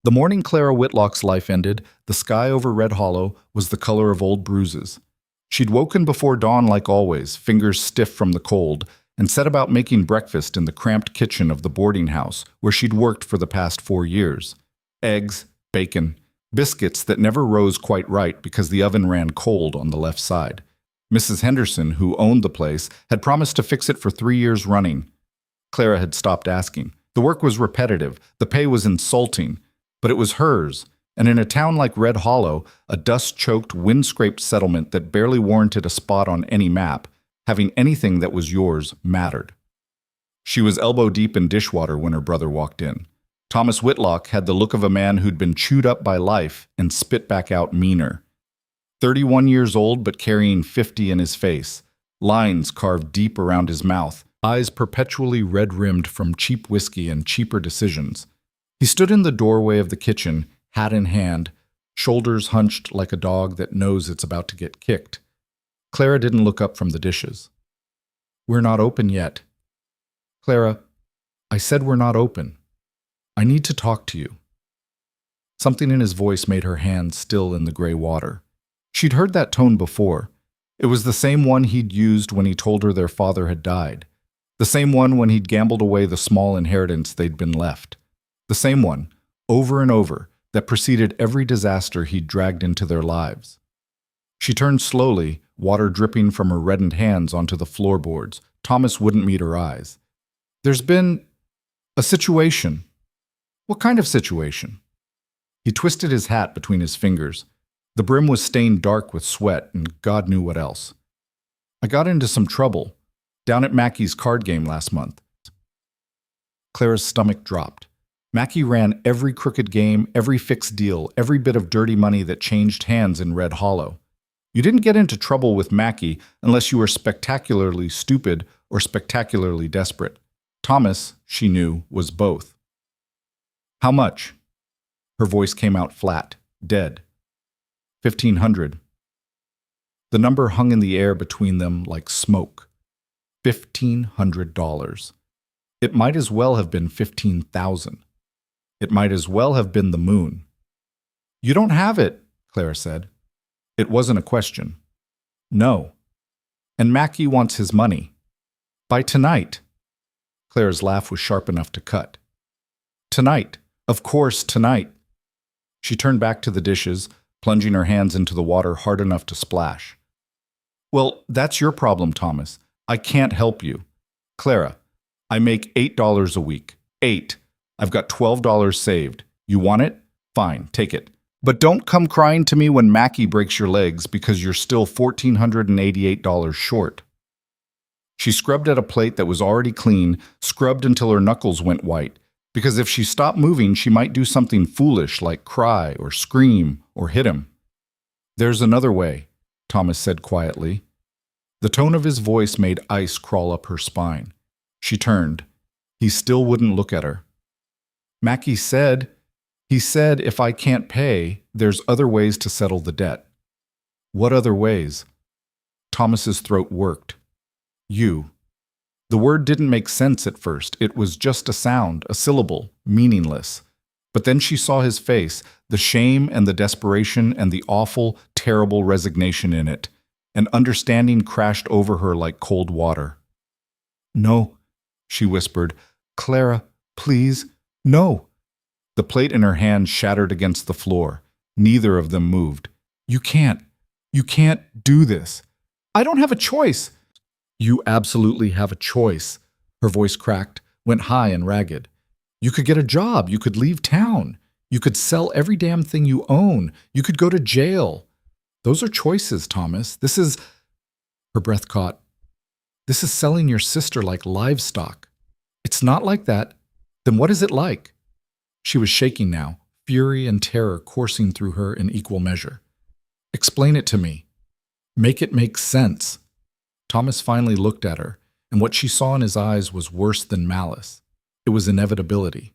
The morning Clara Whitlock's life ended, the sky over Red Hollow was the color of old bruises. She'd woken before dawn like always, fingers stiff from the cold, and set about making breakfast in the cramped kitchen of the boarding house where she'd worked for the past 4 years. Eggs, bacon, biscuits that never rose quite right because the oven ran cold on the left side. Mrs. Henderson, who owned the place, had promised to fix it for 3 years running. Clara had stopped asking. The work was repetitive, the pay was insulting, but it was hers, and in a town like Red Hollow, a dust-choked, wind-scraped settlement that barely warranted a spot on any map, having anything that was yours mattered. She was elbow-deep in dishwater when her brother walked in. Thomas Whitlock had the look of a man who'd been chewed up by life and spit back out meaner. 31 years old but carrying 50 in his face, lines carved deep around his mouth, eyes perpetually red-rimmed from cheap whiskey and cheaper decisions. He stood in the doorway of the kitchen, hat in hand, shoulders hunched like a dog that knows it's about to get kicked. Clara didn't look up from the dishes. "We're not open yet." "Clara, I said we're not open. I need to talk to you." Something in his voice made her hands still in the gray water. She'd heard that tone before. It was the same one he'd used when he told her their father had died. The same one when he'd gambled away the small inheritance they'd been left. The same one, over and over, that preceded every disaster he'd dragged into their lives. She turned slowly, water dripping from her reddened hands onto the floorboards. Thomas wouldn't meet her eyes. "There's been a situation." "What kind of situation?" He twisted his hat between his fingers. The brim was stained dark with sweat and God knew what else. "I got into some trouble down at Mackey's card game last month." Clara's stomach dropped. Mackey ran every crooked game, every fixed deal, every bit of dirty money that changed hands in Red Hollow. You didn't get into trouble with Mackey unless you were spectacularly stupid or spectacularly desperate. Thomas, she knew, was both. "How much?" Her voice came out flat, dead. 1,500. The number hung in the air between them like smoke. $1,500. It might as well have been 15,000. It might as well have been the moon. "You don't have it," Clara said. It wasn't a question. "No. And Mackey wants his money. By tonight." Clara's laugh was sharp enough to cut. "Tonight. Of course, tonight." She turned back to the dishes, plunging her hands into the water hard enough to splash. "Well, that's your problem, Thomas. I can't help you. Clara, I make $8 a week. 8. I've got $12 saved. You want it? Fine, take it. But don't come crying to me when Mackey breaks your legs because you're still $1,488 short." She scrubbed at a plate that was already clean, scrubbed until her knuckles went white, because if she stopped moving, she might do something foolish like cry or scream or hit him. "There's another way," Thomas said quietly. The tone of his voice made ice crawl up her spine. She turned. He still wouldn't look at her. "Mackey said, if I can't pay, there's other ways to settle the debt." "What other ways?" Thomas's throat worked. "You." The word didn't make sense at first. It was just a sound, a syllable, meaningless. But then she saw his face, the shame and the desperation and the awful, terrible resignation in it, and understanding crashed over her like cold water. "No," she whispered. "Clara, please, no." The plate in her hand shattered against the floor. Neither of them moved. You can't do this." "I don't have a choice." "You absolutely have a choice." Her voice cracked, went high and ragged. "You could get a job. You could leave town. You could sell every damn thing you own. You could go to jail. Those are choices, Thomas. This is—" Her breath caught. "This is selling your sister like livestock." "It's not like that." "Then what is it like?" She was shaking now, fury and terror coursing through her in equal measure. "Explain it to me. Make it make sense." Thomas finally looked at her, and what she saw in his eyes was worse than malice. It was inevitability.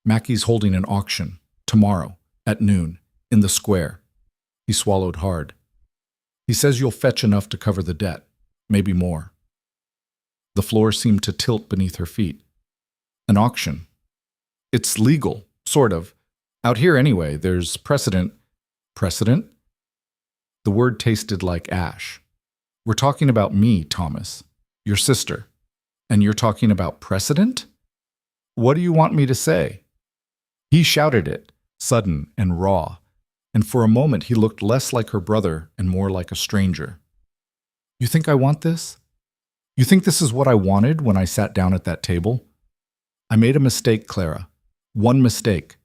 "Mackey's holding an auction, tomorrow, at noon, in the square." He swallowed hard. "He says you'll fetch enough to cover the debt, maybe more." The floor seemed to tilt beneath her feet. "An auction. It's legal, sort of. Out here anyway, there's precedent. Precedent? The word tasted like ash. We're talking about me, Thomas, your sister. And you're talking about precedent? What do you want me to say? He shouted it, sudden and raw, and for a moment he looked less like her brother and more like a stranger. You think I want this? You think this is what I wanted when I sat down at that table? I made a mistake, Clara. One mistake.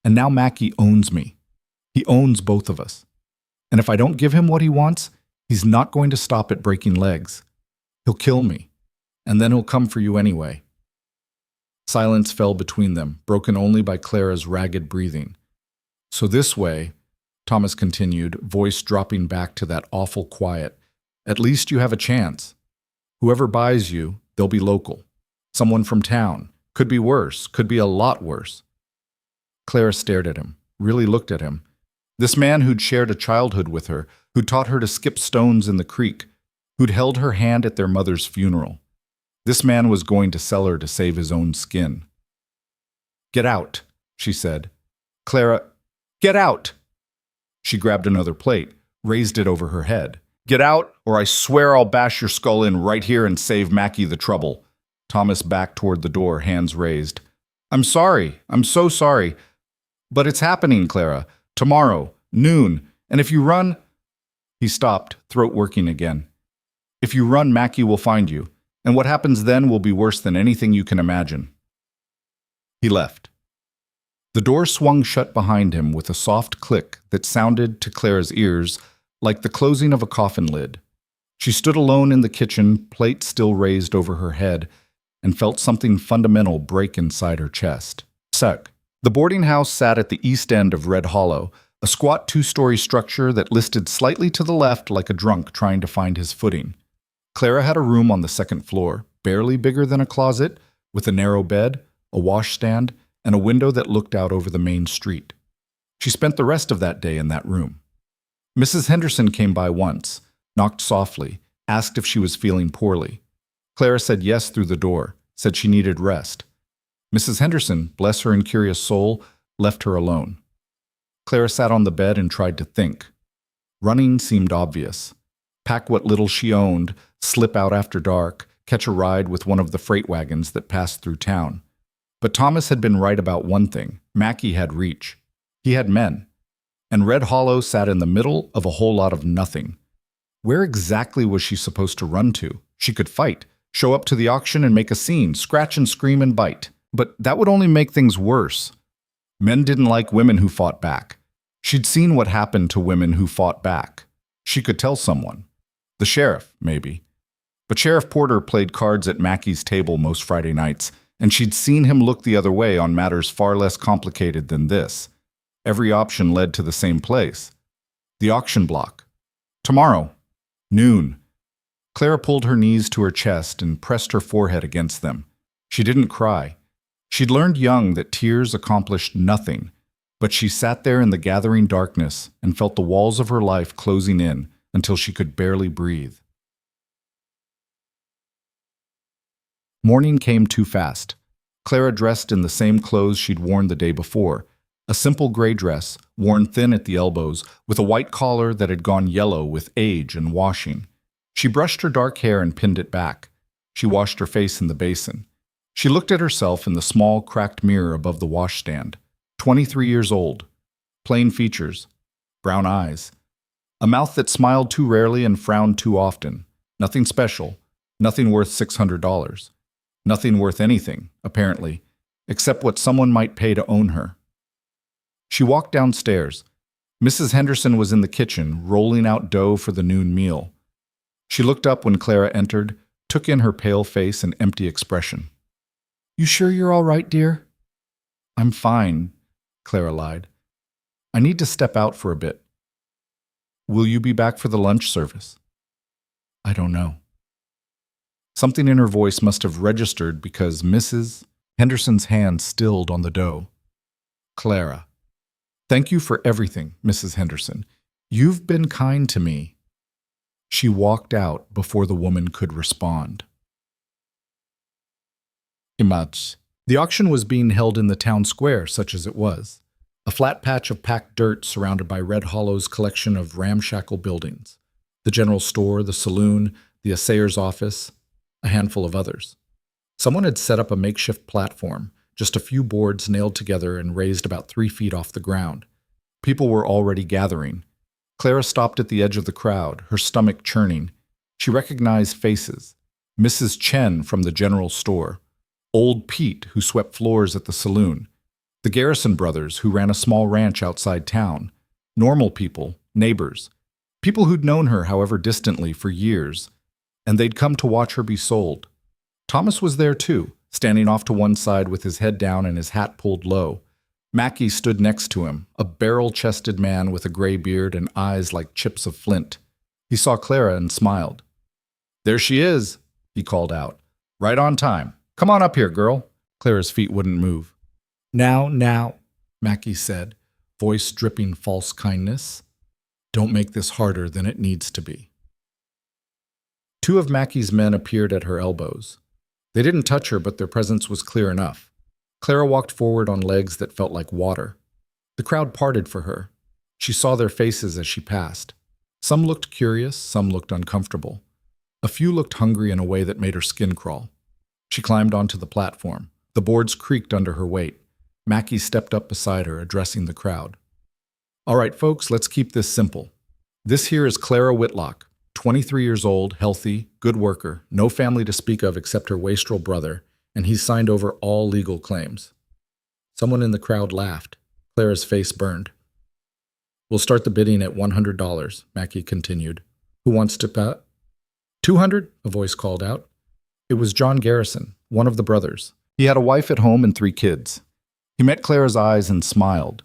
And now Mackie owns me. He owns both of us. And if I don't give him what he wants, he's not going to stop at breaking legs. He'll kill me. And then he'll come for you anyway. Silence fell between them, broken only by Clara's ragged breathing. So this way, Thomas continued, voice dropping back to that awful quiet, at least you have a chance. Whoever buys you, they'll be local. Someone from town. Could be worse, could be a lot worse. Clara stared at him, really looked at him. This man who'd shared a childhood with her, who'd taught her to skip stones in the creek, who'd held her hand at their mother's funeral. This man was going to sell her to save his own skin. Get out, she said. Clara, get out! She grabbed another plate, raised it over her head. Get out, or I swear I'll bash your skull in right here and save Mackie the trouble. Thomas backed toward the door, hands raised. I'm sorry. I'm so sorry. But it's happening, Clara. Tomorrow, noon. And if you run... He stopped, throat working again. If you run, Mackie will find you. And what happens then will be worse than anything you can imagine. He left. The door swung shut behind him with a soft click that sounded to Clara's ears like the closing of a coffin lid. She stood alone in the kitchen, plate still raised over her head, and felt something fundamental break inside her chest. Suck. The boarding house sat at the east end of Red Hollow, a squat two-story structure that listed slightly to the left like a drunk trying to find his footing. Clara had a room on the second floor, barely bigger than a closet, with a narrow bed, a washstand, and a window that looked out over the main street. She spent the rest of that day in that room. Mrs. Henderson came by once, knocked softly, asked if she was feeling poorly. Clara said yes through the door, said she needed rest. Mrs. Henderson, bless her incurious soul, left her alone. Clara sat on the bed and tried to think. Running seemed obvious. Pack what little she owned, slip out after dark, catch a ride with one of the freight wagons that passed through town. But Thomas had been right about one thing. Mackie had reach. He had men. And Red Hollow sat in the middle of a whole lot of nothing. Where exactly was she supposed to run to? She could fight, show up to the auction and make a scene, scratch and scream and bite. But that would only make things worse. Men didn't like women who fought back. She'd seen what happened to women who fought back. She could tell someone. The sheriff, maybe. But Sheriff Porter played cards at Mackie's table most Friday nights, and she'd seen him look the other way on matters far less complicated than this. Every option led to the same place. The auction block. Tomorrow. Noon. Clara pulled her knees to her chest and pressed her forehead against them. She didn't cry. She'd learned young that tears accomplished nothing, but she sat there in the gathering darkness and felt the walls of her life closing in until she could barely breathe. Morning came too fast. Clara dressed in the same clothes she'd worn the day before, a simple gray dress, worn thin at the elbows, with a white collar that had gone yellow with age and washing. She brushed her dark hair and pinned it back. She washed her face in the basin. She looked at herself in the small, cracked mirror above the washstand. 23 years old. Plain features. Brown eyes. A mouth that smiled too rarely and frowned too often. Nothing special. Nothing worth $600. Nothing worth anything, apparently, except what someone might pay to own her. She walked downstairs. Mrs. Henderson was in the kitchen, rolling out dough for the noon meal. She looked up when Clara entered, took in her pale face and empty expression. "You sure you're all right, dear?" "I'm fine," Clara lied. "I need to step out for a bit." "Will you be back for the lunch service?" "I don't know." Something in her voice must have registered because Mrs. Henderson's hand stilled on the dough. "Clara. Thank you for everything, Mrs. Henderson. You've been kind to me." She walked out before the woman could respond. The auction was being held in the town square, such as it was. A flat patch of packed dirt surrounded by Red Hollow's collection of ramshackle buildings. The general store, the saloon, the assayer's office, a handful of others. Someone had set up a makeshift platform, just a few boards nailed together and raised about 3 feet off the ground. People were already gathering. Clara stopped at the edge of the crowd, her stomach churning. She recognized faces. Mrs. Chen from the general store. Old Pete, who swept floors at the saloon. The Garrison brothers, who ran a small ranch outside town. Normal people, neighbors. People who'd known her, however distantly, for years. And they'd come to watch her be sold. Thomas was there too, standing off to one side with his head down and his hat pulled low. Mackie stood next to him, a barrel-chested man with a gray beard and eyes like chips of flint. He saw Clara and smiled. "There she is," he called out. "Right on time. Come on up here, girl." Clara's feet wouldn't move. Now, Mackie said, voice dripping false kindness. "Don't make this harder than it needs to be." 2 of Mackie's men appeared at her elbows. They didn't touch her, but their presence was clear enough. Clara walked forward on legs that felt like water. The crowd parted for her. She saw their faces as she passed. Some looked curious, some looked uncomfortable. A few looked hungry in a way that made her skin crawl. She climbed onto the platform. The boards creaked under her weight. Mackie stepped up beside her, addressing the crowd. "All right, folks, let's keep this simple. This here is Clara Whitlock, 23 years old, healthy, good worker, no family to speak of except her wastrel brother, and he's signed over all legal claims." Someone in the crowd laughed. Clara's face burned. "We'll start the bidding at $100, Mackie continued. "Who wants to bet?" "200, a voice called out. It was John Garrison, one of the brothers. He had a wife at home and 3 kids. He met Clara's eyes and smiled.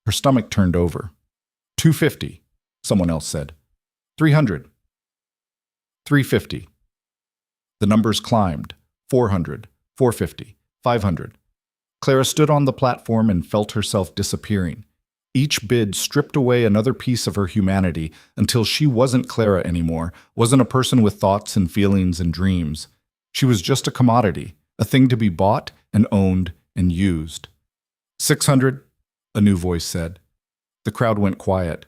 Her stomach turned over. "250, someone else said. "300. $350. The numbers climbed. 400, 450, 500. Clara stood on the platform and felt herself disappearing. Each bid stripped away another piece of her humanity until she wasn't Clara anymore, wasn't a person with thoughts and feelings and dreams. She was just a commodity, a thing to be bought and owned and used. 600, a new voice said. The crowd went quiet.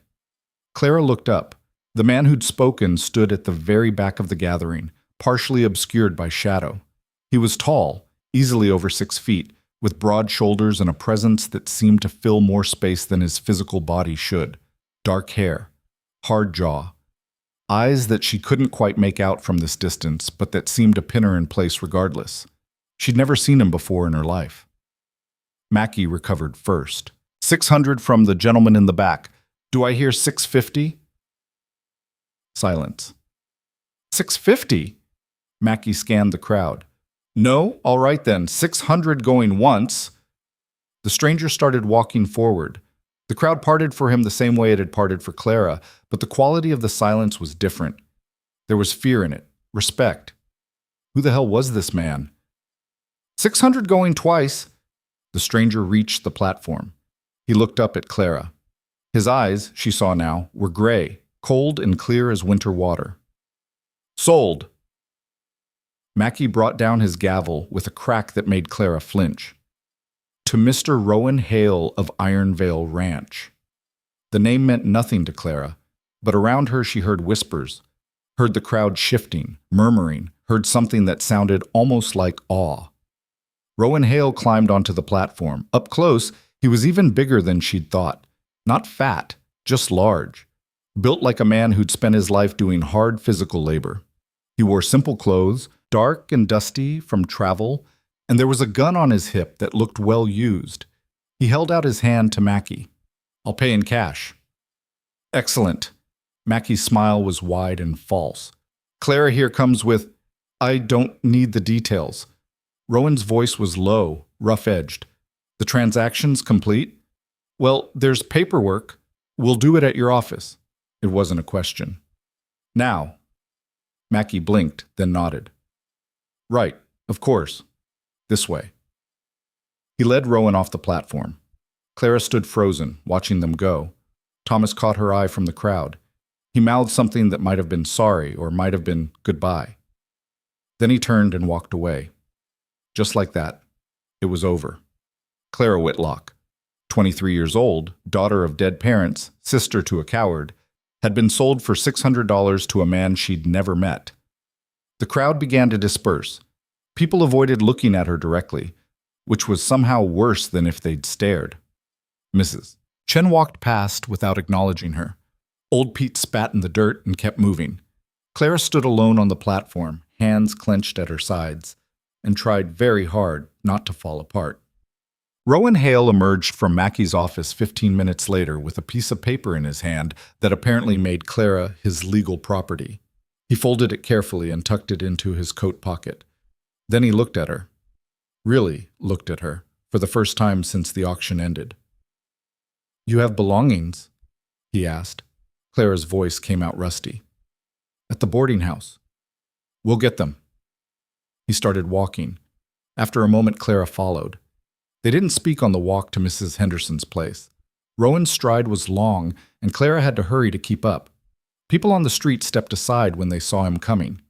Clara looked up. The man who'd spoken stood at the very back of the gathering, partially obscured by shadow. He was tall, easily over 6 feet, with broad shoulders and a presence that seemed to fill more space than his physical body should. Dark hair, hard jaw, eyes that she couldn't quite make out from this distance, but that seemed to pin her in place regardless. She'd never seen him before in her life. Mackie recovered first. 600 from the gentleman in the back. Do I hear 650? Silence. 650? Mackie scanned the crowd. No? All right then, 600 going once. The stranger started walking forward. The crowd parted for him the same way it had parted for Clara, but the quality of the silence was different. There was fear in it, respect. Who the hell was this man? 600 going twice. The stranger reached the platform. He looked up at Clara. His eyes, she saw now, were gray, cold and clear as winter water. Sold. Mackie brought down his gavel with a crack that made Clara flinch. To Mr. Rowan Hale of Ironvale Ranch. The name meant nothing to Clara, but around her she heard whispers, heard the crowd shifting, murmuring, heard something that sounded almost like awe. Rowan Hale climbed onto the platform. Up close, he was even bigger than she'd thought. Not fat, just large. Built like a man who'd spent his life doing hard physical labor. He wore simple clothes, dark and dusty from travel, and there was a gun on his hip that looked well used. He held out his hand to Mackie. I'll pay in cash. Excellent. Mackie's smile was wide and false. Clara here comes with, I don't need the details. Rowan's voice was low, rough-edged. The transaction's complete? Well, there's paperwork. We'll do it at your office. It wasn't a question. Now. Mackie blinked, then nodded. Right, of course. This way. He led Rowan off the platform. Clara stood frozen, watching them go. Thomas caught her eye from the crowd. He mouthed something that might have been sorry or might have been goodbye. Then he turned and walked away. Just like that, it was over. Clara Whitlock, 23 years old, daughter of dead parents, sister to a coward, had been sold for $600 to a man she'd never met. The crowd began to disperse. People avoided looking at her directly, which was somehow worse than if they'd stared. Mrs. Chen walked past without acknowledging her. Old Pete spat in the dirt and kept moving. Clara stood alone on the platform, hands clenched at her sides, and tried very hard not to fall apart. Rowan Hale emerged from Mackey's office 15 minutes later with a piece of paper in his hand that apparently made Clara his legal property. He folded it carefully and tucked it into his coat pocket. Then he looked at her. Really looked at her, for the first time since the auction ended. "You have belongings?" he asked. Clara's voice came out rusty. "At the boarding house." "We'll get them." He started walking. After a moment, Clara followed. They didn't speak on the walk to Mrs. Henderson's place. Rowan's stride was long, and Clara had to hurry to keep up. People on the street stepped aside when they saw him coming.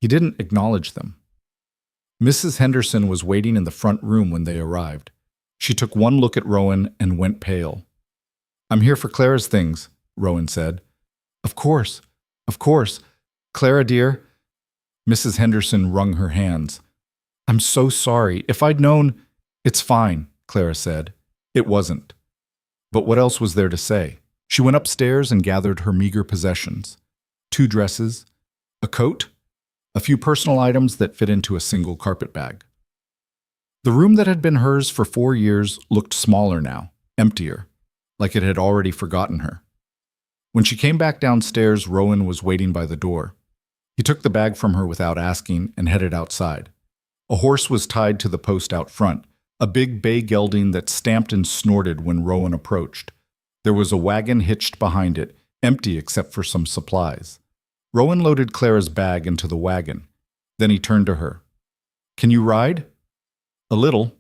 He didn't acknowledge them. Mrs. Henderson was waiting in the front room when they arrived. She took one look at Rowan and went pale. "I'm here for Clara's things," Rowan said. Of course. Clara, dear." Mrs. Henderson wrung her hands. "I'm so sorry. If I'd known—" "It's fine," Clara said. It wasn't. But what else was there to say? She went upstairs and gathered her meager possessions. 2 dresses, a coat, a few personal items that fit into a single carpet bag. The room that had been hers for 4 years looked smaller now, emptier, like it had already forgotten her. When she came back downstairs, Rowan was waiting by the door. He took the bag from her without asking and headed outside. A horse was tied to the post out front, a big bay gelding that stamped and snorted when Rowan approached. There was a wagon hitched behind it, empty except for some supplies. Rowan loaded Clara's bag into the wagon. Then he turned to her. "Can you ride?" "A little."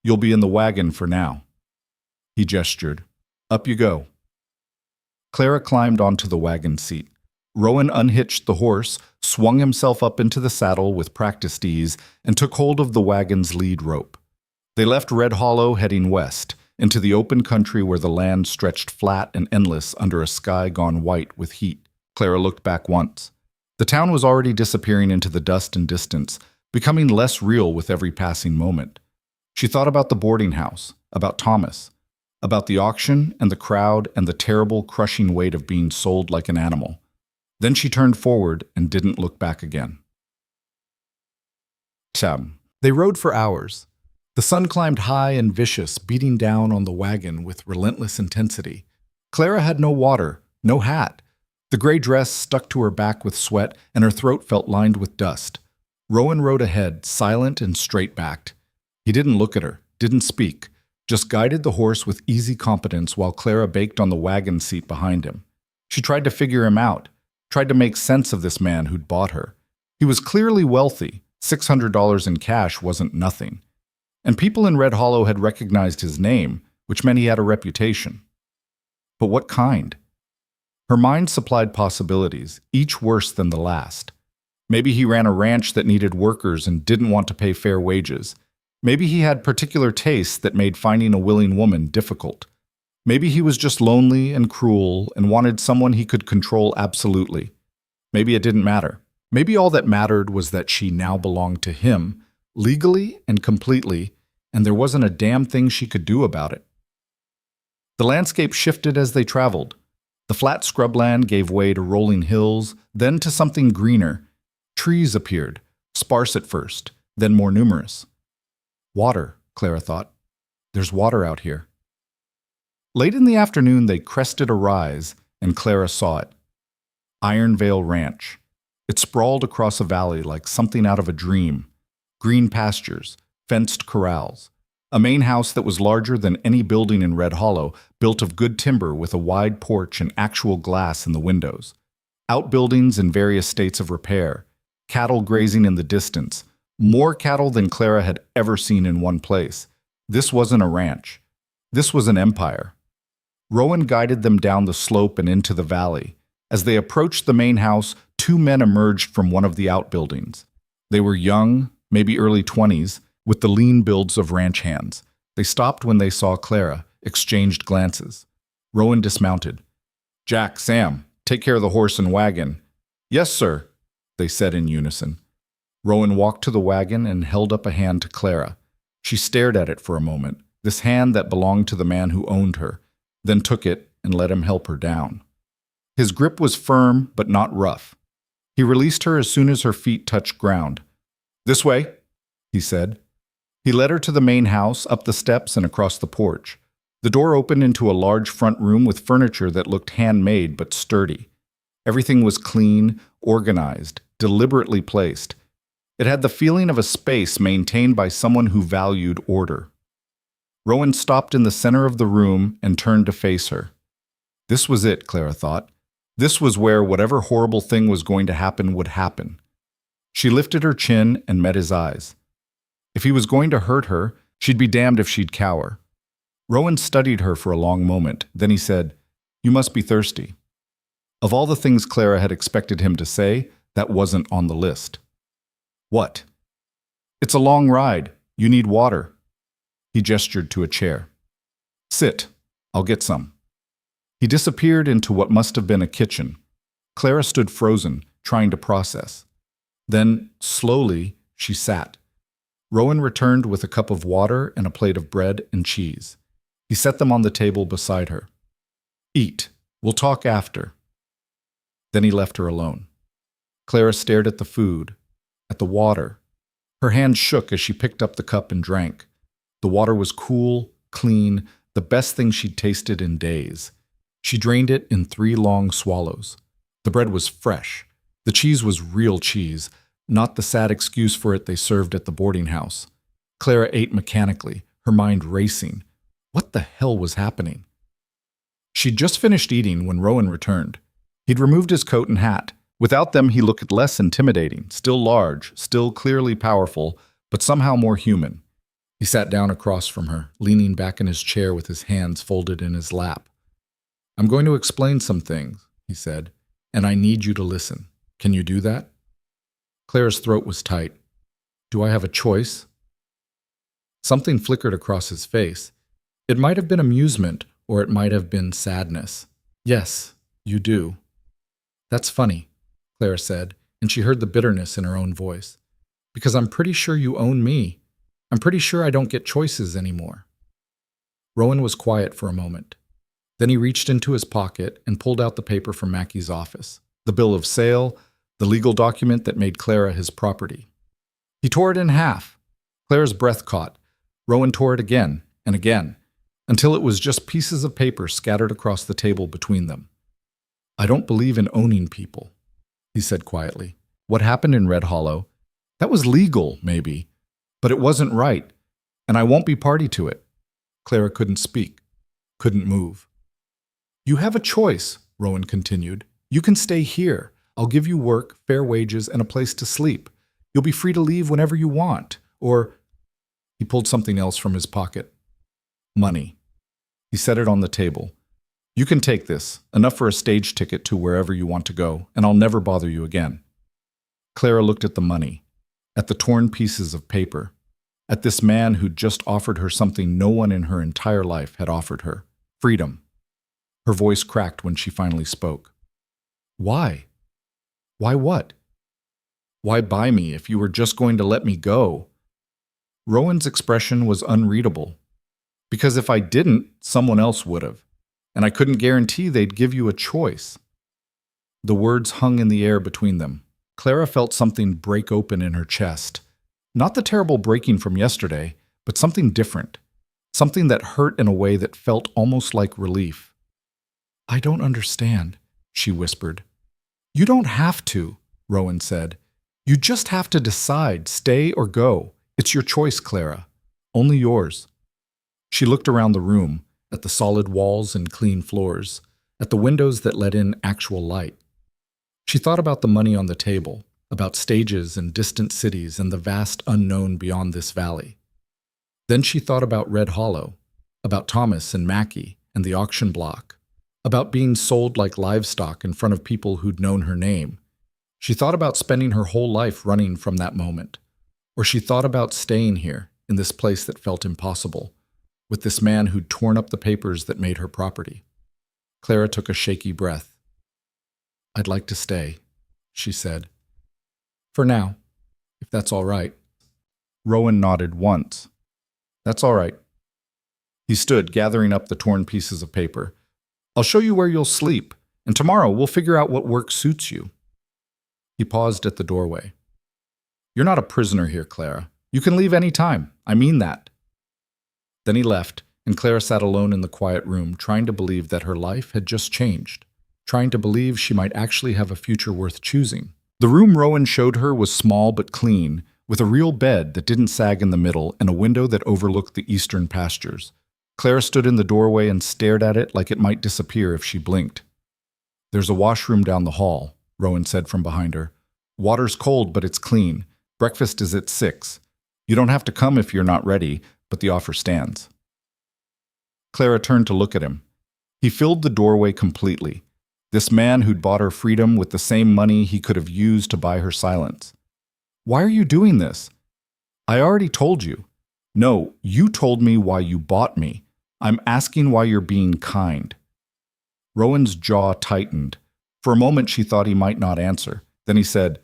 "You'll be in the wagon for now." He gestured. "Up you go." Clara climbed onto the wagon seat. Rowan unhitched the horse, swung himself up into the saddle with practiced ease, and took hold of the wagon's lead rope. They left Red Hollow heading west, into the open country where the land stretched flat and endless under a sky gone white with heat. Clara looked back once. The town was already disappearing into the dust and distance, becoming less real with every passing moment. She thought about the boarding house, about Thomas, about the auction and the crowd and the terrible, crushing weight of being sold like an animal. Then she turned forward and didn't look back again. They rode for hours. The sun climbed high and vicious, beating down on the wagon with relentless intensity. Clara had no water, no hat. The gray dress stuck to her back with sweat, and her throat felt lined with dust. Rowan rode ahead, silent and straight-backed. He didn't look at her, didn't speak, just guided the horse with easy competence while Clara baked on the wagon seat behind him. She tried to figure him out, tried to make sense of this man who'd bought her. He was clearly wealthy. $600 in cash wasn't nothing. And people in Red Hollow had recognized his name, which meant he had a reputation. But what kind? Her mind supplied possibilities, each worse than the last. Maybe he ran a ranch that needed workers and didn't want to pay fair wages. Maybe he had particular tastes that made finding a willing woman difficult. Maybe he was just lonely and cruel and wanted someone he could control absolutely. Maybe it didn't matter. Maybe all that mattered was that she now belonged to him, legally and completely, and there wasn't a damn thing she could do about it. The landscape shifted as they traveled. The flat scrubland gave way to rolling hills, then to something greener. Trees appeared, sparse at first, then more numerous. Water, Clara thought. There's water out here. Late in the afternoon, they crested a rise, and Clara saw it. Iron Vale Ranch. It sprawled across a valley like something out of a dream. Green pastures, fenced corrals. A main house that was larger than any building in Red Hollow, built of good timber with a wide porch and actual glass in the windows. Outbuildings in various states of repair. Cattle grazing in the distance. More cattle than Clara had ever seen in one place. This wasn't a ranch. This was an empire. Rowan guided them down the slope and into the valley. As they approached the main house, 2 men emerged from one of the outbuildings. They were young, maybe early 20s, with the lean builds of ranch hands. They stopped when they saw Clara, exchanged glances. Rowan dismounted. "Jack, Sam, take care of the horse and wagon." "Yes, sir," they said in unison. Rowan walked to the wagon and held up a hand to Clara. She stared at it for a moment, this hand that belonged to the man who owned her, then took it and let him help her down. His grip was firm but not rough. He released her as soon as her feet touched ground. "This way," he said. He led her to the main house, up the steps and across the porch. The door opened into a large front room with furniture that looked handmade but sturdy. Everything was clean, organized, deliberately placed. It had the feeling of a space maintained by someone who valued order. Rowan stopped in the center of the room and turned to face her. This was it, Clara thought. This was where whatever horrible thing was going to happen would happen. She lifted her chin and met his eyes. If he was going to hurt her, she'd be damned if she'd cower. Rowan studied her for a long moment. Then he said, "You must be thirsty." Of all the things Clara had expected him to say, that wasn't on the list. "What?" "It's a long ride. You need water." He gestured to a chair. "Sit. I'll get some." He disappeared into what must have been a kitchen. Clara stood frozen, trying to process. Then, slowly, she sat. Rowan returned with a cup of water and a plate of bread and cheese. He set them on the table beside her. "Eat. We'll talk after." Then he left her alone. Clara stared at the food, at the water. Her hand shook as she picked up the cup and drank. The water was cool, clean, the best thing she'd tasted in days. She drained it in 3 long swallows. The bread was fresh. The cheese was real cheese, not the sad excuse for it they served at the boarding house. Clara ate mechanically, her mind racing. What the hell was happening? She'd just finished eating when Rowan returned. He'd removed his coat and hat. Without them, he looked less intimidating, still large, still clearly powerful, but somehow more human. He sat down across from her, leaning back in his chair with his hands folded in his lap. "I'm going to explain some things," he said, "and I need you to listen. Can you do that?" Clara's throat was tight. "Do I have a choice?" Something flickered across his face. It might have been amusement, or it might have been sadness. "Yes, you do." "That's funny," Clara said, and she heard the bitterness in her own voice. "Because I'm pretty sure you own me. I'm pretty sure I don't get choices anymore." Rowan was quiet for a moment. Then he reached into his pocket and pulled out the paper from Mackey's office, the bill of sale, the legal document that made Clara his property. He tore it in half. Clara's breath caught. Rowan tore it again and again, until it was just pieces of paper scattered across the table between them. "I don't believe in owning people," he said quietly. "What happened in Red Hollow, that was legal, maybe, but it wasn't right, and I won't be party to it." Clara couldn't speak, couldn't move. "You have a choice," Rowan continued. "You can stay here. I'll give you work, fair wages, and a place to sleep. You'll be free to leave whenever you want. Or—" He pulled something else from his pocket. "Money." He set it on the table. "You can take this, enough for a stage ticket to wherever you want to go, and I'll never bother you again." Clara looked at the money, at the torn pieces of paper, at this man who'd just offered her something no one in her entire life had offered her: freedom. Her voice cracked when she finally spoke. "Why? Why what? Why buy me if you were just going to let me go?" Rowan's expression was unreadable. "Because if I didn't, someone else would have, and I couldn't guarantee they'd give you a choice." The words hung in the air between them. Clara felt something break open in her chest. Not the terrible breaking from yesterday, but something different. Something that hurt in a way that felt almost like relief. "I don't understand," she whispered. "You don't have to," Rowan said. "You just have to decide, stay or go. It's your choice, Clara. Only yours." She looked around the room, at the solid walls and clean floors, at the windows that let in actual light. She thought about the money on the table, about stages in distant cities and the vast unknown beyond this valley. Then she thought about Red Hollow, about Thomas and Mackey and the auction block, about being sold like livestock in front of people who'd known her name. She thought about spending her whole life running from that moment. Or she thought about staying here, in this place that felt impossible, with this man who'd torn up the papers that made her property. Clara took a shaky breath. "I'd like to stay," she said. "For now, if that's all right." Rowan nodded once. "That's all right." He stood, gathering up the torn pieces of paper. "I'll show you where you'll sleep, and tomorrow we'll figure out what work suits you." He paused at the doorway. "You're not a prisoner here, Clara. You can leave any time. I mean that." Then he left, and Clara sat alone in the quiet room, trying to believe that her life had just changed, trying to believe she might actually have a future worth choosing. The room Rowan showed her was small but clean, with a real bed that didn't sag in the middle and a window that overlooked the eastern pastures. Clara stood in the doorway and stared at it like it might disappear if she blinked. "There's a washroom down the hall," Rowan said from behind her. "Water's cold, but it's clean. Breakfast is at 6. You don't have to come if you're not ready, but the offer stands." Clara turned to look at him. He filled the doorway completely. This man who'd bought her freedom with the same money he could have used to buy her silence. "Why are you doing this?" "I already told you." "No, you told me why you bought me. I'm asking why you're being kind." Rowan's jaw tightened. For a moment she thought he might not answer. Then he said,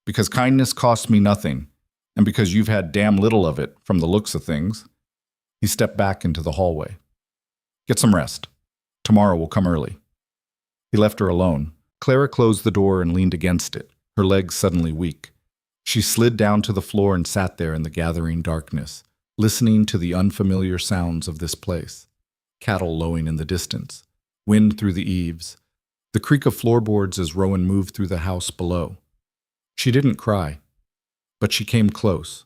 "Because kindness costs me nothing, and because you've had damn little of it, from the looks of things." He stepped back into the hallway. "Get some rest. Tomorrow we'll come early." He left her alone. Clara closed the door and leaned against it, her legs suddenly weak. She slid down to the floor and sat there in the gathering darkness, listening to the unfamiliar sounds of this place. Cattle lowing in the distance, wind through the eaves, the creak of floorboards as Rowan moved through the house below. She didn't cry, but she came close.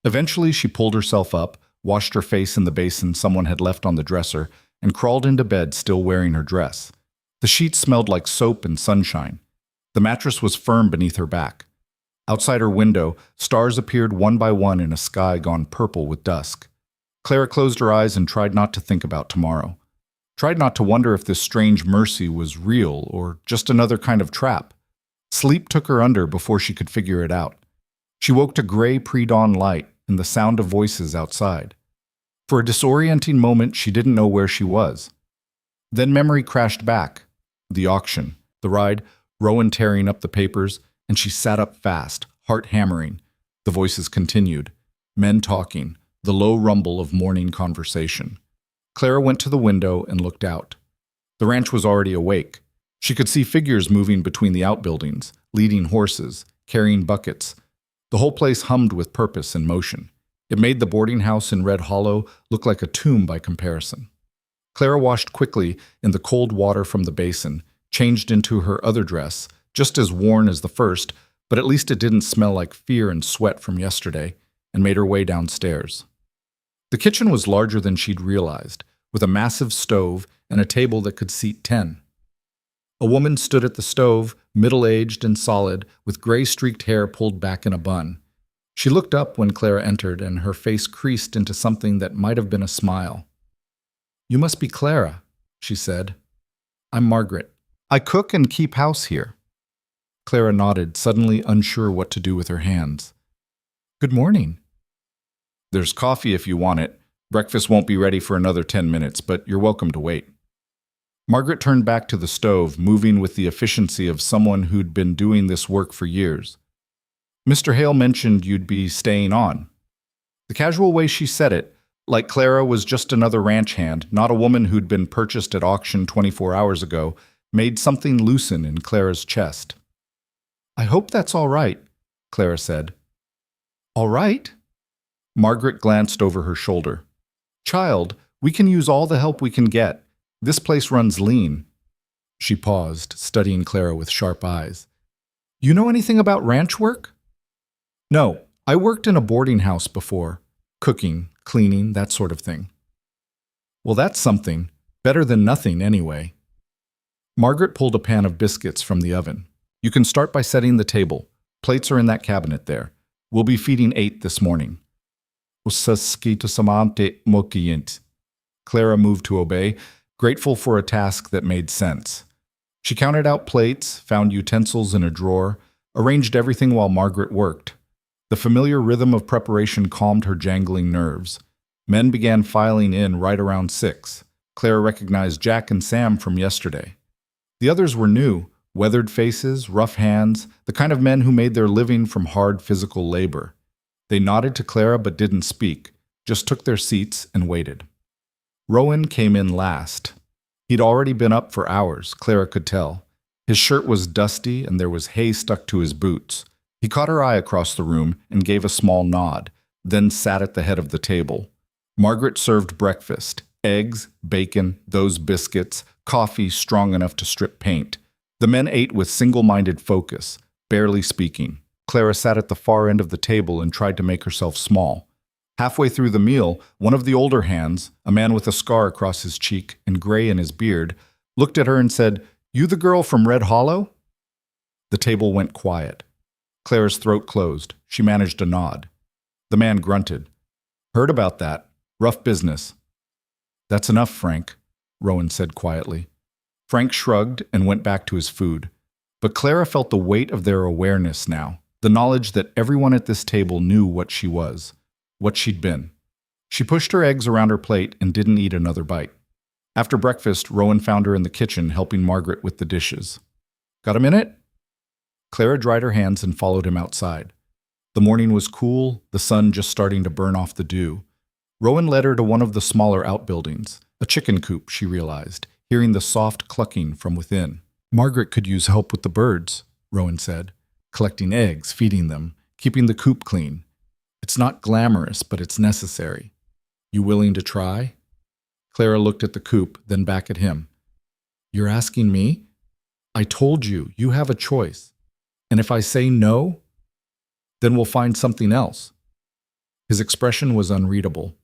Eventually she pulled herself up, washed her face in the basin someone had left on the dresser, and crawled into bed still wearing her dress. The sheets smelled like soap and sunshine. The mattress was firm beneath her back. Outside her window, stars appeared one by one in a sky gone purple with dusk. Clara closed her eyes and tried not to think about tomorrow. Tried not to wonder if this strange mercy was real or just another kind of trap. Sleep took her under before she could figure it out. She woke to gray pre-dawn light and the sound of voices outside. For a disorienting moment, she didn't know where she was. Then memory crashed back. The auction, the ride, Rowan tearing up the papers, and she sat up fast, heart hammering. The voices continued. Men talking, the low rumble of morning conversation. Clara went to the window and looked out. The ranch was already awake. She could see figures moving between the outbuildings, leading horses, carrying buckets. The whole place hummed with purpose and motion. It made the boarding house in Red Hollow look like a tomb by comparison. Clara washed quickly in the cold water from the basin, changed into her other dress, just as worn as the first, but at least it didn't smell like fear and sweat from yesterday, and made her way downstairs. The kitchen was larger than she'd realized, with a massive stove and a table that could seat 10. A woman stood at the stove, middle-aged and solid, with gray-streaked hair pulled back in a bun. She looked up when Clara entered, and her face creased into something that might have been a smile. "You must be Clara," she said. "I'm Margaret. I cook and keep house here." Clara nodded, suddenly unsure what to do with her hands. "Good morning." "There's coffee if you want it. Breakfast won't be ready for another 10 minutes, but you're welcome to wait." Margaret turned back to the stove, moving with the efficiency of someone who'd been doing this work for years. "Mr. Hale mentioned you'd be staying on." The casual way she said it, like Clara was just another ranch hand, not a woman who'd been purchased at auction 24 hours ago, made something loosen in Clara's chest. "I hope that's all right," Clara said. "All right?" Margaret glanced over her shoulder. "Child, we can use all the help we can get. This place runs lean." She paused, studying Clara with sharp eyes. "You know anything about ranch work?" "No, I worked in a boarding house before. Cooking, cleaning, that sort of thing." "Well, that's something. Better than nothing, anyway." Margaret pulled a pan of biscuits from the oven. "You can start by setting the table. Plates are in that cabinet there. We'll be feeding 8 this morning." Clara moved to obey, grateful for a task that made sense. She counted out plates, found utensils in a drawer, arranged everything while Margaret worked. The familiar rhythm of preparation calmed her jangling nerves. Men began filing in right around 6. Clara recognized Jack and Sam from yesterday. The others were new, weathered faces, rough hands, the kind of men who made their living from hard physical labor. They nodded to Clara but didn't speak, just took their seats and waited. Rowan came in last. He'd already been up for hours, Clara could tell. His shirt was dusty and there was hay stuck to his boots. He caught her eye across the room and gave a small nod, then sat at the head of the table. Margaret served breakfast: eggs, bacon, those biscuits, coffee strong enough to strip paint. The men ate with single-minded focus, barely speaking. Clara sat at the far end of the table and tried to make herself small. Halfway through the meal, one of the older hands, a man with a scar across his cheek and gray in his beard, looked at her and said, "You the girl from Red Hollow?" The table went quiet. Clara's throat closed. She managed a nod. The man grunted. "Heard about that. Rough business." "That's enough, Frank," Rowan said quietly. Frank shrugged and went back to his food. But Clara felt the weight of their awareness now, the knowledge that everyone at this table knew what she was, what she'd been. She pushed her eggs around her plate and didn't eat another bite. After breakfast, Rowan found her in the kitchen helping Margaret with the dishes. "Got a minute?" Clara dried her hands and followed him outside. The morning was cool, the sun just starting to burn off the dew. Rowan led her to one of the smaller outbuildings, a chicken coop, she realized, hearing the soft clucking from within. "Margaret could use help with the birds," Rowan said, "collecting eggs, feeding them, keeping the coop clean. It's not glamorous, but it's necessary. You willing to try?" Clara looked at the coop, then back at him. "You're asking me? I told you, you have a choice. And if I say no, then we'll find something else." His expression was unreadable.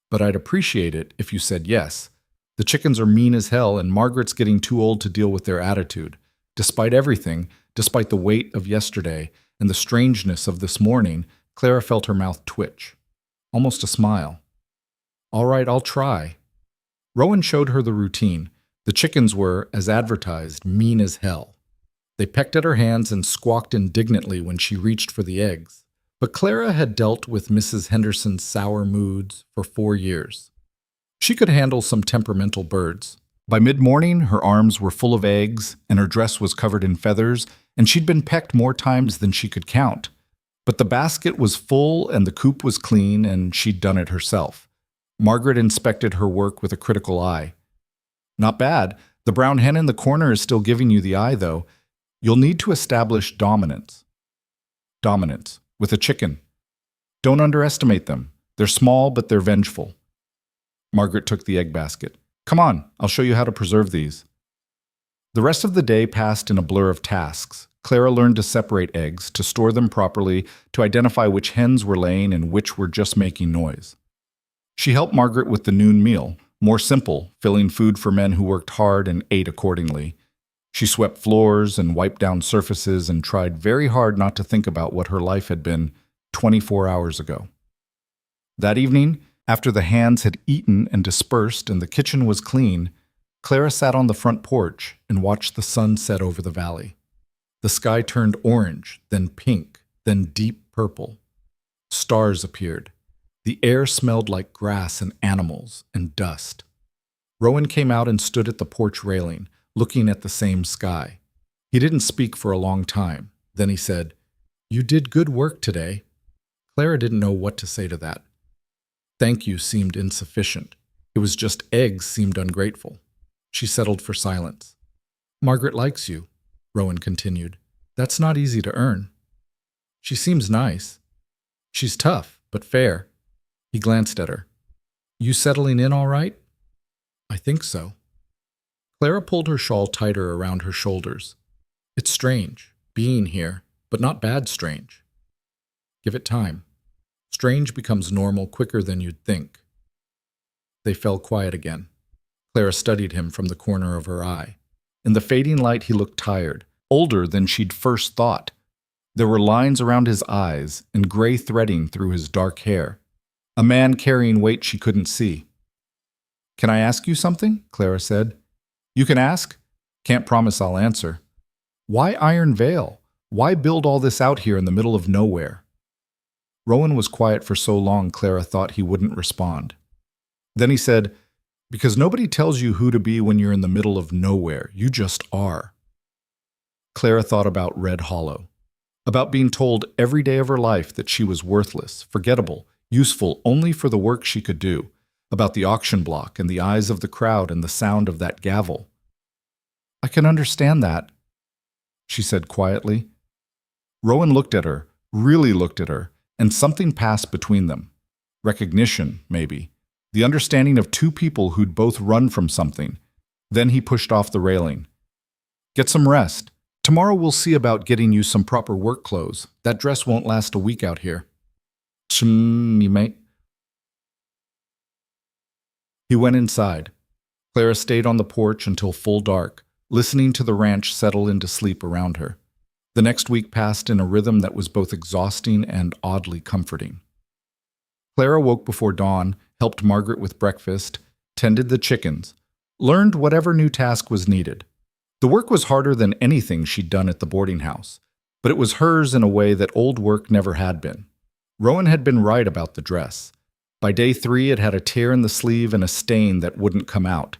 "But I'd appreciate it if you said yes. The chickens are mean as hell, and Margaret's getting too old to deal with their attitude. Despite everything, despite the weight of yesterday and the strangeness of this morning, Clara felt her mouth twitch. Almost a smile. "All right, I'll try." Rowan showed her the routine. The chickens were, as advertised, mean as hell. They pecked at her hands and squawked indignantly when she reached for the eggs. But Clara had dealt with Mrs. Henderson's sour moods for 4 years. She could handle some temperamental birds. By mid-morning, her arms were full of eggs, and her dress was covered in feathers, and she'd been pecked more times than she could count. But the basket was full, and the coop was clean, and she'd done it herself. Margaret inspected her work with a critical eye. "Not bad. The brown hen in the corner is still giving you the eye, though. You'll need to establish dominance." "Dominance. With a chicken. Don't underestimate them. They're small, but they're vengeful." Margaret took the egg basket. "Come on, I'll show you how to preserve these." The rest of the day passed in a blur of tasks. Clara learned to separate eggs, to store them properly, to identify which hens were laying and which were just making noise. She helped Margaret with the noon meal, more simple, filling food for men who worked hard and ate accordingly. She swept floors and wiped down surfaces and tried very hard not to think about what her life had been 24 hours ago. That evening, after the hands had eaten and dispersed and the kitchen was clean, Clara sat on the front porch and watched the sun set over the valley. The sky turned orange, then pink, then deep purple. Stars appeared. The air smelled like grass and animals and dust. Rowan came out and stood at the porch railing, looking at the same sky. He didn't speak for a long time. Then he said, "You did good work today." Clara didn't know what to say to that. Thank you seemed insufficient. It was just eggs seemed ungrateful. She settled for silence. "Margaret likes you," Rowan continued. "That's not easy to earn. She seems nice. She's tough, but fair." He glanced at her. "You settling in all right?" "I think so." Clara pulled her shawl tighter around her shoulders. "It's strange, being here, but not bad strange. Give it time. Strange becomes normal quicker than you'd think." They fell quiet again. Clara studied him from the corner of her eye. In the fading light, he looked tired, older than she'd first thought. There were lines around his eyes and gray threading through his dark hair. A man carrying weight she couldn't see. "Can I ask you something?" Clara said. "You can ask. Can't promise I'll answer. Why Iron Vale? Why build all this out here in the middle of nowhere?" Rowan was quiet for so long Clara thought he wouldn't respond. Then he said, "Because nobody tells you who to be when you're in the middle of nowhere. You just are." Clara thought about Red Hollow, about being told every day of her life that she was worthless, forgettable, useful only for the work she could do, about the auction block and the eyes of the crowd and the sound of that gavel. "I can understand that," she said quietly. Rowan looked at her, really looked at her, and something passed between them. Recognition, maybe. The understanding of two people who'd both run from something. Then he pushed off the railing. "Get some rest. Tomorrow we'll see about getting you some proper work clothes. That dress won't last a week out here." "You mate." He went inside. Clara stayed on the porch until full dark, listening to the ranch settle into sleep around her. The next week passed in a rhythm that was both exhausting and oddly comforting. Clara woke before dawn, helped Margaret with breakfast, tended the chickens, learned whatever new task was needed. The work was harder than anything she'd done at the boarding house, but it was hers in a way that old work never had been. Rowan had been right about the dress. By day 3, it had a tear in the sleeve and a stain that wouldn't come out.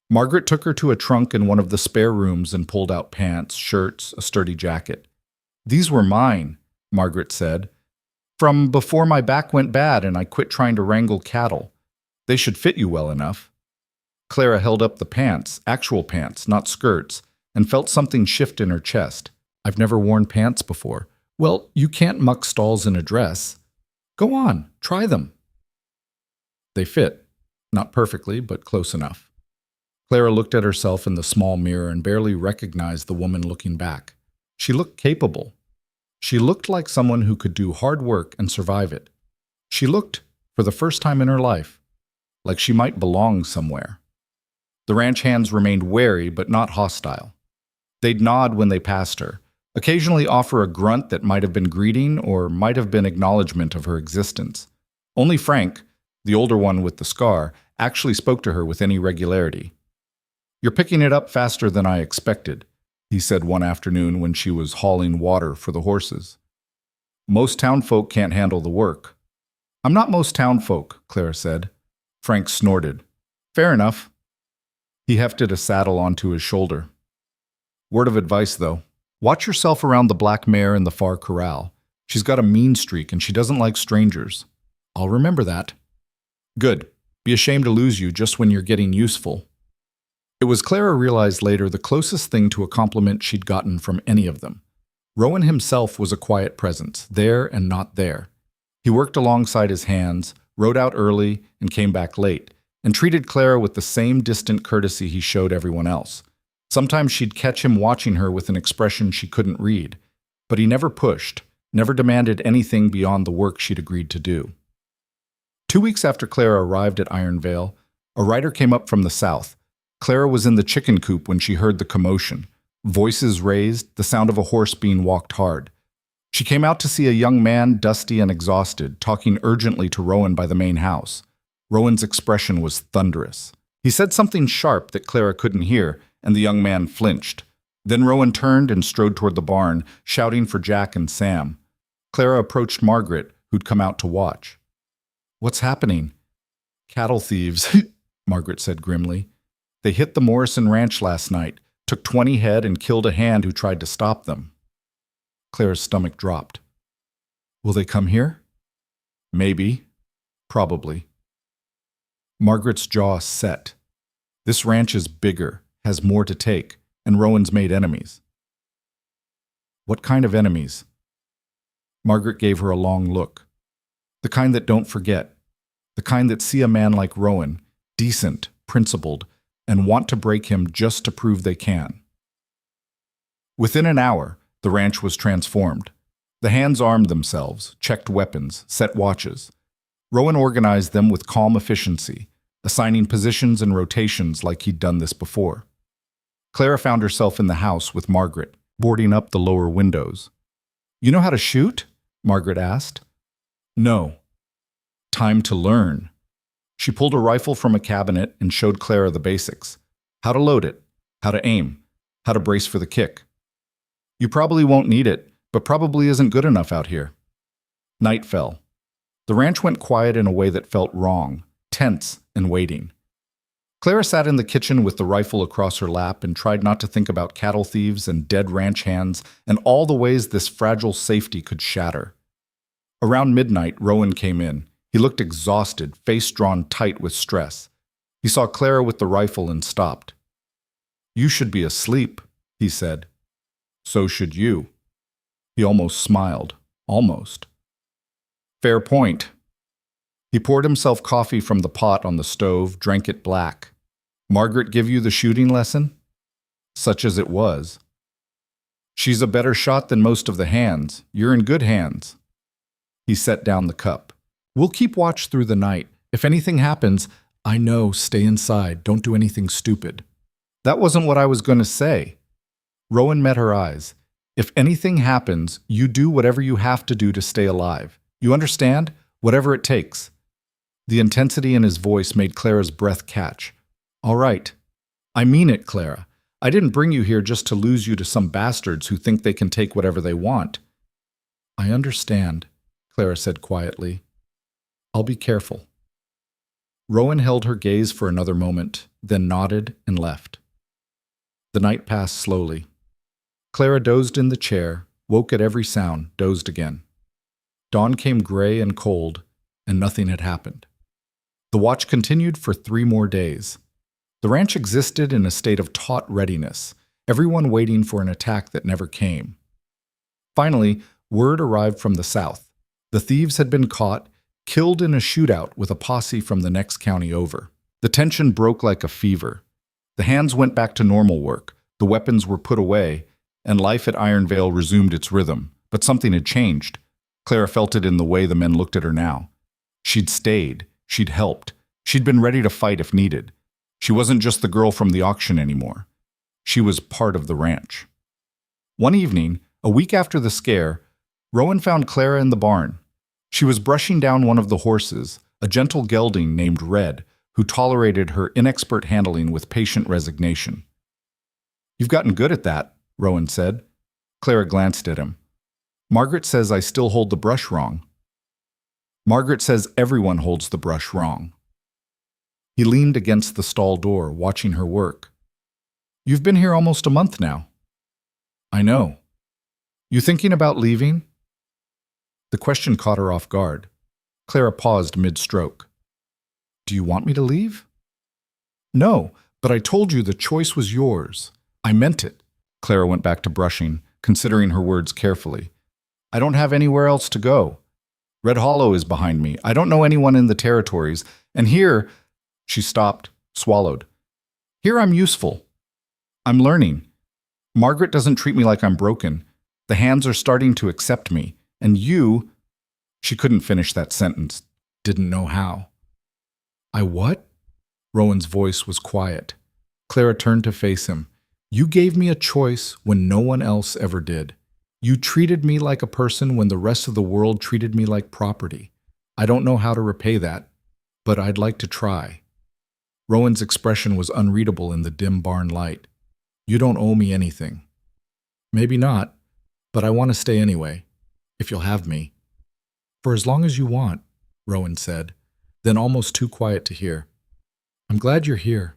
Margaret took her to a trunk in one of the spare rooms and pulled out pants, shirts, a sturdy jacket. "These were mine," Margaret said, "from before my back went bad and I quit trying to wrangle cattle. They should fit you well enough." Clara held up the pants, actual pants, not skirts, and felt something shift in her chest. "I've never worn pants before." "Well, you can't muck stalls in a dress." "Go on, try them." They fit. Not perfectly, but close enough. Clara looked at herself in the small mirror and barely recognized the woman looking back. She looked capable. She looked like someone who could do hard work and survive it. She looked, for the first time in her life, like she might belong somewhere. The ranch hands remained wary but not hostile. They'd nod when they passed her, occasionally offer a grunt that might have been greeting or might have been acknowledgement of her existence. Only Frank, the older one with the scar, actually spoke to her with any regularity. "You're picking it up faster than I expected," he said one afternoon when she was hauling water for the horses. "Most townfolk can't handle the work." "I'm not most townfolk," Clara said. Frank snorted. "Fair enough." He hefted a saddle onto his shoulder. "Word of advice, though. Watch yourself around the black mare in the far corral. She's got a mean streak and she doesn't like strangers." "I'll remember that." "Good. Be ashamed to lose you just when you're getting useful." It was, Clara realized later, the closest thing to a compliment she'd gotten from any of them. Rowan himself was a quiet presence, there and not there. He worked alongside his hands, rode out early, and came back late, and treated Clara with the same distant courtesy he showed everyone else. Sometimes she'd catch him watching her with an expression she couldn't read, but he never pushed, never demanded anything beyond the work she'd agreed to do. 2 weeks after Clara arrived at Iron Vale, a rider came up from the south. Clara was in the chicken coop when she heard the commotion. Voices raised, the sound of a horse being walked hard. She came out to see a young man, dusty and exhausted, talking urgently to Rowan by the main house. Rowan's expression was thunderous. He said something sharp that Clara couldn't hear, and the young man flinched. Then Rowan turned and strode toward the barn, shouting for Jack and Sam. Clara approached Margaret, who'd come out to watch. "What's happening?" "Cattle thieves," Margaret said grimly. "They hit the Morrison Ranch last night, took 20 head and killed a hand who tried to stop them." Clara's stomach dropped. "Will they come here?" "Maybe. Probably." Margaret's jaw set. This ranch is bigger, has more to take, and Rowan's made enemies. "What kind of enemies?" Margaret gave her a long look. "The kind that don't forget. The kind that see a man like Rowan, decent, principled, and want to break him just to prove they can." Within an hour, the ranch was transformed. The hands armed themselves, checked weapons, set watches. Rowan organized them with calm efficiency, assigning positions and rotations like he'd done this before. Clara found herself in the house with Margaret, boarding up the lower windows. "You know how to shoot?" Margaret asked. "No." "Time to learn." She pulled a rifle from a cabinet and showed Clara the basics. How to load it, how to aim, how to brace for the kick. "You probably won't need it, but probably isn't good enough out here." Night fell. The ranch went quiet in a way that felt wrong, tense and waiting. Clara sat in the kitchen with the rifle across her lap and tried not to think about cattle thieves and dead ranch hands and all the ways this fragile safety could shatter. Around midnight, Rowan came in. He looked exhausted, face drawn tight with stress. He saw Clara with the rifle and stopped. "You should be asleep," he said. "So should you." He almost smiled. Almost. "Fair point." He poured himself coffee from the pot on the stove, drank it black. "Margaret give you the shooting lesson?" "Such as it was." "She's a better shot than most of the hands. You're in good hands." He set down the cup. "We'll keep watch through the night. If anything happens, I know, stay inside. Don't do anything stupid." "That wasn't what I was going to say." Rowan met her eyes. "If anything happens, you do whatever you have to do to stay alive. You understand? Whatever it takes." The intensity in his voice made Clara's breath catch. "All right. I mean it, Clara. I didn't bring you here just to lose you to some bastards who think they can take whatever they want." "I understand," Clara said quietly. "I'll be careful." Rowan held her gaze for another moment, then nodded and left. The night passed slowly. Clara dozed in the chair, woke at every sound, dozed again. Dawn came gray and cold, and nothing had happened. The watch continued for 3 more days. The ranch existed in a state of taut readiness, everyone waiting for an attack that never came. Finally, word arrived from the south. The thieves had been caught, killed in a shootout with a posse from the next county over. The tension broke like a fever. The hands went back to normal work, the weapons were put away, and life at Iron Vale resumed its rhythm. But something had changed. Clara felt it in the way the men looked at her now. She'd stayed. She'd helped. She'd been ready to fight if needed. She wasn't just the girl from the auction anymore. She was part of the ranch. One evening, a week after the scare, Rowan found Clara in the barn. She was brushing down one of the horses, a gentle gelding named Red, who tolerated her inexpert handling with patient resignation. "You've gotten good at that," Rowan said. Clara glanced at him. "Margaret says I still hold the brush wrong." "Margaret says everyone holds the brush wrong." He leaned against the stall door, watching her work. "You've been here almost a month now." "I know." "You thinking about leaving?" The question caught her off guard. Clara paused mid-stroke. "Do you want me to leave?" "No, but I told you the choice was yours. I meant it." Clara went back to brushing, considering her words carefully. "I don't have anywhere else to go. Red Hollow is behind me. I don't know anyone in the territories. And here," she stopped, swallowed. "Here I'm useful. I'm learning. Margaret doesn't treat me like I'm broken. The hands are starting to accept me. And you—" She couldn't finish that sentence. Didn't know how. "I what?" Rowan's voice was quiet. Clara turned to face him. "You gave me a choice when no one else ever did. You treated me like a person when the rest of the world treated me like property. I don't know how to repay that, but I'd like to try." Rowan's expression was unreadable in the dim barn light. "You don't owe me anything." "Maybe not, but I want to stay anyway, if you'll have me." "For as long as you want," Rowan said, then almost too quiet to hear. "I'm glad you're here."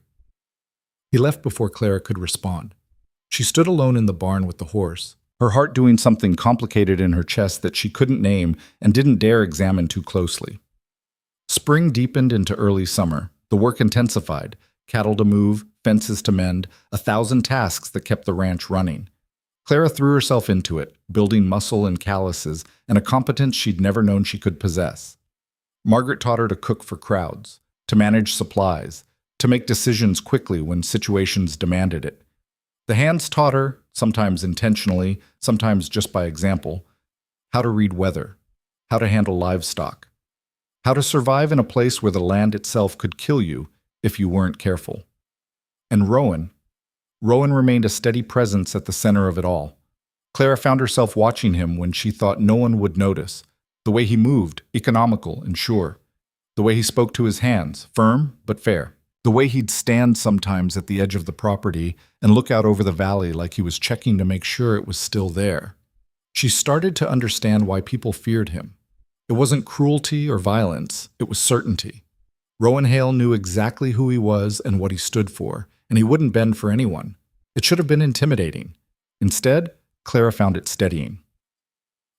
He left before Clara could respond. She stood alone in the barn with the horse, her heart doing something complicated in her chest that she couldn't name and didn't dare examine too closely. Spring deepened into early summer. The work intensified, cattle to move, fences to mend, 1,000 tasks that kept the ranch running. Clara threw herself into it, building muscle and calluses, and a competence she'd never known she could possess. Margaret taught her to cook for crowds, to manage supplies, to make decisions quickly when situations demanded it. The hands taught her, sometimes intentionally, sometimes just by example, how to read weather, how to handle livestock, how to survive in a place where the land itself could kill you if you weren't careful. And Rowan remained a steady presence at the center of it all. Clara found herself watching him when she thought no one would notice. The way he moved, economical and sure. The way he spoke to his hands, firm but fair. The way he'd stand sometimes at the edge of the property and look out over the valley like he was checking to make sure it was still there. She started to understand why people feared him. It wasn't cruelty or violence, it was certainty. Rowan Hale knew exactly who he was and what he stood for, and he wouldn't bend for anyone. It should have been intimidating. Instead, Clara found it steadying.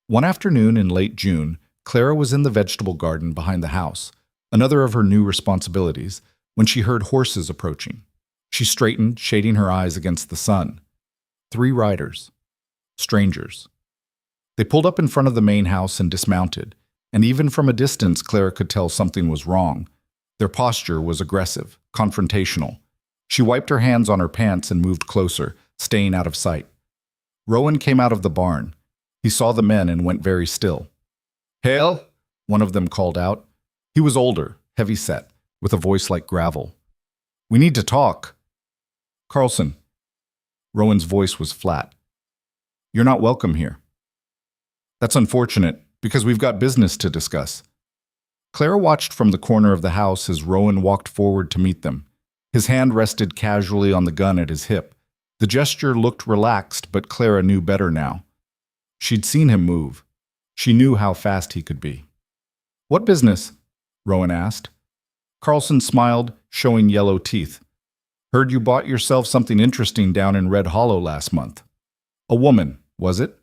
One afternoon in late June, Clara was in the vegetable garden behind the house, another of her new responsibilities, when she heard horses approaching. She straightened, shading her eyes against the sun. 3 riders. Strangers. They pulled up in front of the main house and dismounted, and even from a distance Clara could tell something was wrong. Their posture was aggressive, confrontational. She wiped her hands on her pants and moved closer, staying out of sight. Rowan came out of the barn. He saw the men and went very still. "Hale?" one of them called out. He was older, heavy-set, with a voice like gravel. "We need to talk." "Carlson." Rowan's voice was flat. "You're not welcome here." "That's unfortunate, because we've got business to discuss." Clara watched from the corner of the house as Rowan walked forward to meet them. His hand rested casually on the gun at his hip. The gesture looked relaxed, but Clara knew better now. She'd seen him move. She knew how fast he could be. "What business?" Rowan asked. Carlson smiled, showing yellow teeth. "Heard you bought yourself something interesting down in Red Hollow last month. A woman, was it?"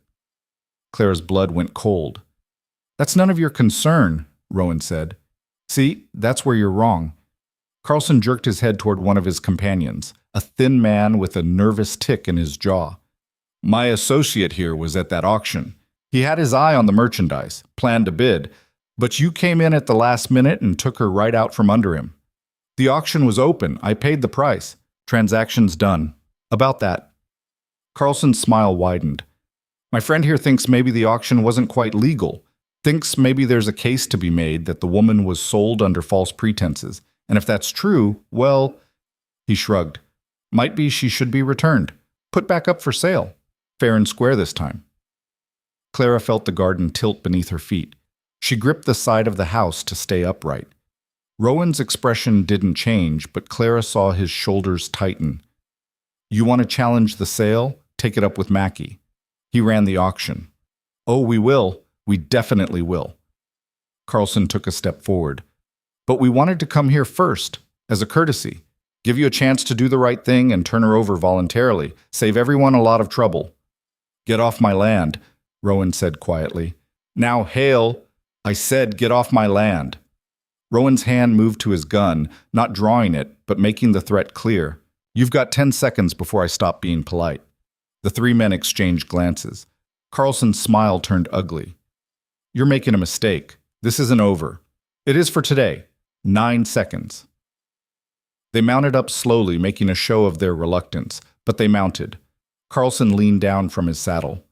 Clara's blood went cold. "That's none of your concern," Rowan said. "See, that's where you're wrong." Carlson jerked his head toward one of his companions, a thin man with a nervous tick in his jaw. "My associate here was at that auction. He had his eye on the merchandise, planned to bid, but you came in at the last minute and took her right out from under him. The auction was open. I paid the price. Transaction's done. About that." Carlson's smile widened. "My friend here thinks maybe the auction wasn't quite legal. Thinks maybe there's a case to be made that the woman was sold under false pretenses. And if that's true, well," he shrugged, "might be she should be returned. Put back up for sale. Fair and square this time." Clara felt the garden tilt beneath her feet. She gripped the side of the house to stay upright. Rowan's expression didn't change, but Clara saw his shoulders tighten. "You want to challenge the sale? Take it up with Mackie. He ran the auction." "Oh, we will. We definitely will." Carlson took a step forward. "But we wanted to come here first, as a courtesy. Give you a chance to do the right thing and turn her over voluntarily. Save everyone a lot of trouble." "Get off my land," Rowan said quietly. "Now, Hale, I said get off my land." Rowan's hand moved to his gun, not drawing it, but making the threat clear. "You've got 10 seconds before I stop being polite." The 3 men exchanged glances. Carlson's smile turned ugly. "You're making a mistake. This isn't over. It is for today. 9 seconds." They mounted up slowly, making a show of their reluctance, but they mounted. Carlson leaned down from his saddle.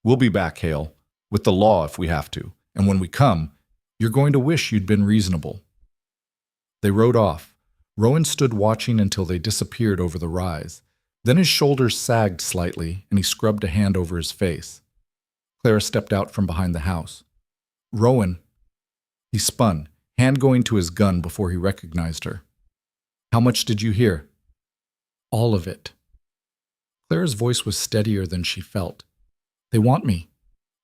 "We'll be back, Hale, with the law if we have to, and when we come, you're going to wish you'd been reasonable." They rode off. Rowan stood watching until they disappeared over the rise. Then his shoulders sagged slightly, and he scrubbed a hand over his face. Clara stepped out from behind the house. "Rowan." He spun, hand going to his gun before he recognized her. "How much did you hear?" "All of it." Clara's voice was steadier than she felt. "They want me.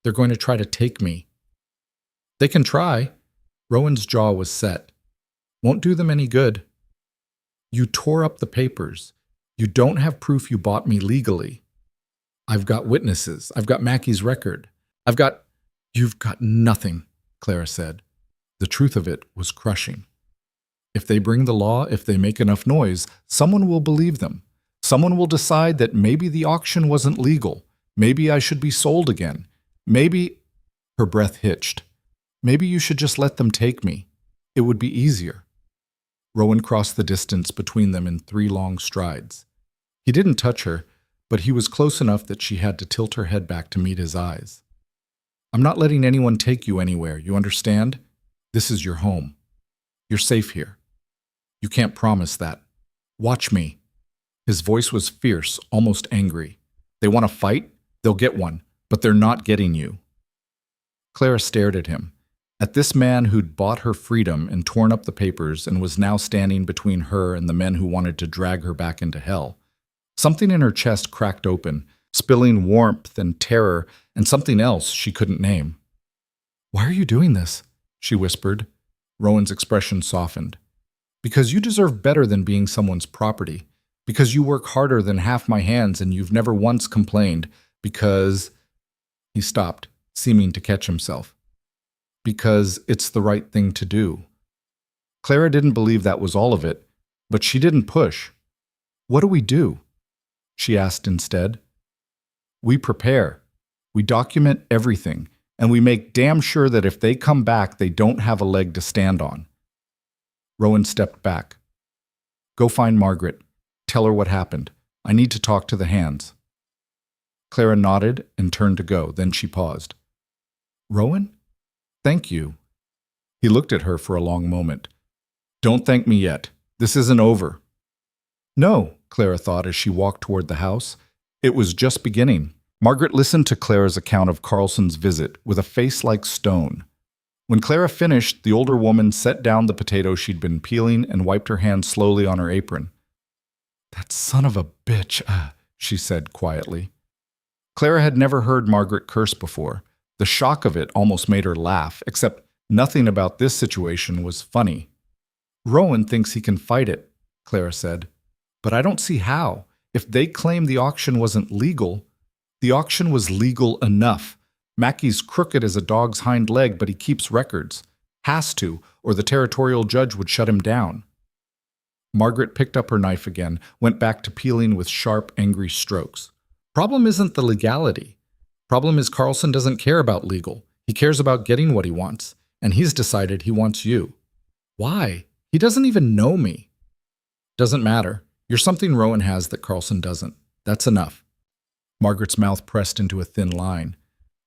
They're going to try to take me." "They can try." Rowan's jaw was set. "Won't do them any good." "You tore up the papers. You don't have proof you bought me legally." "I've got witnesses. I've got Mackie's record. You've got nothing," Clara said. The truth of it was crushing. If they bring the law, if they make enough noise, someone will believe them. Someone will decide that maybe the auction wasn't legal. Maybe I should be sold again. Maybe... Her breath hitched. "Maybe you should just let them take me. It would be easier." Rowan crossed the distance between them in 3 long strides. He didn't touch her, but he was close enough that she had to tilt her head back to meet his eyes. "I'm not letting anyone take you anywhere, you understand? This is your home. You're safe here. You can't promise that. Watch me." His voice was fierce, almost angry. "They want to fight? They'll get one, but they're not getting you." Clara stared at him, at this man who'd bought her freedom and torn up the papers and was now standing between her and the men who wanted to drag her back into hell. Something in her chest cracked open, spilling warmth and terror and something else she couldn't name. "Why are you doing this?" she whispered. Rowan's expression softened. Because you deserve better than being someone's property. Because you work harder than half my hands and you've never once complained. Because... He stopped, seeming to catch himself. Because it's the right thing to do. Clara didn't believe that was all of it, but she didn't push. What do we do? She asked instead. We prepare. We document everything, and we make damn sure that if they come back, they don't have a leg to stand on. Rowan stepped back. Go find Margaret. Tell her what happened. I need to talk to the hands. Clara nodded and turned to go, then she paused. Rowan? Thank you. He looked at her for a long moment. Don't thank me yet. This isn't over. No, Clara thought as she walked toward the house. It was just beginning. Margaret listened to Clara's account of Carlson's visit with a face like stone. When Clara finished, the older woman set down the potato she'd been peeling and wiped her hands slowly on her apron. That son of a bitch, she said quietly. Clara had never heard Margaret curse before. The shock of it almost made her laugh, except nothing about this situation was funny. Rowan thinks he can fight it, Clara said. But I don't see how. If they claim the auction wasn't legal, the auction was legal enough. Mackey's crooked as a dog's hind leg, but he keeps records. Has to, or the territorial judge would shut him down. Margaret picked up her knife again, went back to peeling with sharp, angry strokes. Problem isn't the legality. Problem is Carlson doesn't care about legal. He cares about getting what he wants, and he's decided he wants you. Why? He doesn't even know me. Doesn't matter. You're something Rowan has that Carlson doesn't. That's enough. Margaret's mouth pressed into a thin line.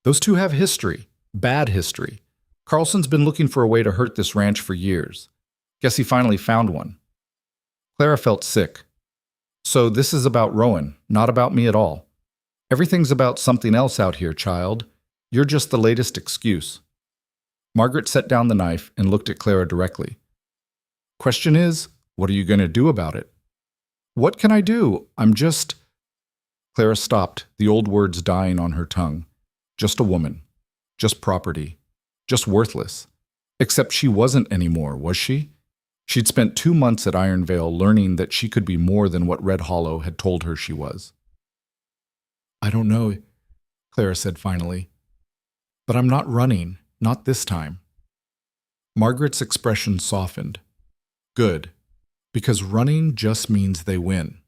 Those two have history. Bad history. Carlson's been looking for a way to hurt this ranch for years. Guess he finally found one. Clara felt sick. So this is about Rowan, not about me at all. Everything's about something else out here, child. You're just the latest excuse. Margaret set down the knife and looked at Clara directly. Question is, what are you going to do about it? What can I do? I'm just... Clara stopped, the old words dying on her tongue. Just a woman. Just property. Just worthless. Except she wasn't anymore, was she? She'd spent 2 months at Iron Vale learning that she could be more than what Red Hollow had told her she was. I don't know, Clara said finally. But I'm not running, not this time. Margaret's expression softened. Good, because running just means they win.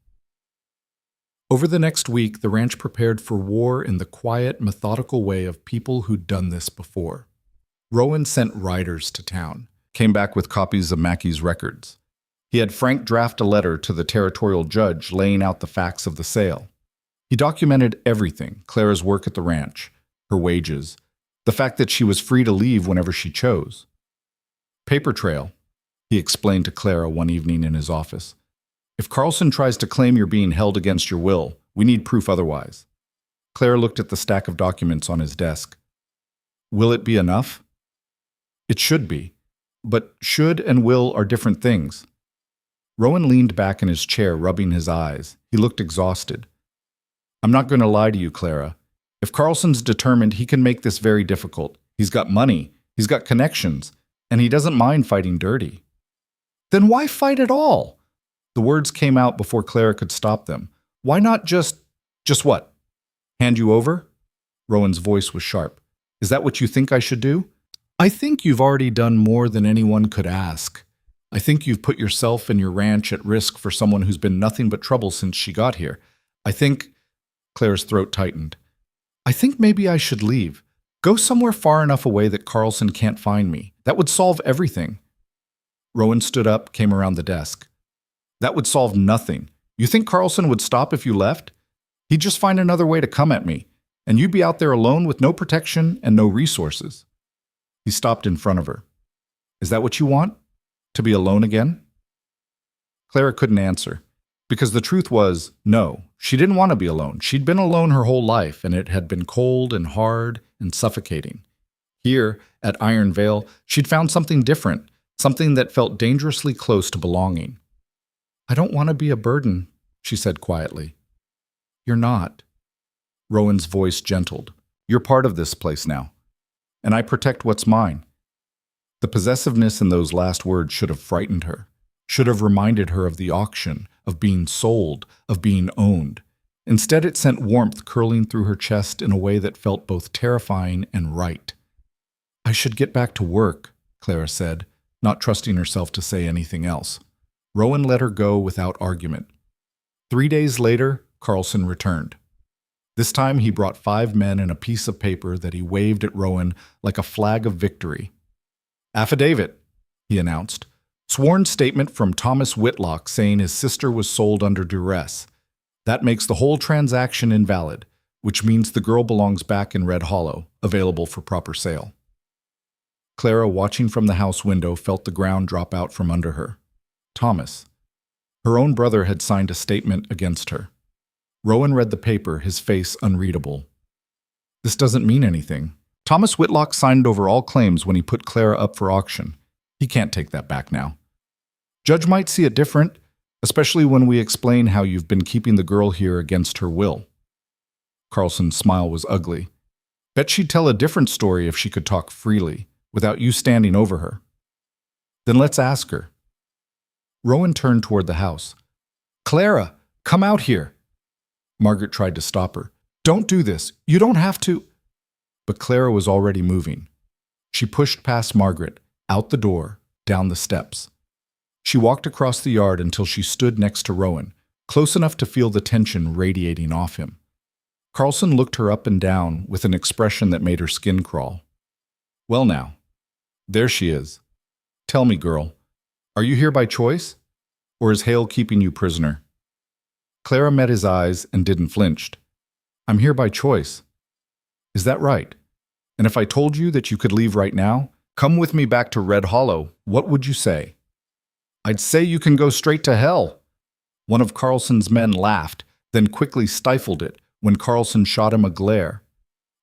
Over the next week, the ranch prepared for war in the quiet, methodical way of people who'd done this before. Rowan sent riders to town, came back with copies of Mackey's records. He had Frank draft a letter to the territorial judge laying out the facts of the sale. He documented everything, Clara's work at the ranch, her wages, the fact that she was free to leave whenever she chose. Paper trail, he explained to Clara one evening in his office. If Carlson tries to claim you're being held against your will, we need proof otherwise. Clara looked at the stack of documents on his desk. Will it be enough? It should be. But should and will are different things. Rowan leaned back in his chair, rubbing his eyes. He looked exhausted. I'm not going to lie to you, Clara. If Carlson's determined, he can make this very difficult. He's got money, he's got connections, and he doesn't mind fighting dirty. Then why fight at all? The words came out before Clara could stop them. Why not just what? Hand you over? Rowan's voice was sharp. Is that what you think I should do? I think you've already done more than anyone could ask. I think you've put yourself and your ranch at risk for someone who's been nothing but trouble since she got here. I think... Clara's throat tightened. I think maybe I should leave. Go somewhere far enough away that Carlson can't find me. That would solve everything. Rowan stood up, came around the desk. That would solve nothing. You think Carlson would stop if you left? He'd just find another way to come at me, and you'd be out there alone with no protection and no resources. He stopped in front of her. Is that what you want? To be alone again? Clara couldn't answer, because the truth was, no, she didn't want to be alone. She'd been alone her whole life, and it had been cold and hard and suffocating. Here, at Iron Vale, she'd found something different, something that felt dangerously close to belonging. I don't want to be a burden, she said quietly. You're not. Rowan's voice gentled. You're part of this place now, and I protect what's mine. The possessiveness in those last words should have frightened her. should have reminded her of the auction, of being sold, of being owned. Instead, it sent warmth curling through her chest in a way that felt both terrifying and right. "I should get back to work," Clara said, not trusting herself to say anything else. Rowan let her go without argument. 3 days later, Carlson returned. This time he brought 5 men and a piece of paper that he waved at Rowan like a flag of victory. "Affidavit," he announced. "Sworn statement from Thomas Whitlock saying his sister was sold under duress. That makes the whole transaction invalid, which means the girl belongs back in Red Hollow, available for proper sale." Clara, watching from the house window, felt the ground drop out from under her. Thomas. Her own brother had signed a statement against her. Rowan read the paper, his face unreadable. "This doesn't mean anything. Thomas Whitlock signed over all claims when he put Clara up for auction. He can't take that back now. Judge might see it different, especially when we explain how you've been keeping the girl here against her will." Carlson's smile was ugly. "Bet she'd tell a different story if she could talk freely, without you standing over her." "Then let's ask her." Rowan turned toward the house. "Clara, come out here." Margaret tried to stop her. "Don't do this. You don't have to." But Clara was already moving. She pushed past Margaret, out the door, down the steps. She walked across the yard until she stood next to Rowan, close enough to feel the tension radiating off him. Carlson looked her up and down with an expression that made her skin crawl. "Well now, there she is. Tell me, girl, are you here by choice? Or is Hale keeping you prisoner?" Clara met his eyes and didn't flinch. "I'm here by choice." "Is that right? And if I told you that you could leave right now, come with me back to Red Hollow, what would you say?" "I'd say you can go straight to hell." One of Carlson's men laughed, then quickly stifled it when Carlson shot him a glare.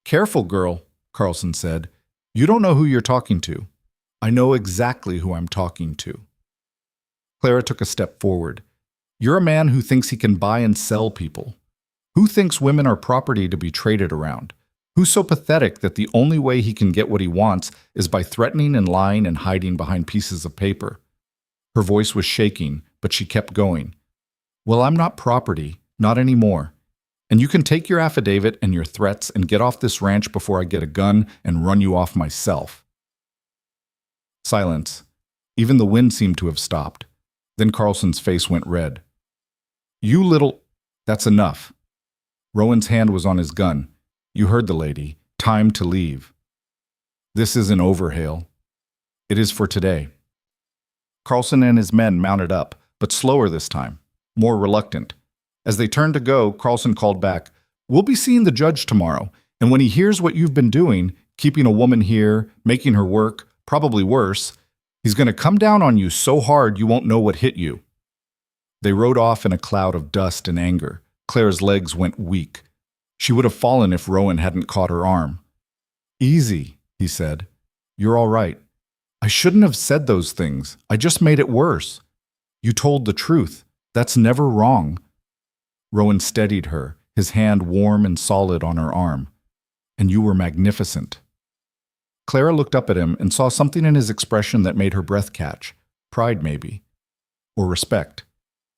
"Careful, girl," Carlson said. "You don't know who you're talking to." "I know exactly who I'm talking to." Clara took a step forward. "You're a man who thinks he can buy and sell people. Who thinks women are property to be traded around? Who's so pathetic that the only way he can get what he wants is by threatening and lying and hiding behind pieces of paper?" Her voice was shaking, but she kept going. "Well, I'm not property, not anymore. And you can take your affidavit and your threats and get off this ranch before I get a gun and run you off myself." Silence. Even the wind seemed to have stopped. Then Carlson's face went red. "You little—" "That's enough." Rowan's hand was on his gun. "You heard the lady. Time to leave." "This isn't over, Hale. It is for today." Carlson and his men mounted up, but slower this time, more reluctant. As they turned to go, Carlson called back, "We'll be seeing the judge tomorrow, and when he hears what you've been doing, keeping a woman here, making her work, probably worse, he's going to come down on you so hard you won't know what hit you." They rode off in a cloud of dust and anger. Clara's legs went weak. She would have fallen if Rowan hadn't caught her arm. "Easy," he said. "You're all right. I shouldn't have said those things. I just made it worse. You told the truth. That's never wrong." Rowan steadied her, his hand warm and solid on her arm. "And you were magnificent." Clara looked up at him and saw something in his expression that made her breath catch. Pride, maybe. Or respect.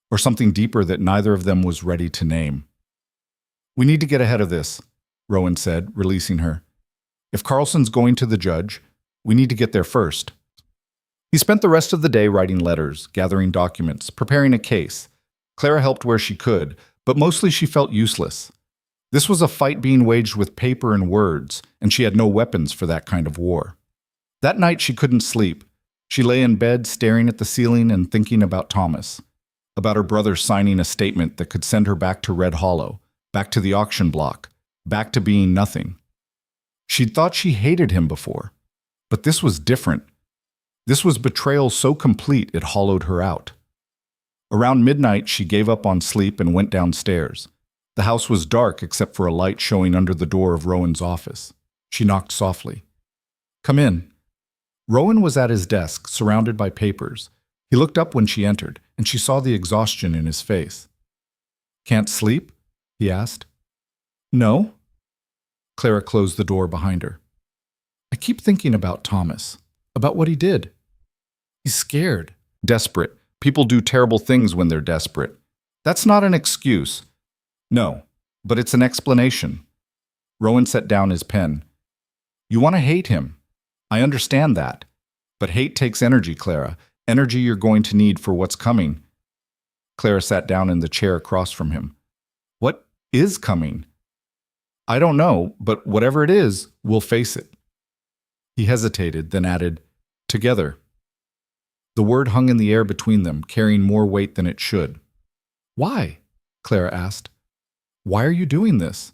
Or something deeper that neither of them was ready to name. "We need to get ahead of this," Rowan said, releasing her. "If Carlson's going to the judge, we need to get there first." He spent the rest of the day writing letters, gathering documents, preparing a case. Clara helped where she could, but mostly she felt useless. This was a fight being waged with paper and words, and she had no weapons for that kind of war. That night she couldn't sleep. She lay in bed staring at the ceiling and thinking about Thomas, about her brother signing a statement that could send her back to Red Hollow, back to the auction block, back to being nothing. She'd thought she hated him before, but this was different. This was betrayal so complete it hollowed her out. Around midnight, she gave up on sleep and went downstairs. The house was dark except for a light showing under the door of Rowan's office. She knocked softly. "Come in." Rowan was at his desk, surrounded by papers. He looked up when she entered, and she saw the exhaustion in his face. "Can't sleep?" he asked. "No." Clara closed the door behind her. "I keep thinking about Thomas, about what he did. He's scared, desperate, People do terrible things when they're desperate. That's not an excuse. No, but it's an explanation. Rowan set down his pen. You want to hate him. I understand that. But hate takes energy, Clara. Energy you're going to need for what's coming. Clara sat down in the chair across from him. What is coming? I don't know, but whatever it is, we'll face it. He hesitated, then added, together. The word hung in the air between them, carrying more weight than it should. Why? Clara asked. Why are you doing this?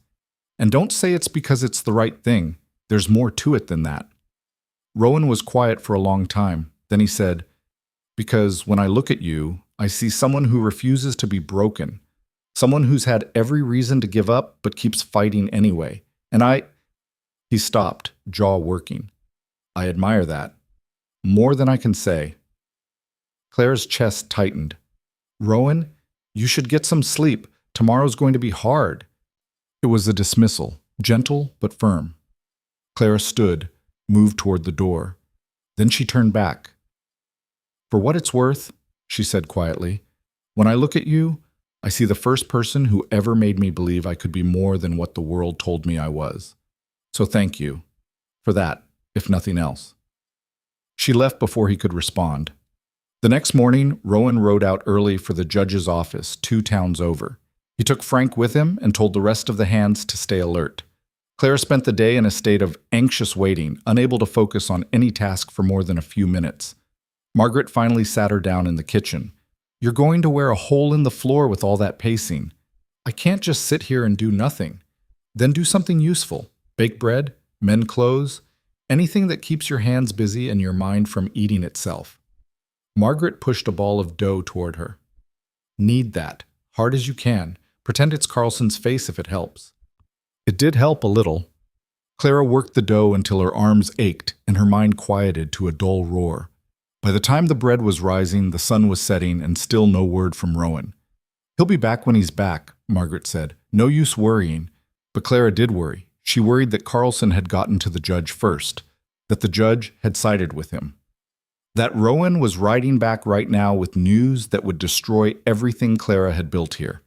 And don't say it's because it's the right thing. There's more to it than that. Rowan was quiet for a long time. Then he said, because when I look at you, I see someone who refuses to be broken. Someone who's had every reason to give up but keeps fighting anyway. And He stopped, jaw working. I admire that. More than I can say. Claire's chest tightened. Rowan, you should get some sleep. Tomorrow's going to be hard. It was a dismissal, gentle but firm. Clara stood, moved toward the door. Then she turned back. For what it's worth, she said quietly, when I look at you, I see the first person who ever made me believe I could be more than what the world told me I was. So thank you for that, if nothing else. She left before he could respond. The next morning, Rowan rode out early for the judge's office 2 towns over. He took Frank with him and told the rest of the hands to stay alert. Clara spent the day in a state of anxious waiting, unable to focus on any task for more than a few minutes. Margaret finally sat her down in the kitchen. You're going to wear a hole in the floor with all that pacing. I can't just sit here and do nothing. Then do something useful. Bake bread, mend clothes, anything that keeps your hands busy and your mind from eating itself. Margaret pushed a ball of dough toward her. Knead that, hard as you can. Pretend it's Carlson's face if it helps. It did help a little. Clara worked the dough until her arms ached and her mind quieted to a dull roar. By the time the bread was rising, the sun was setting, and still no word from Rowan. He'll be back when he's back, Margaret said. No use worrying. But Clara did worry. She worried that Carlson had gotten to the judge first, that the judge had sided with him. That Rowan was riding back right now with news that would destroy everything Clara had built here.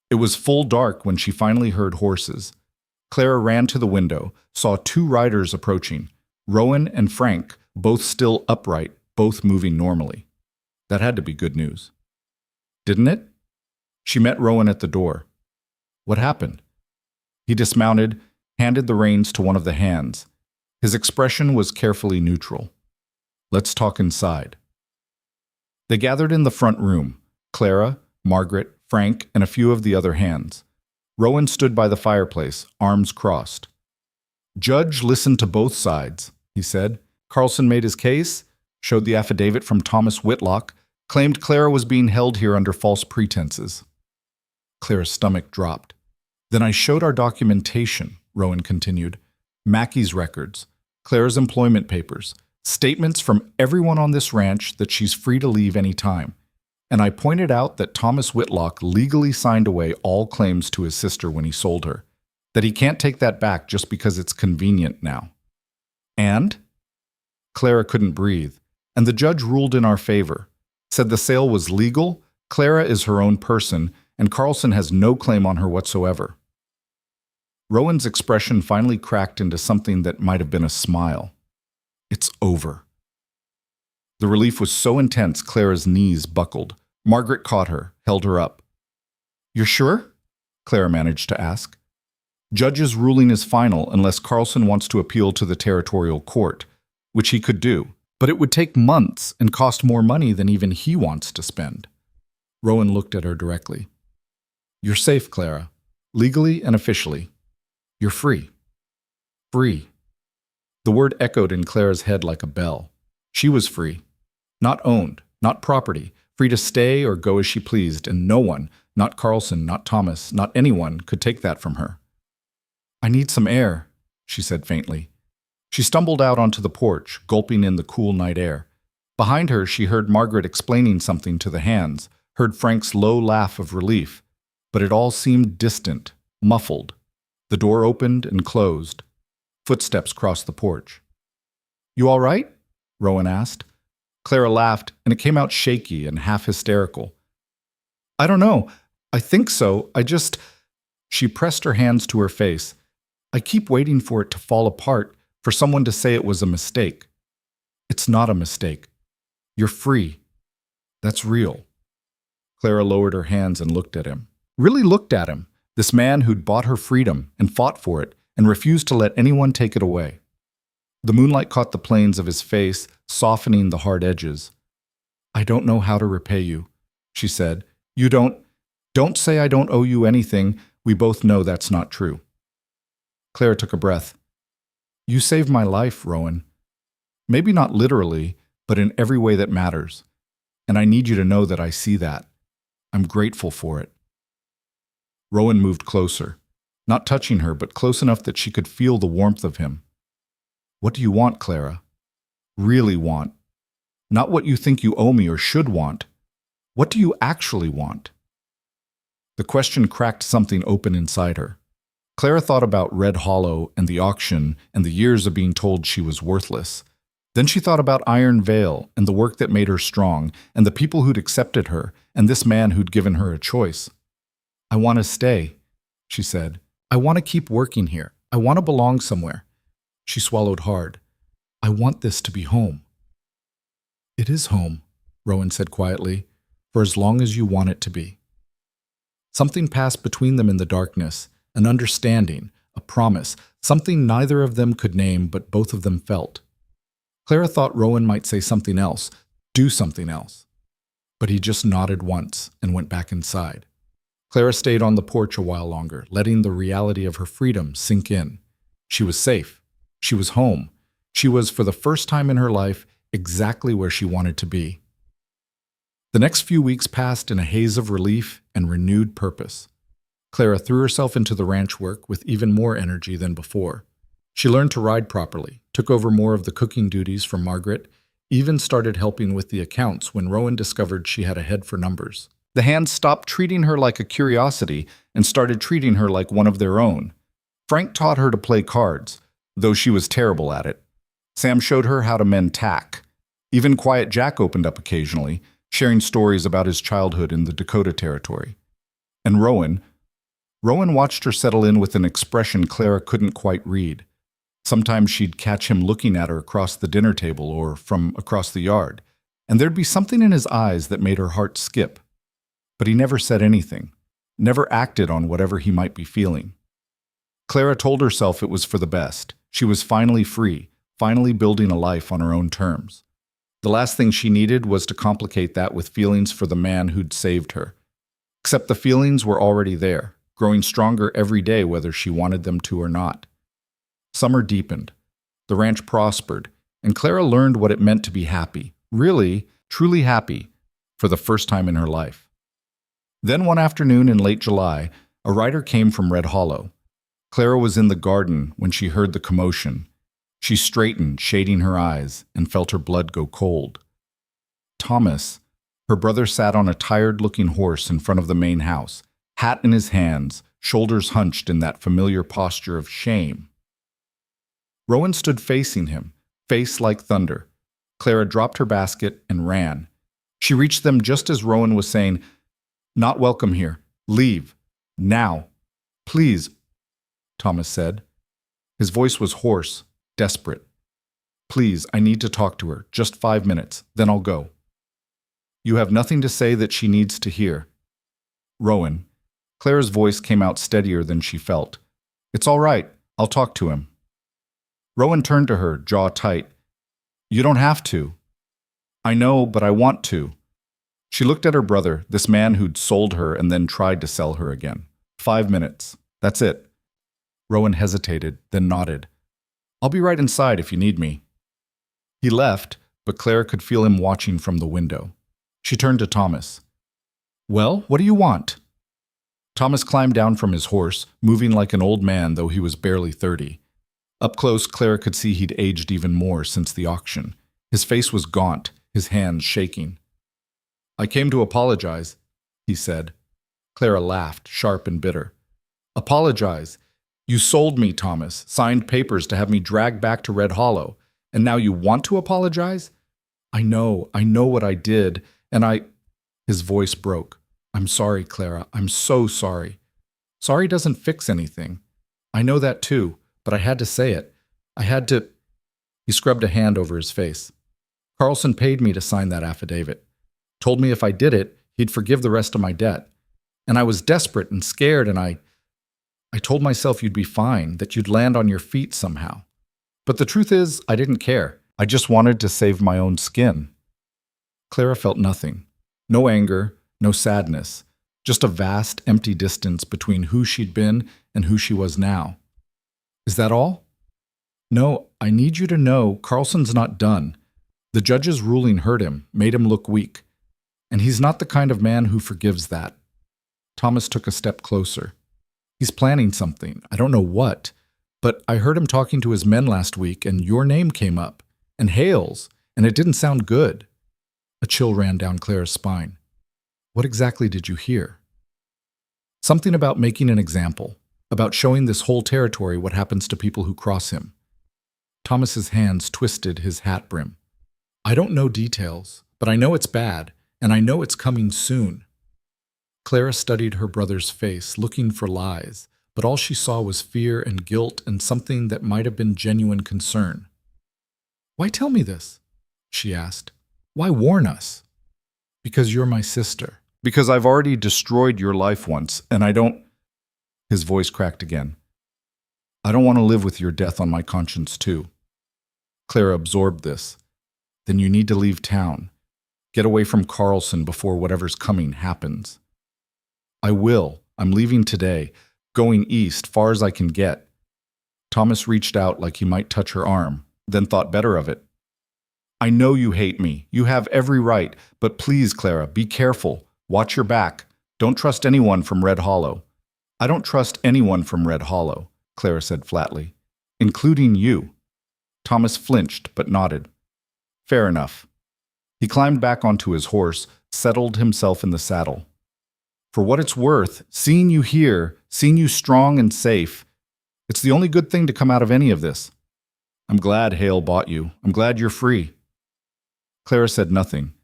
It was full dark when she finally heard horses. Clara ran to the window, saw 2 riders approaching, Rowan and Frank, both still upright, both moving normally. That had to be good news. Didn't it? She met Rowan at the door. What happened? He dismounted, handed the reins to one of the hands. His expression was carefully neutral. Let's talk inside. They gathered in the front room, Clara, Margaret, Frank, and a few of the other hands. Rowan stood by the fireplace, arms crossed. Judge listened to both sides, he said. Carlson made his case, showed the affidavit from Thomas Whitlock, claimed Clara was being held here under false pretenses. Clara's stomach dropped. Then I showed our documentation, Rowan continued. Mackey's records, Clara's employment papers, statements from everyone on this ranch that she's free to leave any time. And I pointed out that Thomas Whitlock legally signed away all claims to his sister when he sold her, that he can't take that back just because it's convenient now. And? Clara couldn't breathe, and the judge ruled in our favor, said the sale was legal, Clara is her own person, and Carlson has no claim on her whatsoever. Rowan's expression finally cracked into something that might have been a smile. It's over. The relief was so intense Clara's knees buckled. Margaret caught her, held her up. You're sure? Clara managed to ask. Judge's ruling is final unless Carlson wants to appeal to the territorial court, which he could do, but it would take months and cost more money than even he wants to spend. Rowan looked at her directly. You're safe, Clara, legally and officially. You're free. Free. The word echoed in Clara's head like a bell. She was free. Not owned, not property, free to stay or go as she pleased, and no one, not Carlson, not Thomas, not anyone, could take that from her. I need some air, she said faintly. She stumbled out onto the porch, gulping in the cool night air. Behind her, she heard Margaret explaining something to the hands, heard Frank's low laugh of relief, but it all seemed distant, muffled. The door opened and closed. Footsteps crossed the porch. You all right? Rowan asked. Clara laughed, and it came out shaky and half hysterical. I don't know. I think so. She pressed her hands to her face. I keep waiting for it to fall apart, for someone to say it was a mistake. It's not a mistake. You're free. That's real. Clara lowered her hands and looked at him. Really looked at him, this man who'd bought her freedom and fought for it and refused to let anyone take it away. The moonlight caught the planes of his face, softening the hard edges. I don't know how to repay you, she said. You don't say I don't owe you anything. We both know that's not true. Clara took a breath. You saved my life, Rowan. Maybe not literally, but in every way that matters. And I need you to know that I see that. I'm grateful for it. Rowan moved closer, not touching her, but close enough that she could feel the warmth of him. What do you want, Clara? Really want. Not what you think you owe me or should want. What do you actually want? The question cracked something open inside her. Clara thought about Red Hollow and the auction and the years of being told she was worthless. Then she thought about Iron Veil and the work that made her strong and the people who'd accepted her and this man who'd given her a choice. I want to stay, she said. I want to keep working here. I want to belong somewhere. She swallowed hard. I want this to be home. It is home, Rowan said quietly, for as long as you want it to be. Something passed between them in the darkness, an understanding, a promise, something neither of them could name but both of them felt. Clara thought Rowan might say something else, do something else. But he just nodded once and went back inside. Clara stayed on the porch a while longer, letting the reality of her freedom sink in. She was safe. She was home. She was, for the first time in her life, exactly where she wanted to be. The next few weeks passed in a haze of relief and renewed purpose. Clara threw herself into the ranch work with even more energy than before. She learned to ride properly, took over more of the cooking duties from Margaret, even started helping with the accounts when Rowan discovered she had a head for numbers. The hands stopped treating her like a curiosity and started treating her like one of their own. Frank taught her to play cards, though she was terrible at it. Sam showed her how to mend tack. Even Quiet Jack opened up occasionally, sharing stories about his childhood in the Dakota Territory. And Rowan watched her settle in with an expression Clara couldn't quite read. Sometimes she'd catch him looking at her across the dinner table or from across the yard, and there'd be something in his eyes that made her heart skip. But he never said anything, never acted on whatever he might be feeling. Clara told herself it was for the best. She was finally free, finally building a life on her own terms. The last thing she needed was to complicate that with feelings for the man who'd saved her. Except the feelings were already there, growing stronger every day whether she wanted them to or not. Summer deepened. The ranch prospered, and Clara learned what it meant to be happy, really, truly happy, for the first time in her life. Then one afternoon in late July, a rider came from Red Hollow. Clara was in the garden when she heard the commotion. She straightened, shading her eyes, and felt her blood go cold. Thomas, her brother, sat on a tired-looking horse in front of the main house, hat in his hands, shoulders hunched in that familiar posture of shame. Rowan stood facing him, face like thunder. Clara dropped her basket and ran. She reached them just as Rowan was saying, "Not welcome here. Leave. Now. Please," Thomas said. His voice was hoarse, desperate. "Please, I need to talk to her. Just 5 minutes, then I'll go." "You have nothing to say that she needs to hear." "Rowan." Clara's voice came out steadier than she felt. "It's all right. I'll talk to him." Rowan turned to her, jaw tight. "You don't have to." "I know, but I want to." She looked at her brother, this man who'd sold her and then tried to sell her again. 5 minutes. That's it." Rowan hesitated, then nodded. "I'll be right inside if you need me." He left, but Clara could feel him watching from the window. She turned to Thomas. "Well, what do you want?" Thomas climbed down from his horse, moving like an old man though he was barely 30. Up close, Clara could see he'd aged even more since the auction. His face was gaunt, his hands shaking. "I came to apologize," he said. Clara laughed, sharp and bitter. "Apologize? You sold me, Thomas, signed papers to have me dragged back to Red Hollow, and now you want to apologize? I know what I did, and I. His voice broke. I'm sorry, Clara. I'm so sorry. Sorry doesn't fix anything. I know that too, but I had to say it. I had to. He scrubbed a hand over his face. Carlson paid me to sign that affidavit. Told me if I did it, he'd forgive the rest of my debt. And I was desperate and scared, and I told myself you'd be fine, that you'd land on your feet somehow. But the truth is, I didn't care. I just wanted to save my own skin. Clara felt nothing. No anger, no sadness. Just a vast, empty distance between who she'd been and who she was now. Is that all? No, I need you to know Carlson's not done. The judge's ruling hurt him, made him look weak. And he's not the kind of man who forgives that. Thomas took a step closer. He's planning something. I don't know what. But I heard him talking to his men last week, and your name came up. And Hale's. And it didn't sound good. A chill ran down Clara's spine. What exactly did you hear? Something about making an example. About showing this whole territory what happens to people who cross him. Thomas's hands twisted his hat brim. I don't know details, but I know it's bad, and I know it's coming soon. Clara studied her brother's face, looking for lies, but all she saw was fear and guilt and something that might have been genuine concern. Why tell me this? She asked. Why warn us? Because you're my sister. Because I've already destroyed your life once, and I don't... His voice cracked again. I don't want to live with your death on my conscience, too. Clara absorbed this. Then you need to leave town. Get away from Carlson before whatever's coming happens. I will. I'm leaving today, going east, far as I can get. Thomas reached out like he might touch her arm, then thought better of it. I know you hate me. You have every right. But please, Clara, be careful. Watch your back. Don't trust anyone from Red Hollow. I don't trust anyone from Red Hollow, Clara said flatly, including you. Thomas flinched but nodded. Fair enough. He climbed back onto his horse, settled himself in the saddle. For what it's worth, seeing you here, seeing you strong and safe, it's the only good thing to come out of any of this. I'm glad Hale bought you. I'm glad you're free. Clara said nothing.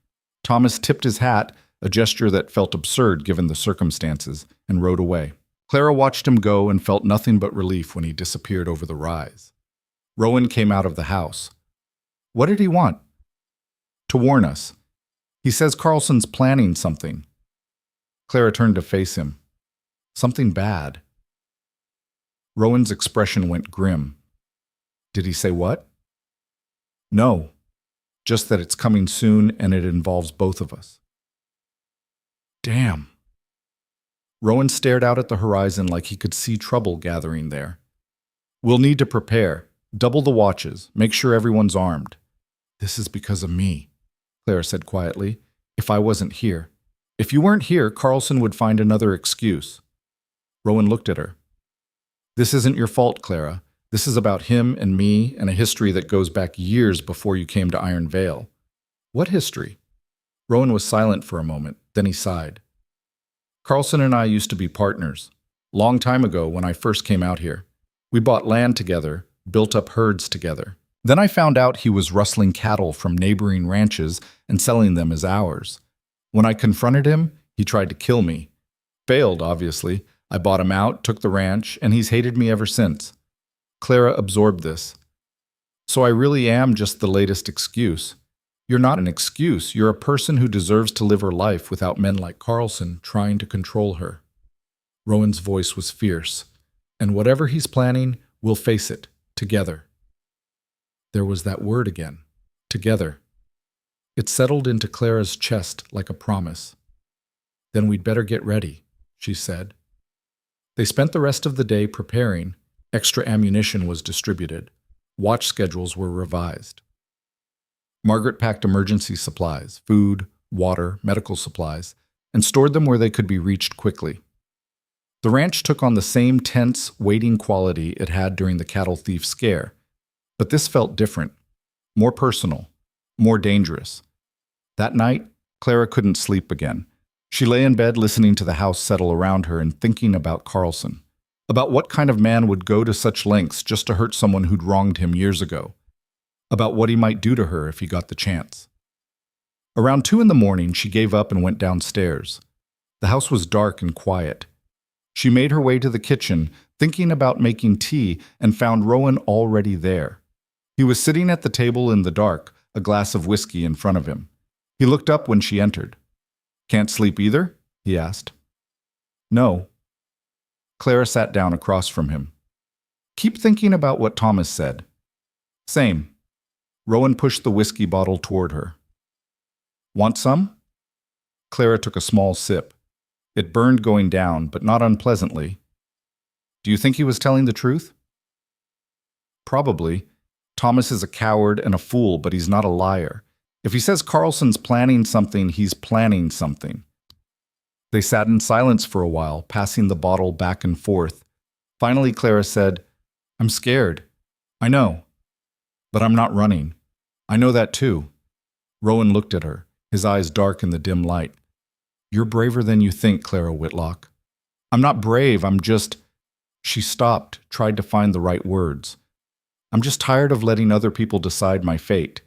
Thomas tipped his hat, a gesture that felt absurd given the circumstances, and rode away. Clara watched him go and felt nothing but relief when he disappeared over the rise. Rowan came out of the house. What did he want? To warn us. He says Carlson's planning something. Clara turned to face him. Something bad. Rowan's expression went grim. Did he say what? No. Just that it's coming soon and it involves both of us. Damn. Rowan stared out at the horizon like he could see trouble gathering there. We'll need to prepare. Double the watches. Make sure everyone's armed. This is because of me, Clara said quietly. If I wasn't here. If you weren't here, Carlson would find another excuse. Rowan looked at her. This isn't your fault, Clara. This is about him and me and a history that goes back years before you came to Iron Vale. What history? Rowan was silent for a moment, then he sighed. Carlson and I used to be partners. Long time ago when I first came out here. We bought land together, built up herds together. Then I found out he was rustling cattle from neighboring ranches and selling them as ours. When I confronted him, he tried to kill me. Failed, obviously. I bought him out, took the ranch, and he's hated me ever since. Clara absorbed this. So I really am just the latest excuse. You're not an excuse. You're a person who deserves to live her life without men like Carlson trying to control her. Rowan's voice was fierce. And whatever he's planning, we'll face it, together. There was that word again. Together. It settled into Clara's chest like a promise. Then we'd better get ready, she said. They spent the rest of the day preparing. Extra ammunition was distributed. Watch schedules were revised. Margaret packed emergency supplies, food, water, medical supplies, and stored them where they could be reached quickly. The ranch took on the same tense, waiting quality it had during the cattle thief scare, but this felt different, more personal, more dangerous. That night, Clara couldn't sleep again. She lay in bed listening to the house settle around her and thinking about Carlson, about what kind of man would go to such lengths just to hurt someone who'd wronged him years ago, about what he might do to her if he got the chance. Around 2 in the morning, she gave up and went downstairs. The house was dark and quiet. She made her way to the kitchen, thinking about making tea, and found Rowan already there. He was sitting at the table in the dark, a glass of whiskey in front of him. He looked up when she entered. "Can't sleep either?" he asked. "No." Clara sat down across from him. "Keep thinking about what Thomas said." "Same." Rowan pushed the whiskey bottle toward her. "Want some?" Clara took a small sip. It burned going down, but not unpleasantly. "Do you think he was telling the truth?" "Probably. Thomas is a coward and a fool, but he's not a liar. If he says Carlson's planning something, he's planning something." They sat in silence for a while, passing the bottle back and forth. Finally, Clara said, "I'm scared. I know. But I'm not running. I know that too." Rowan looked at her, his eyes dark in the dim light. "You're braver than you think, Clara Whitlock." "I'm not brave, I'm just—" She stopped, tried to find the right words. "I'm just tired of letting other people decide my fate.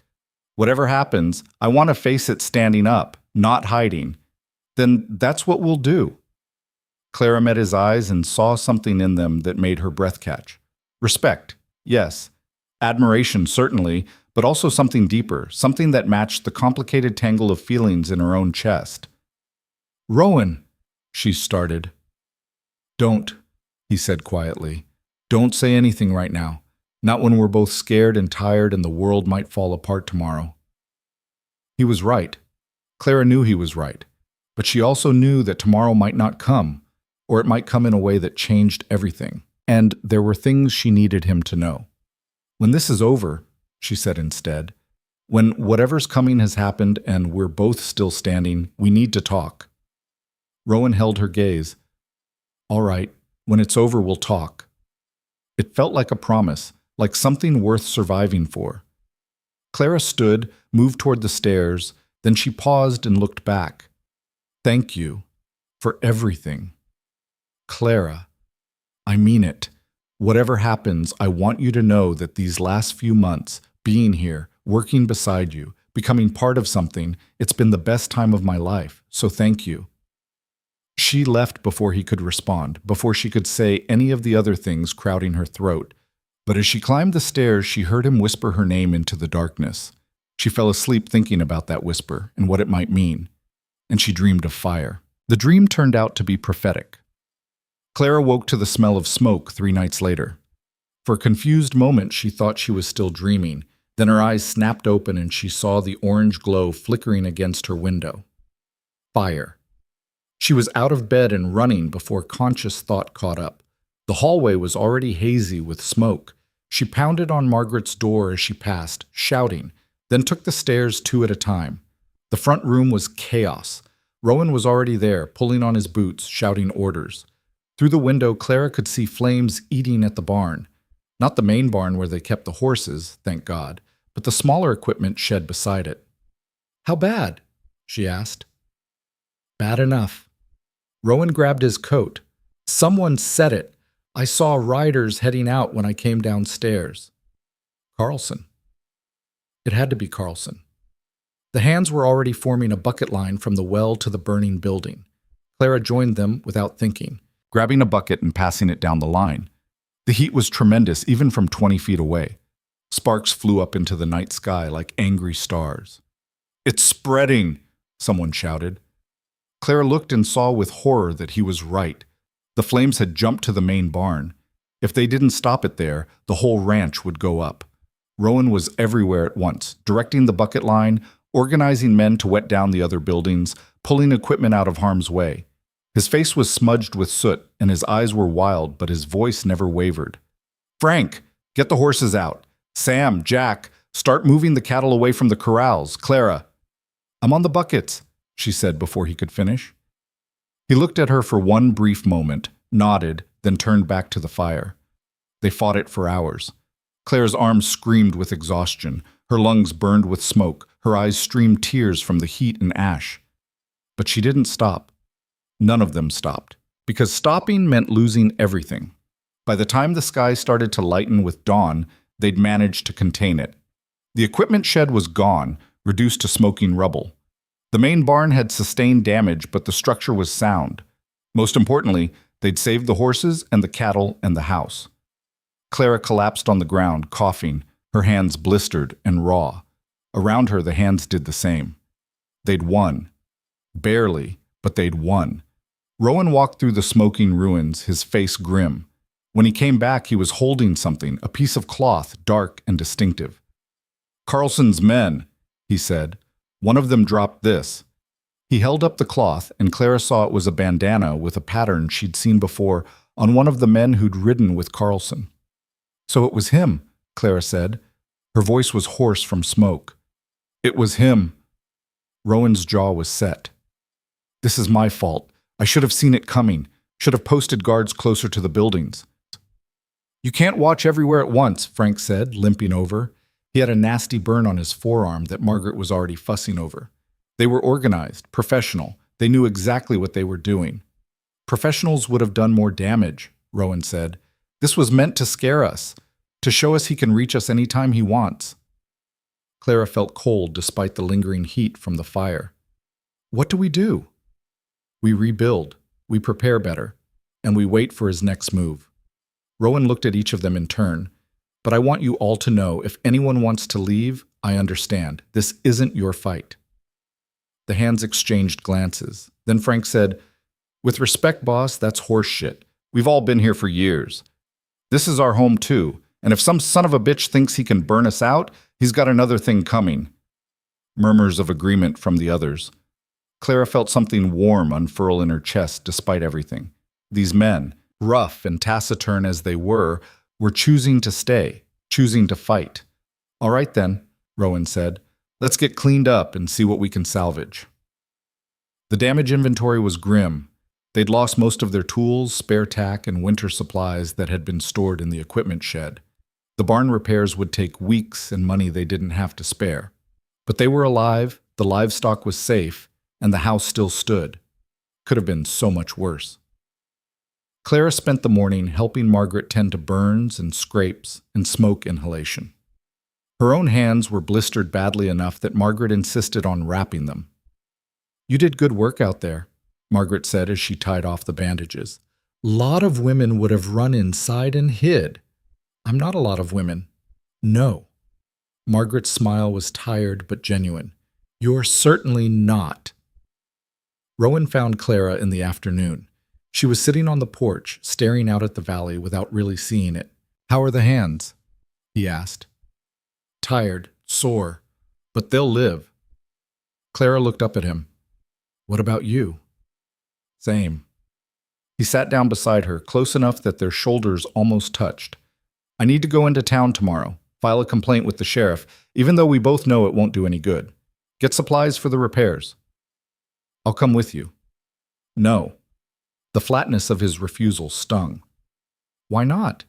Whatever happens, I want to face it standing up, not hiding. Then that's what we'll do." Clara met his eyes and saw something in them that made her breath catch. Respect, yes. Admiration, certainly, but also something deeper, something that matched the complicated tangle of feelings in her own chest. "Rowan," she started. "Don't," he said quietly. "Don't say anything right now. Not when we're both scared and tired and the world might fall apart tomorrow." He was right. Clara knew he was right. But she also knew that tomorrow might not come, or it might come in a way that changed everything. And there were things she needed him to know. "When this is over," she said instead, "when whatever's coming has happened and we're both still standing, we need to talk." Rowan held her gaze. "All right, when it's over, we'll talk." It felt like a promise, like something worth surviving for. Clara stood, moved toward the stairs, then she paused and looked back. "Thank you for everything. Clara, I mean it. Whatever happens, I want you to know that these last few months, being here, working beside you, becoming part of something, it's been the best time of my life, so thank you." She left before he could respond, before she could say any of the other things crowding her throat. But as she climbed the stairs, she heard him whisper her name into the darkness. She fell asleep thinking about that whisper and what it might mean. And she dreamed of fire. The dream turned out to be prophetic. Clara woke to the smell of smoke 3 nights later. For a confused moment, she thought she was still dreaming. Then her eyes snapped open and she saw the orange glow flickering against her window. Fire. She was out of bed and running before conscious thought caught up. The hallway was already hazy with smoke. She pounded on Margaret's door as she passed, shouting, then took the stairs 2 at a time. The front room was chaos. Rowan was already there, pulling on his boots, shouting orders. Through the window, Clara could see flames eating at the barn. Not the main barn where they kept the horses, thank God, but the smaller equipment shed beside it. "How bad?" she asked. "Bad enough." Rowan grabbed his coat. "Someone said it. I saw riders heading out when I came downstairs." Carlson. It had to be Carlson. The hands were already forming a bucket line from the well to the burning building. Clara joined them without thinking, grabbing a bucket and passing it down the line. The heat was tremendous, even from 20 feet away. Sparks flew up into the night sky like angry stars. "It's spreading," someone shouted. Clara looked and saw with horror that he was right. The flames had jumped to the main barn. If they didn't stop it there, the whole ranch would go up. Rowan was everywhere at once, directing the bucket line, organizing men to wet down the other buildings, pulling equipment out of harm's way. His face was smudged with soot, and his eyes were wild, but his voice never wavered. "Frank, get the horses out. Sam, Jack, start moving the cattle away from the corrals. Clara." "I'm on the buckets," she said before he could finish. He looked at her for one brief moment, nodded, then turned back to the fire. They fought it for hours. Clara's arms screamed with exhaustion. Her lungs burned with smoke. Her eyes streamed tears from the heat and ash. But she didn't stop. None of them stopped, because stopping meant losing everything. By the time the sky started to lighten with dawn, they'd managed to contain it. The equipment shed was gone, reduced to smoking rubble. The main barn had sustained damage, but the structure was sound. Most importantly, they'd saved the horses and the cattle and the house. Clara collapsed on the ground, coughing, her hands blistered and raw. Around her, the hands did the same. They'd won. Barely, but they'd won. Rowan walked through the smoking ruins, his face grim. When he came back, he was holding something, a piece of cloth, dark and distinctive. "Carlson's men," he said. "One of them dropped this." He held up the cloth, and Clara saw it was a bandana with a pattern she'd seen before on one of the men who'd ridden with Carlson. "So it was him," Clara said. Her voice was hoarse from smoke. "It was him." Rowan's jaw was set. "This is my fault. I should have seen it coming. Should have posted guards closer to the buildings." "You can't watch everywhere at once," Frank said, limping over. He had a nasty burn on his forearm that Margaret was already fussing over. They were organized, professional. They knew exactly what they were doing. "Professionals would have done more damage," Rowan said. "This was meant to scare us, to show us he can reach us anytime he wants." Clara felt cold despite the lingering heat from the fire. "What do we do?" "We rebuild, we prepare better, and we wait for his next move." Rowan looked at each of them in turn. "But I want you all to know, if anyone wants to leave, I understand. This isn't your fight." The hands exchanged glances. Then Frank said, "With respect, boss, that's horse shit. We've all been here for years. This is our home too, and if some son of a bitch thinks he can burn us out, he's got another thing coming." Murmurs of agreement from the others. Clara felt something warm unfurl in her chest despite everything. These men, rough and taciturn as they were choosing to stay, choosing to fight. "All right then," Rowan said. "Let's get cleaned up and see what we can salvage." The damage inventory was grim. They'd lost most of their tools, spare tack, and winter supplies that had been stored in the equipment shed. The barn repairs would take weeks and money they didn't have to spare. But they were alive, the livestock was safe, and the house still stood. Could have been so much worse. Clara spent the morning helping Margaret tend to burns and scrapes and smoke inhalation. Her own hands were blistered badly enough that Margaret insisted on wrapping them. "You did good work out there," Margaret said as she tied off the bandages. "Lot of women would have run inside and hid." "I'm not a lot of women." "No." Margaret's smile was tired but genuine. "You're certainly not." Rowan found Clara in the afternoon. She was sitting on the porch, staring out at the valley without really seeing it. "How are the hands?" he asked. "Tired, sore, but they'll live." Clara looked up at him. "What about you?" "Same." He sat down beside her, close enough that their shoulders almost touched. "I need to go into town tomorrow, file a complaint with the sheriff, even though we both know it won't do any good. Get supplies for the repairs." "I'll come with you." "No." The flatness of his refusal stung. "Why not?"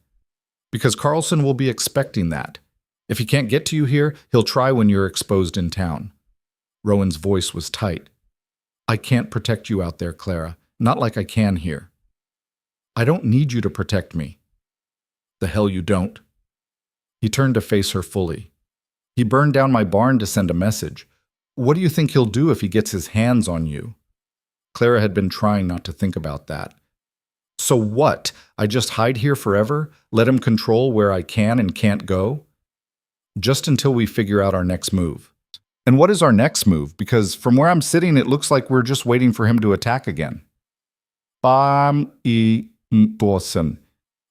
"Because Carlson will be expecting that. If he can't get to you here, he'll try when you're exposed in town." Rowan's voice was tight. "I can't protect you out there, Clara. Not like I can here." "I don't need you to protect me." "The hell you don't." He turned to face her fully. "He burned down my barn to send a message. What do you think he'll do if he gets his hands on you?" Clara had been trying not to think about that. "So what? I just hide here forever? Let him control where I can and can't go?" "Just until we figure out our next move." "And what is our next move? Because from where I'm sitting, it looks like we're just waiting for him to attack again." "Bossen."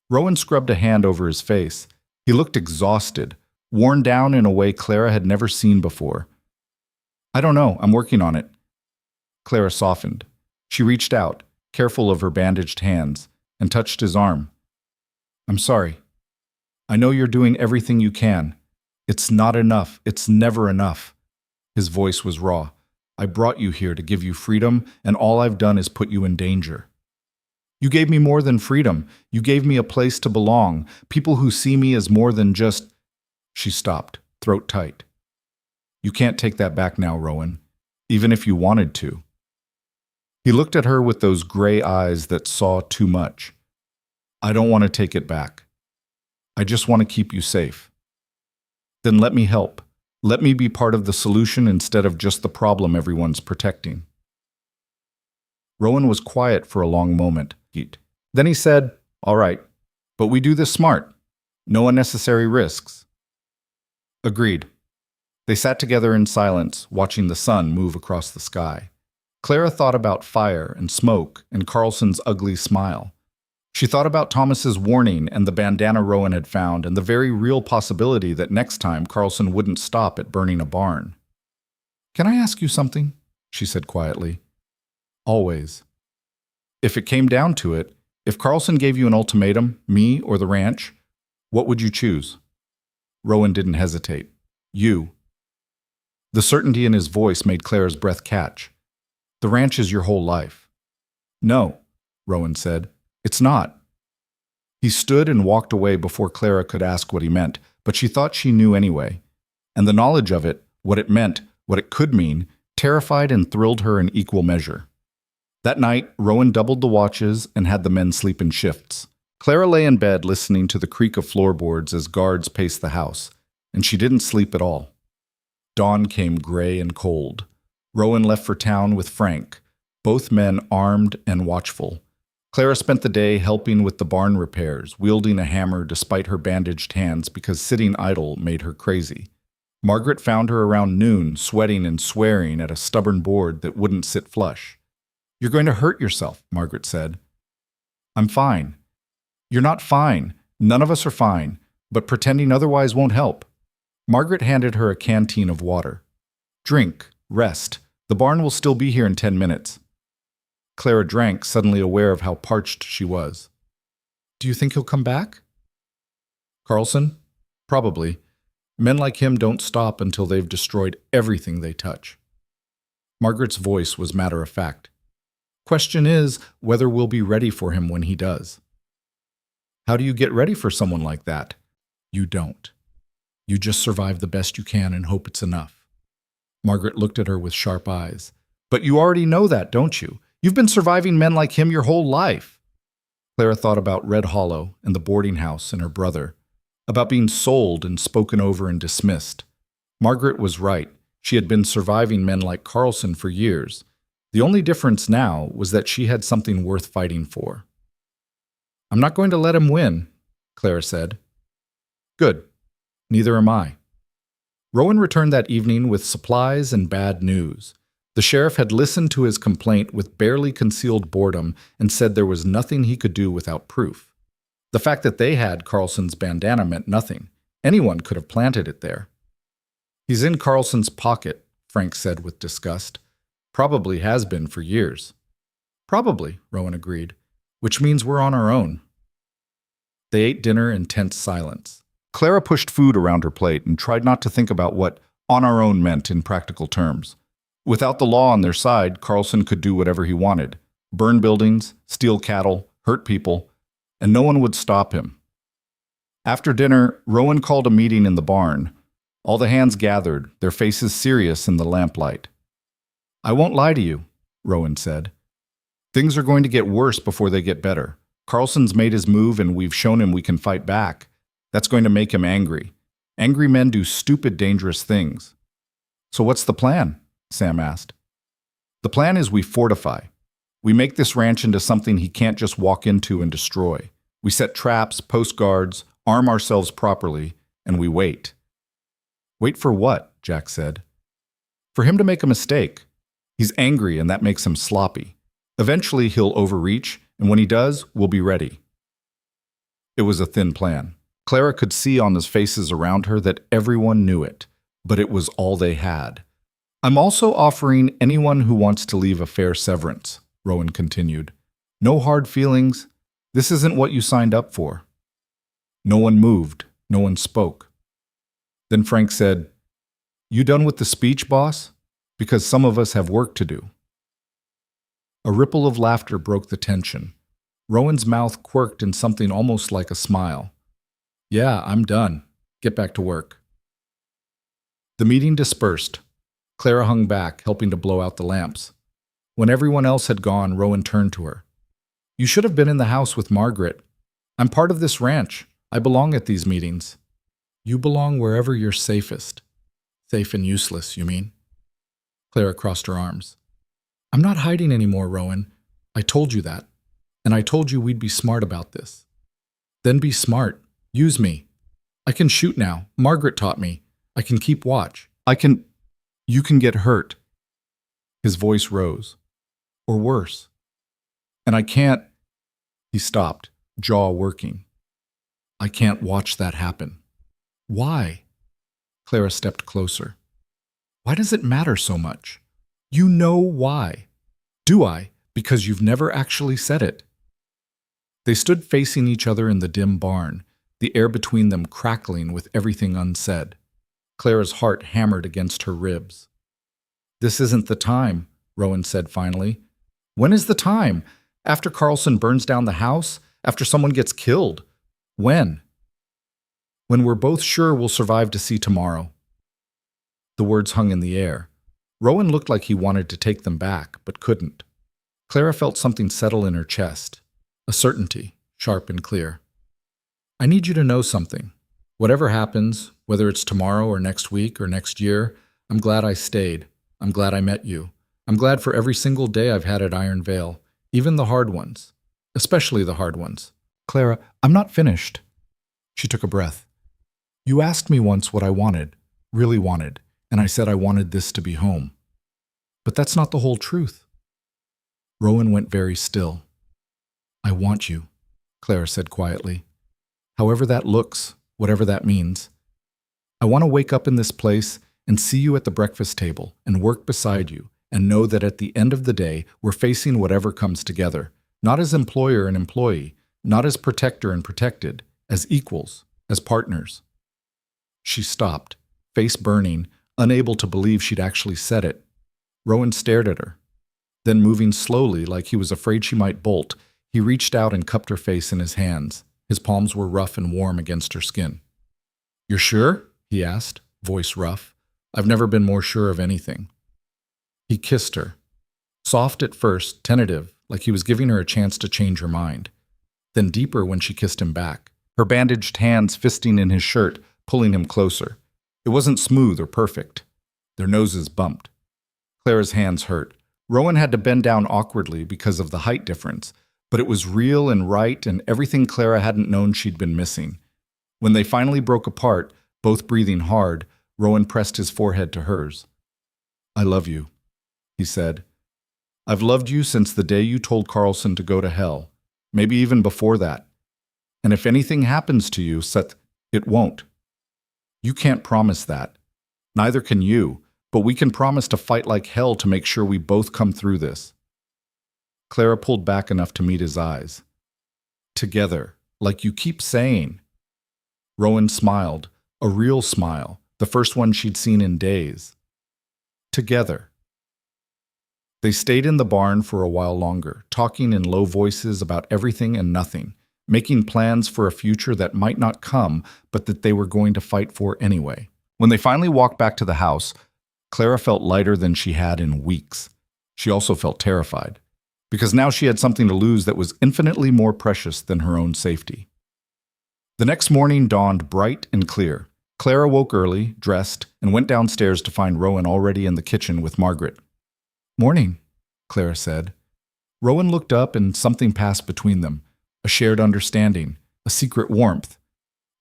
Rowan scrubbed a hand over his face. He looked exhausted, worn down in a way Clara had never seen before. "I don't know. I'm working on it." Clara softened. She reached out, careful of her bandaged hands, and touched his arm. "I'm sorry. I know you're doing everything you can. It's not enough. It's never enough." His voice was raw. "I brought you here to give you freedom, and all I've done is put you in danger." "You gave me more than freedom. You gave me a place to belong, people who see me as more than just—" She stopped, throat tight. "You can't take that back now, Rowan, even if you wanted to." He looked at her with those gray eyes that saw too much. "I don't want to take it back. I just want to keep you safe." "Then let me help. Let me be part of the solution instead of just the problem everyone's protecting. Rowan was quiet for a long moment. Then he said, "All right, but we do this smart. No unnecessary risks." Agreed. They sat together in silence, watching the sun move across the sky. Clara thought about fire and smoke and Carlson's ugly smile. She thought about Thomas's warning and the bandana Rowan had found and the very real possibility that next time Carlson wouldn't stop at burning a barn. "Can I ask you something?" she said quietly. "Always." "If it came down to it, if Carlson gave you an ultimatum, me or the ranch, what would you choose?" Rowan didn't hesitate. "You." The certainty in his voice made Clara's breath catch. "The ranch is your whole life." "No," Rowan said. "It's not." He stood and walked away before Clara could ask what he meant, but she thought she knew anyway. And the knowledge of it, what it meant, what it could mean, terrified and thrilled her in equal measure. That night, Rowan doubled the watches and had the men sleep in shifts. Clara lay in bed listening to the creak of floorboards as guards paced the house, and she didn't sleep at all. Dawn came gray and cold. Rowan left for town with Frank, both men armed and watchful. Clara spent the day helping with the barn repairs, wielding a hammer despite her bandaged hands because sitting idle made her crazy. Margaret found her around noon, sweating and swearing at a stubborn board that wouldn't sit flush. "You're going to hurt yourself," Margaret said. "I'm fine." "You're not fine. None of us are fine, but pretending otherwise won't help." Margaret handed her a canteen of water. "Drink, rest. The barn will still be here in 10 minutes. Clara drank, suddenly aware of how parched she was. "Do you think he'll come back?" "Carlson? Probably. Men like him don't stop until they've destroyed everything they touch." Margaret's voice was matter-of-fact. "Question is whether we'll be ready for him when he does." "How do you get ready for someone like that?" "You don't. You just survive the best you can and hope it's enough." Margaret looked at her with sharp eyes. "But you already know that, don't you? You've been surviving men like him your whole life." Clara thought about Red Hollow and the boarding house and her brother, about being sold and spoken over and dismissed. Margaret was right. She had been surviving men like Carlson for years. The only difference now was that she had something worth fighting for. "I'm not going to let him win," Clara said. "Good. Neither am I." Rowan returned that evening with supplies and bad news. The sheriff had listened to his complaint with barely concealed boredom and said there was nothing he could do without proof. The fact that they had Carlson's bandana meant nothing. Anyone could have planted it there. "He's in Carlson's pocket," Frank said with disgust. "Probably has been for years." "Probably," Rowan agreed, "which means we're on our own." They ate dinner in tense silence. Clara pushed food around her plate and tried not to think about what "on our own" meant in practical terms. Without the law on their side, Carlson could do whatever he wanted. Burn buildings, steal cattle, hurt people, and no one would stop him. After dinner, Rowan called a meeting in the barn. All the hands gathered, their faces serious in the lamplight. "I won't lie to you," Rowan said. "Things are going to get worse before they get better. Carlson's made his move and we've shown him we can fight back. That's going to make him angry. Angry men do stupid, dangerous things." "So what's the plan?" Sam asked. "The plan is we fortify. We make this ranch into something he can't just walk into and destroy. We set traps, post guards, arm ourselves properly, and we wait." "Wait for what?" Jack said. "For him to make a mistake. He's angry and that makes him sloppy. Eventually he'll overreach, and when he does, we'll be ready." It was a thin plan. Clara could see on the faces around her that everyone knew it, but it was all they had. "I'm also offering anyone who wants to leave a fair severance," Rowan continued. "No hard feelings. This isn't what you signed up for." No one moved. No one spoke. Then Frank said, "You done with the speech, boss? Because some of us have work to do." A ripple of laughter broke the tension. Rowan's mouth quirked in something almost like a smile. "Yeah, I'm done. Get back to work." The meeting dispersed. Clara hung back, helping to blow out the lamps. When everyone else had gone, Rowan turned to her. "You should have been in the house with Margaret. I'm part of this ranch. I belong at these meetings." "You belong wherever you're safest." Safe and useless, you mean? Clara crossed her arms. I'm not hiding anymore, Rowan. I told you that. And I told you we'd be smart about this. Then be smart. Use me. I can shoot now. Margaret taught me. I can keep watch. You can get hurt. His voice rose. Or worse. And I can't. He stopped, jaw working. I can't watch that happen. Why? Clara stepped closer. Why does it matter so much? You know why. Do I? Because you've never actually said it. They stood facing each other in the dim barn, the air between them crackling with everything unsaid. Clara's heart hammered against her ribs. This isn't the time, Rowan said finally. When is the time? After Carlson burns down the house? After someone gets killed? When? When we're both sure we'll survive to see tomorrow. The words hung in the air. Rowan looked like he wanted to take them back, but couldn't. Clara felt something settle in her chest, a certainty, sharp and clear. I need you to know something. Whatever happens, whether it's tomorrow or next week or next year, I'm glad I stayed. I'm glad I met you. I'm glad for every single day I've had at Iron Vale, even the hard ones, especially the hard ones. Clara, I'm not finished. She took a breath. You asked me once what I wanted, really wanted, and I said I wanted this to be home. But that's not the whole truth. Rowan went very still. I want you, Clara said quietly. However that looks, whatever that means. I want to wake up in this place and see you at the breakfast table and work beside you and know that at the end of the day, we're facing whatever comes together, not as employer and employee, not as protector and protected, as equals, as partners. She stopped, face burning, unable to believe she'd actually said it. Rowan stared at her. Then, moving slowly like he was afraid she might bolt, he reached out and cupped her face in his hands. His palms were rough and warm against her skin. You're sure? He asked, voice rough. I've never been more sure of anything. He kissed her. Soft at first, tentative, like he was giving her a chance to change her mind. Then deeper when she kissed him back, her bandaged hands fisting in his shirt, pulling him closer. It wasn't smooth or perfect. Their noses bumped. Clara's hands hurt. Rowan had to bend down awkwardly because of the height difference, but it was real and right and everything Clara hadn't known she'd been missing. When they finally broke apart, both breathing hard, Rowan pressed his forehead to hers. I love you, he said. I've loved you since the day you told Carlson to go to hell, maybe even before that. And if anything happens to you, Seth, it won't. You can't promise that. Neither can you, but we can promise to fight like hell to make sure we both come through this. Clara pulled back enough to meet his eyes. Together, like you keep saying. Rowan smiled, a real smile, the first one she'd seen in days. Together. They stayed in the barn for a while longer, talking in low voices about everything and nothing, making plans for a future that might not come, but that they were going to fight for anyway. When they finally walked back to the house, Clara felt lighter than she had in weeks. She also felt terrified, because now she had something to lose that was infinitely more precious than her own safety. The next morning dawned bright and clear. Clara woke early, dressed, and went downstairs to find Rowan already in the kitchen with Margaret. Morning, Clara said. Rowan looked up and something passed between them, a shared understanding, a secret warmth.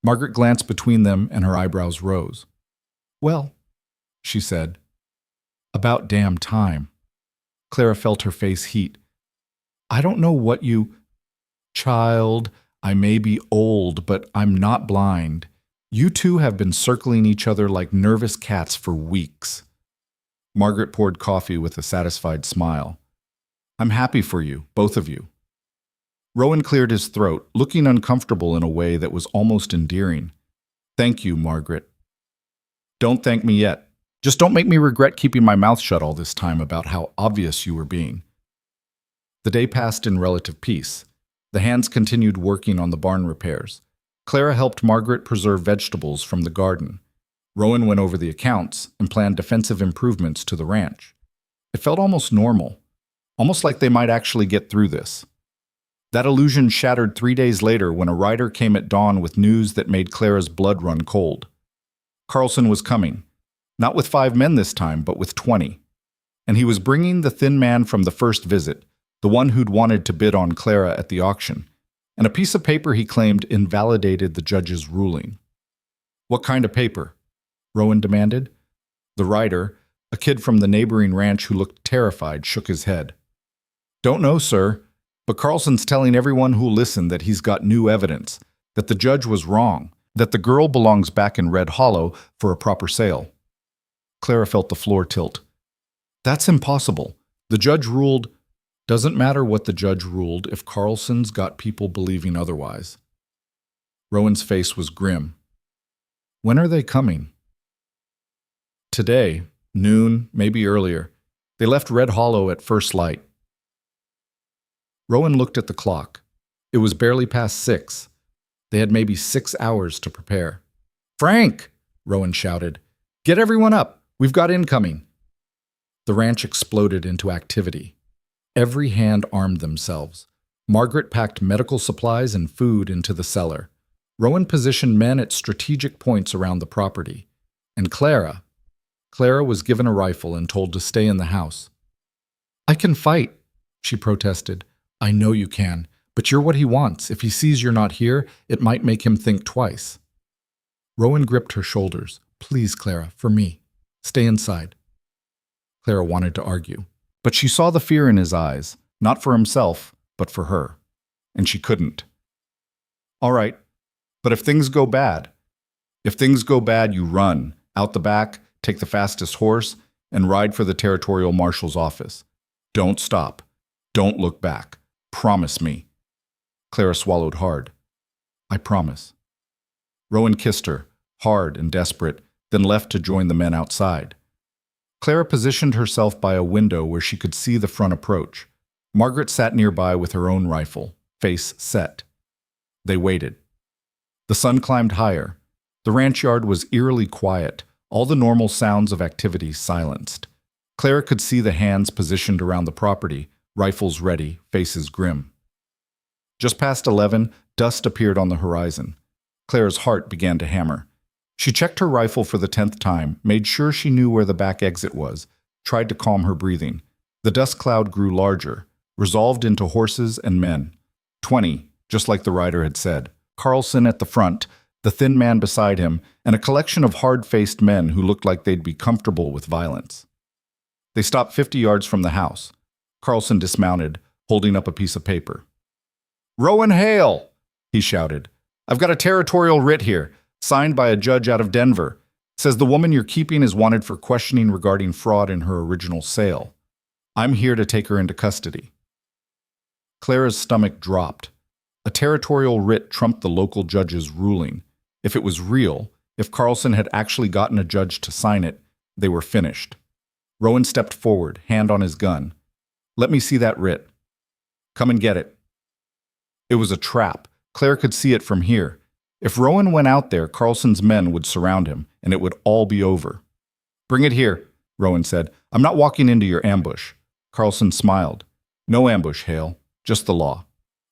Margaret glanced between them and her eyebrows rose. Well, she said. About damn time. Clara felt her face heat. I don't know what you... Child, I may be old, but I'm not blind. You two have been circling each other like nervous cats for weeks. Margaret poured coffee with a satisfied smile. I'm happy for you, both of you. Rowan cleared his throat, looking uncomfortable in a way that was almost endearing. Thank you, Margaret. Don't thank me yet. Just don't make me regret keeping my mouth shut all this time about how obvious you were being. The day passed in relative peace. The hands continued working on the barn repairs. Clara helped Margaret preserve vegetables from the garden. Rowan went over the accounts and planned defensive improvements to the ranch. It felt almost normal, almost like they might actually get through this. That illusion shattered 3 days later when a rider came at dawn with news that made Clara's blood run cold. Carlson was coming. Not with 5 men this time, but with 20. And he was bringing the thin man from the first visit, the one who'd wanted to bid on Clara at the auction, and a piece of paper he claimed invalidated the judge's ruling. What kind of paper? Rowan demanded. The writer, a kid from the neighboring ranch who looked terrified, shook his head. Don't know, sir, but Carlson's telling everyone who'll listen that he's got new evidence, that the judge was wrong, that the girl belongs back in Red Hollow for a proper sale. Clara felt the floor tilt. That's impossible. The judge ruled. Doesn't matter what the judge ruled if Carlson's got people believing otherwise. Rowan's face was grim. When are they coming? Today, noon, maybe earlier. They left Red Hollow at first light. Rowan looked at the clock. It was barely past 6. They had maybe 6 hours to prepare. Frank! Rowan shouted. Get everyone up! We've got incoming! The ranch exploded into activity. Every hand armed themselves. Margaret packed medical supplies and food into the cellar. Rowan positioned men at strategic points around the property. And Clara was given a rifle and told to stay in the house. I can fight, she protested. I know you can, but you're what he wants. If he sees you're not here, it might make him think twice. Rowan gripped her shoulders. Please, Clara, for me. Stay inside. Clara wanted to argue, but she saw the fear in his eyes, not for himself, but for her. And she couldn't. All right, but if things go bad, you run, out the back, take the fastest horse, and ride for the territorial marshal's office. Don't stop. Don't look back. Promise me. Clara swallowed hard. I promise. Rowan kissed her, hard and desperate, then left to join the men outside. Clara positioned herself by a window where she could see the front approach. Margaret sat nearby with her own rifle, face set. They waited. The sun climbed higher. The ranch yard was eerily quiet, all the normal sounds of activity silenced. Clara could see the hands positioned around the property, rifles ready, faces grim. Just past 11, dust appeared on the horizon. Clara's heart began to hammer. She checked her rifle for the 10th time, made sure she knew where the back exit was, tried to calm her breathing. The dust cloud grew larger, resolved into horses and men. 20, just like the rider had said. Carlson at the front, the thin man beside him, and a collection of hard-faced men who looked like they'd be comfortable with violence. They stopped 50 yards from the house. Carlson dismounted, holding up a piece of paper. Rowan Hale, he shouted. I've got a territorial writ here, signed by a judge out of Denver. Says the woman you're keeping is wanted for questioning regarding fraud in her original sale. I'm here to take her into custody. Clara's stomach dropped. A territorial writ trumped the local judge's ruling. If it was real, if Carlson had actually gotten a judge to sign it, they were finished. Rowan stepped forward, hand on his gun. Let me see that writ. Come and get it. It was a trap. Clara could see it from here. If Rowan went out there, Carlson's men would surround him, and it would all be over. Bring it here, Rowan said. I'm not walking into your ambush. Carlson smiled. No ambush, Hale. Just the law.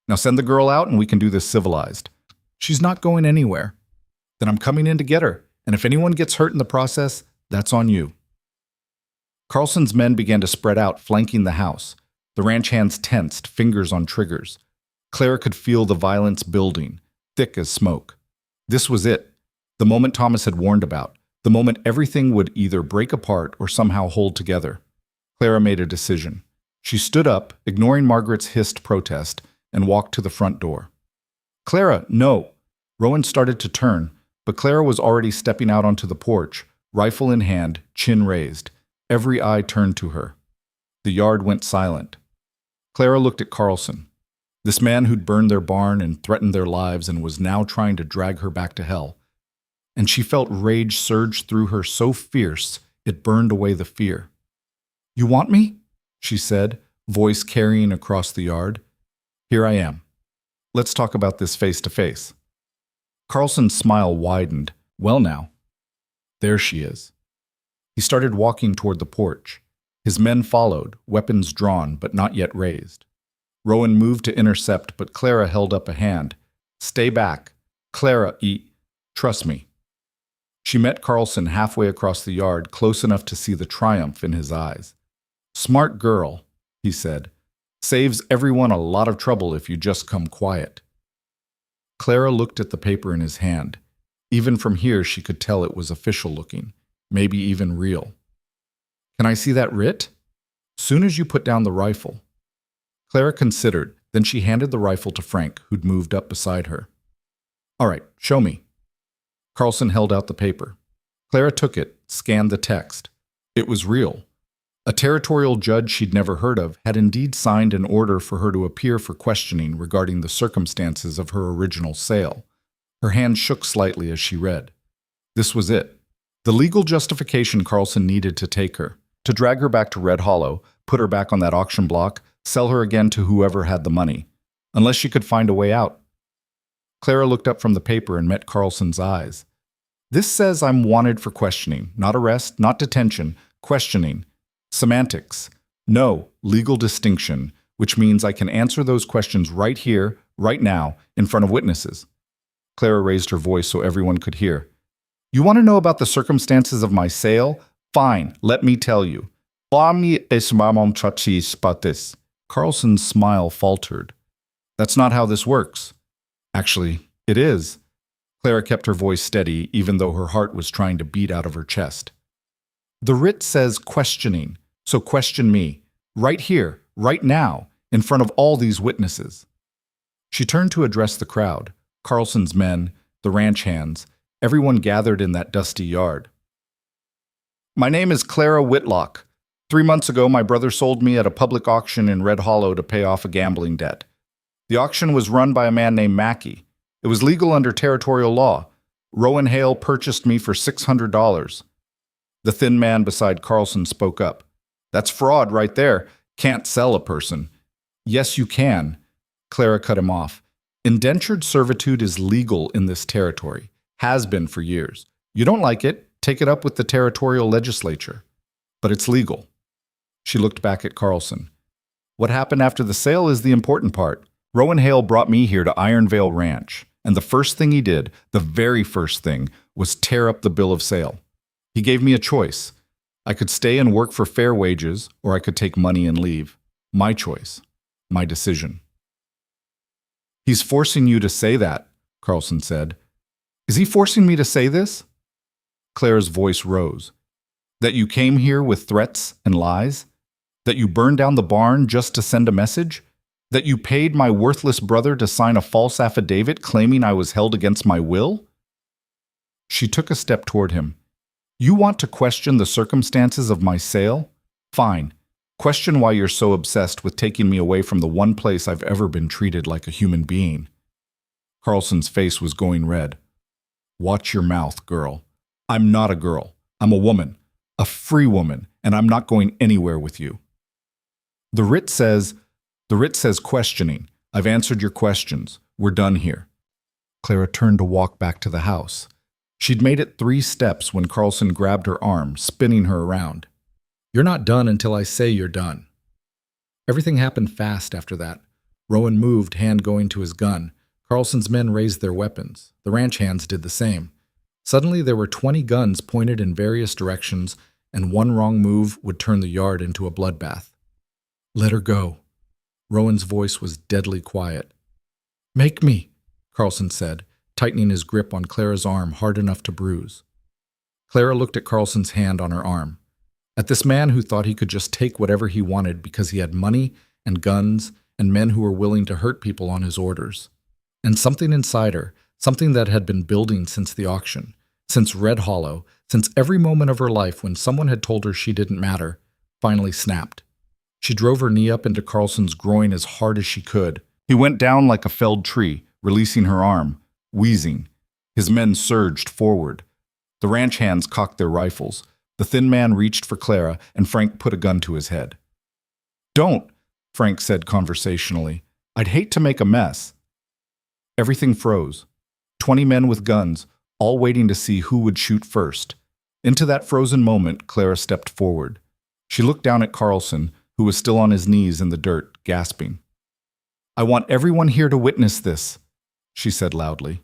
Now send the girl out and we can do this civilized. She's not going anywhere. Then I'm coming in to get her, and if anyone gets hurt in the process, that's on you. Carlson's men began to spread out, flanking the house. The ranch hands tensed, fingers on triggers. Clara could feel the violence building, thick as smoke. This was it, the moment Thomas had warned about, the moment everything would either break apart or somehow hold together. Clara made a decision. She stood up, ignoring Margaret's hissed protest, and walked to the front door. Clara, no! Rowan started to turn, but Clara was already stepping out onto the porch, rifle in hand, chin raised. Every eye turned to her. The yard went silent. Clara looked at Carlson, this man who'd burned their barn and threatened their lives and was now trying to drag her back to hell. And she felt rage surge through her so fierce it burned away the fear. You want me? She said, voice carrying across the yard. Here I am. Let's talk about this face to face. Carlson's smile widened. Well now. There she is. He started walking toward the porch. His men followed, weapons drawn but not yet raised. Rowan moved to intercept, but Clara held up a hand. Stay back. Clara, trust me. She met Carlson halfway across the yard, close enough to see the triumph in his eyes. "Smart girl," he said. "Saves everyone a lot of trouble if you just come quiet." Clara looked at the paper in his hand. Even from here, she could tell it was official looking, maybe even real. "Can I see that writ?" "Soon as you put down the rifle." Clara considered, then she handed the rifle to Frank, who'd moved up beside her. "All right, show me." Carlson held out the paper. Clara took it, scanned the text. It was real. A territorial judge she'd never heard of had indeed signed an order for her to appear for questioning regarding the circumstances of her original sale. Her hand shook slightly as she read. This was it. The legal justification Carlson needed to take her, to drag her back to Red Hollow, put her back on that auction block, sell her again to whoever had the money, unless she could find a way out. Clara looked up from the paper and met Carlson's eyes. "This says I'm wanted for questioning, not arrest, not detention, questioning. Semantics. No legal distinction, which means I can answer those questions right here, right now, in front of witnesses." Clara raised her voice so everyone could hear. "You want to know about the circumstances of my sale? Fine, let me tell you. Carlson's smile faltered. "That's not how this works." "Actually, it is." Clara kept her voice steady, even though her heart was trying to beat out of her chest. "The writ says questioning, so question me, right here, right now, in front of all these witnesses." She turned to address the crowd, Carlson's men, the ranch hands, everyone gathered in that dusty yard. "My name is Clara Whitlock. 3 months ago, my brother sold me at a public auction in Red Hollow to pay off a gambling debt. The auction was run by a man named Mackey. It was legal under territorial law. Rowan Hale purchased me for $600. The thin man beside Carlson spoke up. "That's fraud right there. Can't sell a person." "Yes, you can." Clara cut him off. "Indentured servitude is legal in this territory. Has been for years. You don't like it, take it up with the territorial legislature. But it's legal." She looked back at Carlson. "What happened after the sale is the important part. Rowan Hale brought me here to Iron Vale Ranch, and the first thing he did, the very first thing, was tear up the bill of sale. He gave me a choice. I could stay and work for fair wages, or I could take money and leave. My choice. My decision." "He's forcing you to say that," Carlson said. "Is he forcing me to say this?" Clara's voice rose. "That you came here with threats and lies? That you burned down the barn just to send a message? That you paid my worthless brother to sign a false affidavit claiming I was held against my will?" She took a step toward him. "You want to question the circumstances of my sale? Fine. Question why you're so obsessed with taking me away from the one place I've ever been treated like a human being." Carlson's face was going red. "Watch your mouth, girl. I'm not a girl. I'm a woman. A free woman, and I'm not going anywhere with you. The writ says questioning. I've answered your questions. We're done here." Clara turned to walk back to the house. She'd made it 3 steps when Carlson grabbed her arm, spinning her around. "You're not done until I say you're done." Everything happened fast after that. Rowan moved, hand going to his gun. Carlson's men raised their weapons. The ranch hands did the same. Suddenly there were 20 guns pointed in various directions, and one wrong move would turn the yard into a bloodbath. "Let her go." Rowan's voice was deadly quiet. "Make me," Carlson said, tightening his grip on Clara's arm hard enough to bruise. Clara looked at Carlson's hand on her arm. At this man who thought he could just take whatever he wanted because he had money and guns and men who were willing to hurt people on his orders. And something inside her, something that had been building since the auction, since Red Hollow, since every moment of her life when someone had told her she didn't matter, finally snapped. She drove her knee up into Carlson's groin as hard as she could. He went down like a felled tree, releasing her arm, wheezing. His men surged forward. The ranch hands cocked their rifles. The thin man reached for Clara, and Frank put a gun to his head. "Don't," Frank said conversationally. "I'd hate to make a mess." Everything froze. 20 men with guns, all waiting to see who would shoot first. Into that frozen moment, Clara stepped forward. She looked down at Carlson, who was still on his knees in the dirt, gasping. "I want everyone here to witness this," she said loudly.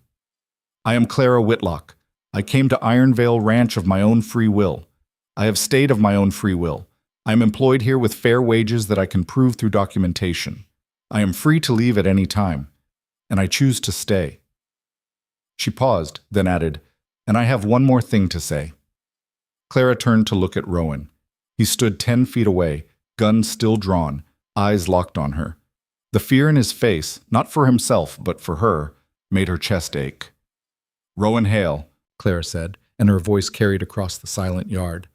"I am Clara Whitlock. I came to Ironvale Ranch of my own free will. I have stayed of my own free will. I am employed here with fair wages that I can prove through documentation. I am free to leave at any time, and I choose to stay." She paused, then added, "And I have one more thing to say." Clara turned to look at Rowan. He stood 10 feet away, gun still drawn, eyes locked on her. The fear in his face, not for himself, but for her, made her chest ache. "Rowan Hale," Clara said, and her voice carried across the silent yard.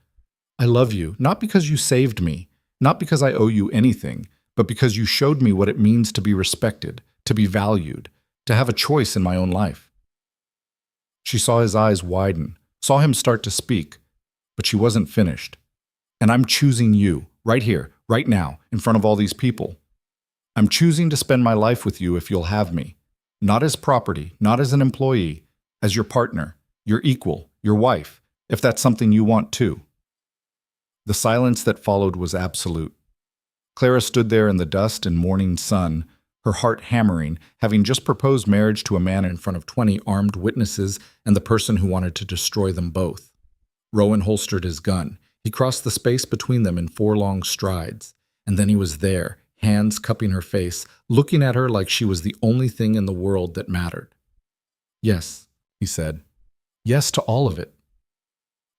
"I love you, not because you saved me, not because I owe you anything, but because you showed me what it means to be respected, to be valued, to have a choice in my own life." She saw his eyes widen, saw him start to speak, but she wasn't finished. "And I'm choosing you, right here, right now, in front of all these people. I'm choosing to spend my life with you if you'll have me, not as property, not as an employee, as your partner, your equal, your wife, if that's something you want too." The silence that followed was absolute. Clara stood there in the dust and morning sun, her heart hammering, having just proposed marriage to a man in front of 20 armed witnesses and the person who wanted to destroy them both. Rowan holstered his gun. He crossed the space between them in 4 long strides, and then he was there, hands cupping her face, looking at her like she was the only thing in the world that mattered. "Yes," he said. "Yes to all of it."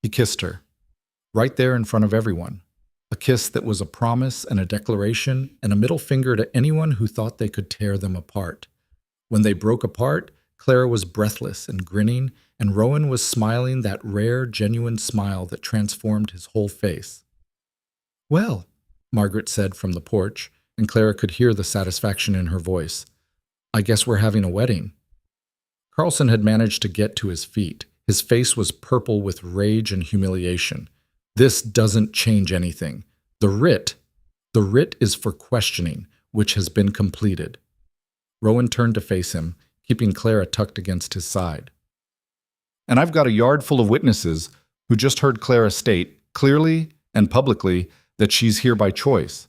He kissed her, right there in front of everyone. A kiss that was a promise and a declaration and a middle finger to anyone who thought they could tear them apart. When they broke apart, Clara was breathless and grinning, and Rowan was smiling that rare, genuine smile that transformed his whole face. "Well," Margaret said from the porch, and Clara could hear the satisfaction in her voice, "I guess we're having a wedding." Carlson had managed to get to his feet. His face was purple with rage and humiliation. "This doesn't change anything. The writ is for questioning, which has been completed." Rowan turned to face him, keeping Clara tucked against his side. "And I've got a yard full of witnesses who just heard Clara state, clearly and publicly, that she's here by choice,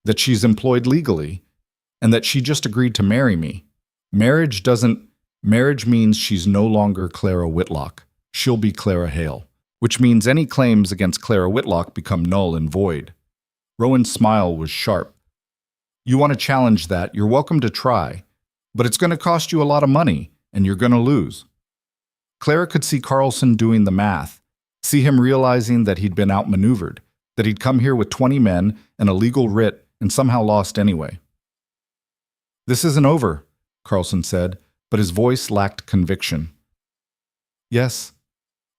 that she's employed legally, and that she just agreed to marry me. Marriage means she's no longer Clara Whitlock. She'll be Clara Hale, which means any claims against Clara Whitlock become null and void." Rowan's smile was sharp. "You want to challenge that, you're welcome to try, but it's going to cost you a lot of money, and you're going to lose." Clara could see Carlson doing the math, see him realizing that he'd been outmaneuvered, that he'd come here with 20 men and a legal writ and somehow lost anyway. "This isn't over," Carlson said, but his voice lacked conviction. "Yes,"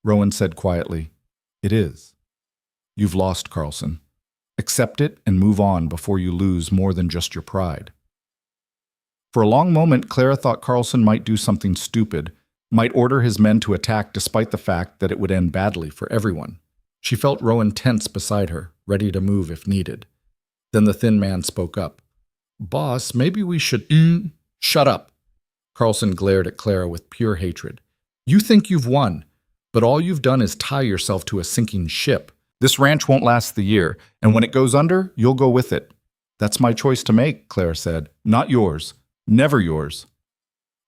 Rowan said quietly, "it is. You've lost, Carlson. Accept it and move on before you lose more than just your pride." For a long moment, Clara thought Carlson might do something stupid, might order his men to attack despite the fact that it would end badly for everyone. She felt Rowan tense beside her, ready to move if needed. Then the thin man spoke up. "Boss, maybe we should—" "Shut up!" Carlson glared at Clara with pure hatred. "You think you've won, but all you've done is tie yourself to a sinking ship. This ranch won't last the year, and when it goes under, you'll go with it." "That's my choice to make," Clara said. "Not yours. Never yours."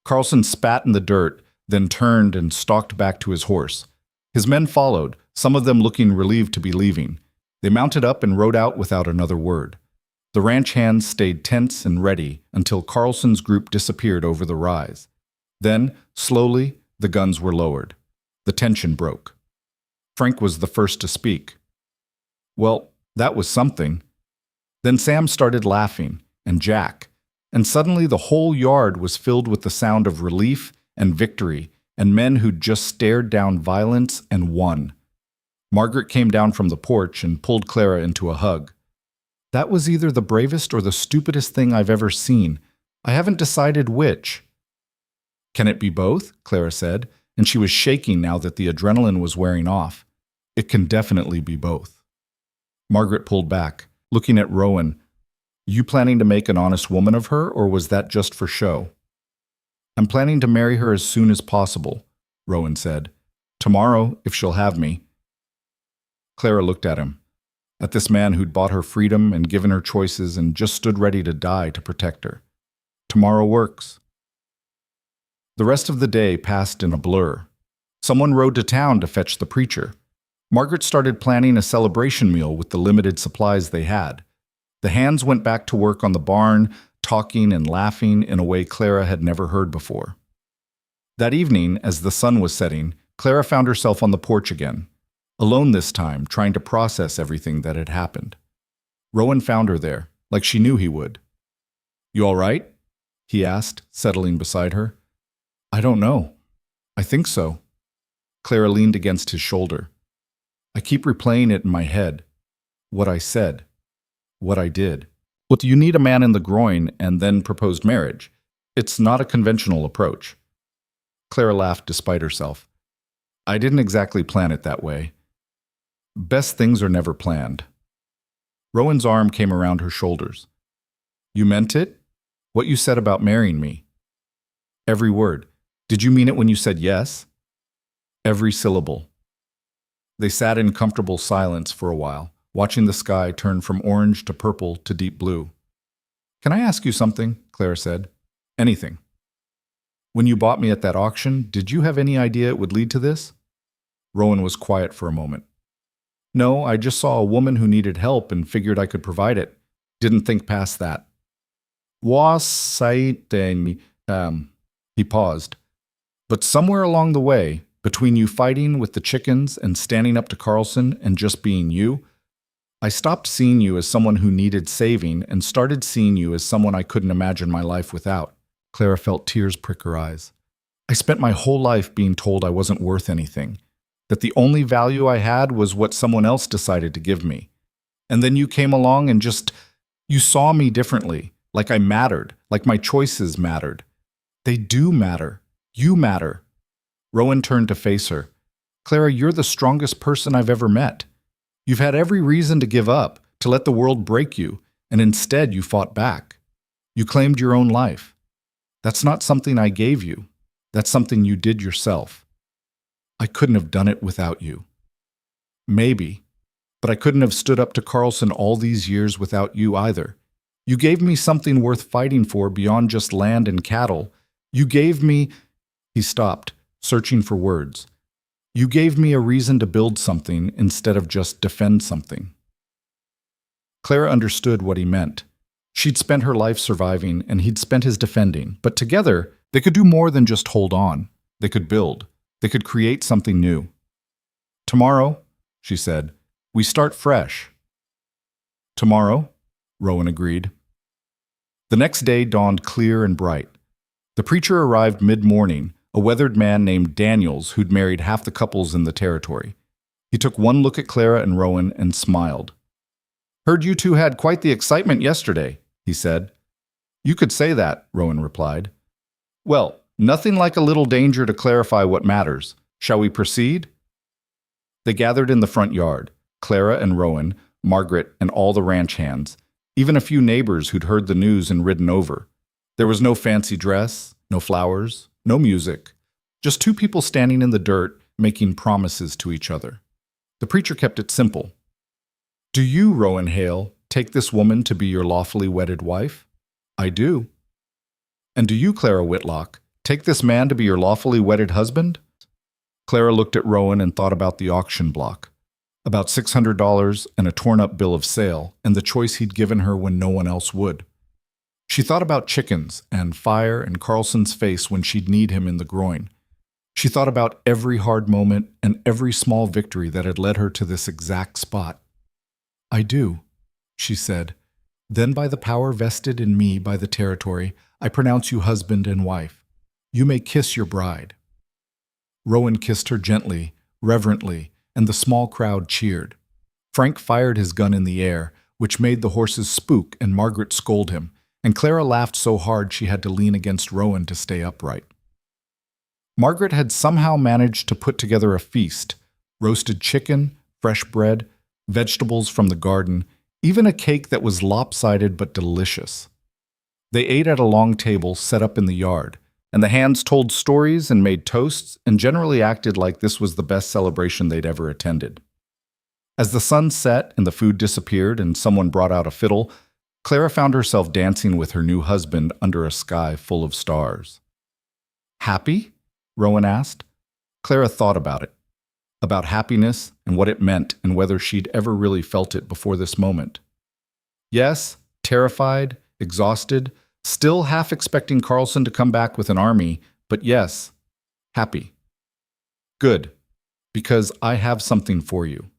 Carlson spat in the dirt, then turned and stalked back to his horse. His men followed, some of them looking relieved to be leaving. They mounted up and rode out without another word. The ranch hands stayed tense and ready until Carlson's group disappeared over the rise. Then, slowly, the guns were lowered. The tension broke. Frank was the first to speak. "Well, that was something." Then Sam started laughing, and Jack, and suddenly the whole yard was filled with the sound of relief and victory, and men who'd just stared down violence and won. Margaret came down from the porch and pulled Clara into a hug. "That was either the bravest or the stupidest thing I've ever seen. I haven't decided which." "Can it be both?" Clara said, and she was shaking now that the adrenaline was wearing off. "It can definitely be both." Margaret pulled back, looking at Rowan. "You planning to make an honest woman of her, or was that just for show?" "I'm planning to marry her as soon as possible," Rowan said. "Tomorrow, if she'll have me." Clara looked at him, at this man who'd bought her freedom and given her choices and just stood ready to die to protect her. Tomorrow works. The rest of the day passed in a blur. Someone rode to town to fetch the preacher. Margaret started planning a celebration meal with the limited supplies they had. The hands went back to work on the barn, talking and laughing in a way Clara had never heard before. That evening, as the sun was setting, Clara found herself on the porch again, alone this time, trying to process everything that had happened. Rowan found her there, like she knew he would. "You all right?" he asked, settling beside her. "I don't know. I think so." Clara leaned against his shoulder. "I keep replaying it in my head. What I said. What I did. Well, you need a man in the groin and then proposed marriage. It's not a conventional approach." Clara laughed despite herself. "I didn't exactly plan it that way. Best things are never planned." Rowan's arm came around her shoulders. "You meant it? What you said about marrying me?" "Every word. Did you mean it when you said yes?" "Every syllable." They sat in comfortable silence for a while, watching the sky turn from orange to purple to deep blue. "Can I ask you something?" Clara said. "Anything." "When you bought me at that auction, did you have any idea it would lead to this?" Rowan was quiet for a moment. "No, I just saw a woman who needed help and figured I could provide it. Didn't think past that." He paused. "But somewhere along the way, between you fighting with the chickens and standing up to Carlson and just being you, I stopped seeing you as someone who needed saving and started seeing you as someone I couldn't imagine my life without." Clara felt tears prick her eyes. "I spent my whole life being told I wasn't worth anything, that the only value I had was what someone else decided to give me. And then you came along and you saw me differently, like I mattered, like my choices mattered. They do matter. You matter." Rowan turned to face her. "Clara, you're the strongest person I've ever met. You've had every reason to give up, to let the world break you, and instead you fought back. You claimed your own life. That's not something I gave you. That's something you did yourself. I couldn't have done it without you. Maybe, but I couldn't have stood up to Carlson all these years without you either. You gave me something worth fighting for beyond just land and cattle. You gave me—" He stopped, searching for words. "You gave me a reason to build something instead of just defend something." Clara understood what he meant. She'd spent her life surviving, and he'd spent his defending. But together, they could do more than just hold on. They could build. They could create something new. "Tomorrow," she said, "we start fresh." "Tomorrow," Rowan agreed. The next day dawned clear and bright. The preacher arrived mid-morning, a weathered man named Daniels who'd married half the couples in the territory. He took one look at Clara and Rowan and smiled. "Heard you two had quite the excitement yesterday," he said. "You could say that," Rowan replied. "Well, nothing like a little danger to clarify what matters. Shall we proceed?" They gathered in the front yard, Clara and Rowan, Margaret, and all the ranch hands, even a few neighbors who'd heard the news and ridden over. There was no fancy dress, no flowers, no music, just two people standing in the dirt making promises to each other. The preacher kept it simple. "Do you, Rowan Hale, take this woman to be your lawfully wedded wife?" "I do." "And do you, Clara Whitlock, take this man to be your lawfully wedded husband?" Clara looked at Rowan and thought about the auction block, about $600 and a torn-up bill of sale, and the choice he'd given her when no one else would. She thought about chickens and fire and Carlson's face when she'd need him in the groin. She thought about every hard moment and every small victory that had led her to this exact spot. "I do," she said. "Then by the power vested in me by the territory, I pronounce you husband and wife. You may kiss your bride." Rowan kissed her gently, reverently, and the small crowd cheered. Frank fired his gun in the air, which made the horses spook and Margaret scold him, and Clara laughed so hard she had to lean against Rowan to stay upright. Margaret had somehow managed to put together a feast: roasted chicken, fresh bread, vegetables from the garden, even a cake that was lopsided but delicious. They ate at a long table set up in the yard, and the hands told stories and made toasts and generally acted like this was the best celebration they'd ever attended. As the sun set and the food disappeared and someone brought out a fiddle, Clara found herself dancing with her new husband under a sky full of stars. "Happy?" Rowan asked. Clara thought about happiness and what it meant and whether she'd ever really felt it before this moment. Yes, terrified, exhausted, still half expecting Carlson to come back with an army, but yes, happy. Good, because I have something for you.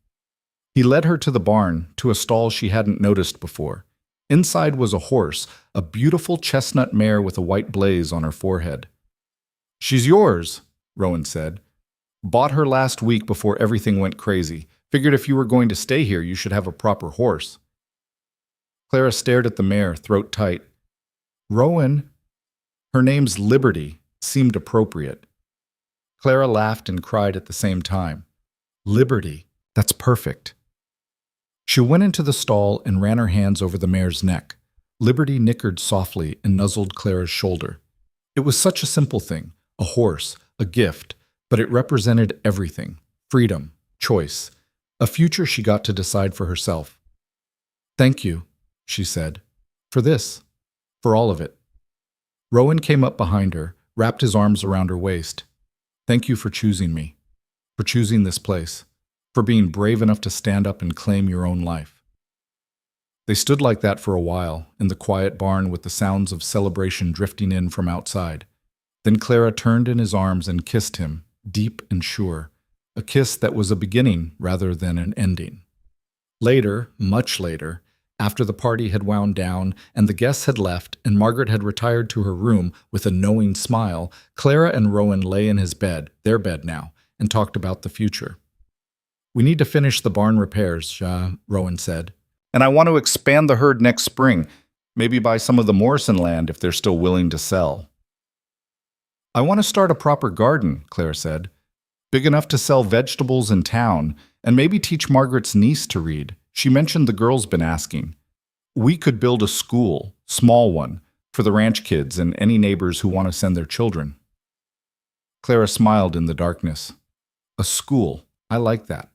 He led her to the barn, to a stall she hadn't noticed before. Inside was a horse, a beautiful chestnut mare with a white blaze on her forehead. "She's yours," Rowan said. "Bought her last week before everything went crazy. Figured if you were going to stay here, you should have a proper horse." Clara stared at the mare, throat tight. "Rowan, her name's Liberty," seemed appropriate. Clara laughed and cried at the same time. "Liberty, that's perfect." She went into the stall and ran her hands over the mare's neck. Liberty nickered softly and nuzzled Clara's shoulder. It was such a simple thing, a horse, a gift, but it represented everything: freedom, choice, a future she got to decide for herself. "Thank you," she said, "for this, for all of it." Rowan came up behind her, wrapped his arms around her waist. "Thank you for choosing me, for choosing this place, for being brave enough to stand up and claim your own life." They stood like that for a while, in the quiet barn with the sounds of celebration drifting in from outside. Then Clara turned in his arms and kissed him, deep and sure, a kiss that was a beginning rather than an ending. Later, much later, after the party had wound down and the guests had left and Margaret had retired to her room with a knowing smile, Clara and Rowan lay in his bed, their bed now, and talked about the future. "We need to finish the barn repairs," Rowan said. "And I want to expand the herd next spring, maybe buy some of the Morrison land if they're still willing to sell." "I want to start a proper garden," Claire said. "Big enough to sell vegetables in town, and maybe teach Margaret's niece to read. She mentioned the girl's been asking. We could build a school, small one, for the ranch kids and any neighbors who want to send their children." Clara smiled in the darkness. "A school, I like that."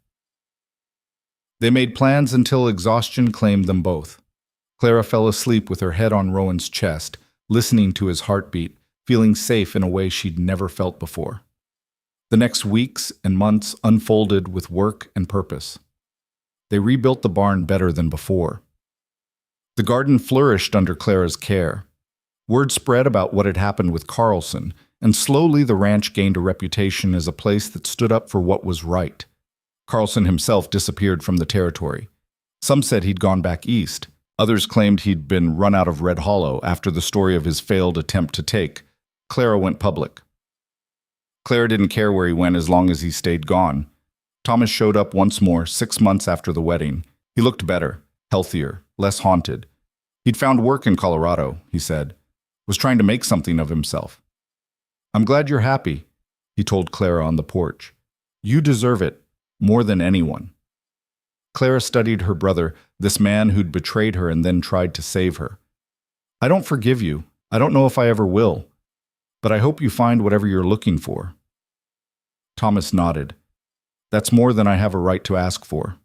They made plans until exhaustion claimed them both. Clara fell asleep with her head on Rowan's chest, listening to his heartbeat, feeling safe in a way she'd never felt before. The next weeks and months unfolded with work and purpose. They rebuilt the barn better than before. The garden flourished under Clara's care. Word spread about what had happened with Carlson, and slowly the ranch gained a reputation as a place that stood up for what was right. Carlson himself disappeared from the territory. Some said he'd gone back east. Others claimed he'd been run out of Red Hollow after the story of his failed attempt to take. Clara went public. Clara didn't care where he went as long as he stayed gone. Thomas showed up once more 6 months after the wedding. He looked better, healthier, less haunted. He'd found work in Colorado, he said, was trying to make something of himself. "I'm glad you're happy," he told Clara on the porch. "You deserve it, more than anyone." Clara studied her brother, this man who'd betrayed her and then tried to save her. "I don't forgive you. I don't know if I ever will. But I hope you find whatever you're looking for." Thomas nodded. "That's more than I have a right to ask for."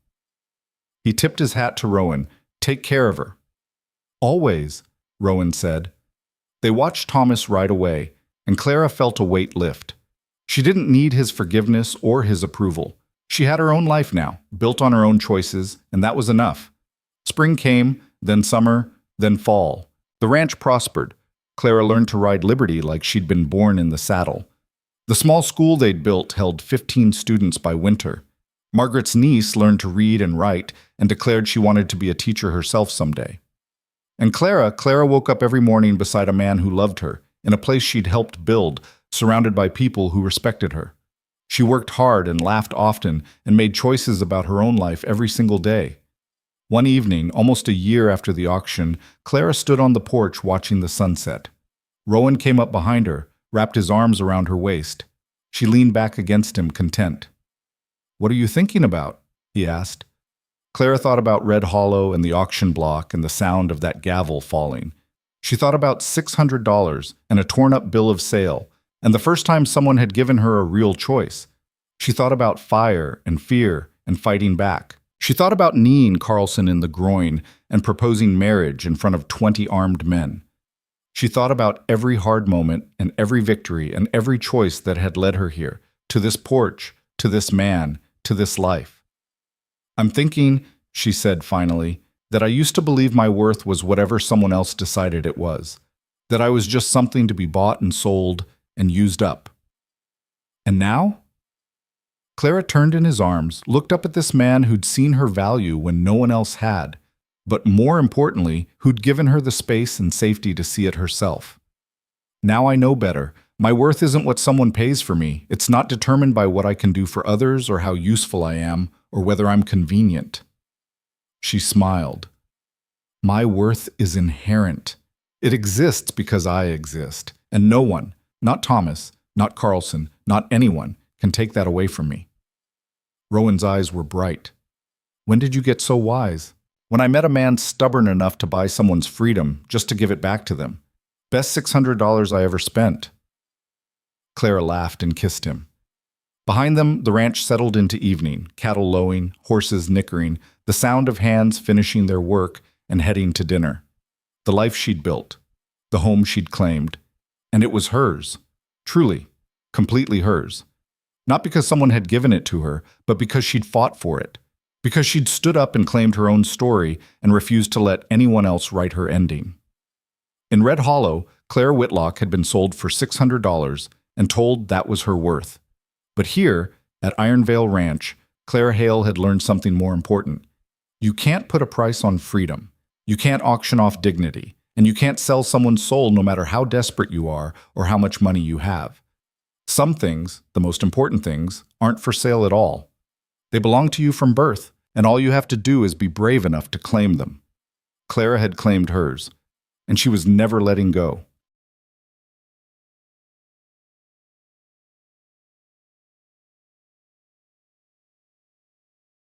He tipped his hat to Rowan. "Take care of her." "Always," Rowan said. They watched Thomas ride away, and Clara felt a weight lift. She didn't need his forgiveness or his approval. She had her own life now, built on her own choices, and that was enough. Spring came, then summer, then fall. The ranch prospered. Clara learned to ride Liberty like she'd been born in the saddle. The small school they'd built held 15 students by winter. Margaret's niece learned to read and write and declared she wanted to be a teacher herself someday. And Clara woke up every morning beside a man who loved her, in a place she'd helped build, surrounded by people who respected her. She worked hard and laughed often and made choices about her own life every single day. One evening, almost a year after the auction, Clara stood on the porch watching the sunset. Rowan came up behind her, wrapped his arms around her waist. She leaned back against him, content. "What are you thinking about?" he asked. Clara thought about Red Hollow and the auction block and the sound of that gavel falling. She thought about $600 and a torn-up bill of sale, and the first time someone had given her a real choice. She thought about fire and fear and fighting back. She thought about kneeing Carlson in the groin and proposing marriage in front of 20 armed men. She thought about every hard moment and every victory and every choice that had led her here, to this porch, to this man, to this life. I'm thinking, she said finally, that I used to believe my worth was whatever someone else decided it was, that I was just something to be bought and sold and used up. And now? Clara turned in his arms, looked up at this man who'd seen her value when no one else had, but more importantly, who'd given her the space and safety to see it herself. Now I know better. My worth isn't what someone pays for me. It's not determined by what I can do for others or how useful I am or whether I'm convenient. She smiled. My worth is inherent. It exists because I exist, and no one, not Thomas, not Carlson, not anyone, can take that away from me. Rowan's eyes were bright. When did you get so wise? When I met a man stubborn enough to buy someone's freedom just to give it back to them. Best $600 I ever spent. Clara laughed and kissed him. Behind them, the ranch settled into evening, cattle lowing, horses nickering, the sound of hands finishing their work and heading to dinner. The life she'd built, the home she'd claimed. And it was hers. Truly, completely hers. Not because someone had given it to her, but because she'd fought for it. Because she'd stood up and claimed her own story and refused to let anyone else write her ending. In Red Hollow, Claire Whitlock had been sold for $600 and told that was her worth. But here, at Ironvale Ranch, Claire Hale had learned something more important. You can't put a price on freedom. You can't auction off dignity. And you can't sell someone's soul no matter how desperate you are or how much money you have. Some things, the most important things, aren't for sale at all. They belong to you from birth, and all you have to do is be brave enough to claim them. Clara had claimed hers, and she was never letting go.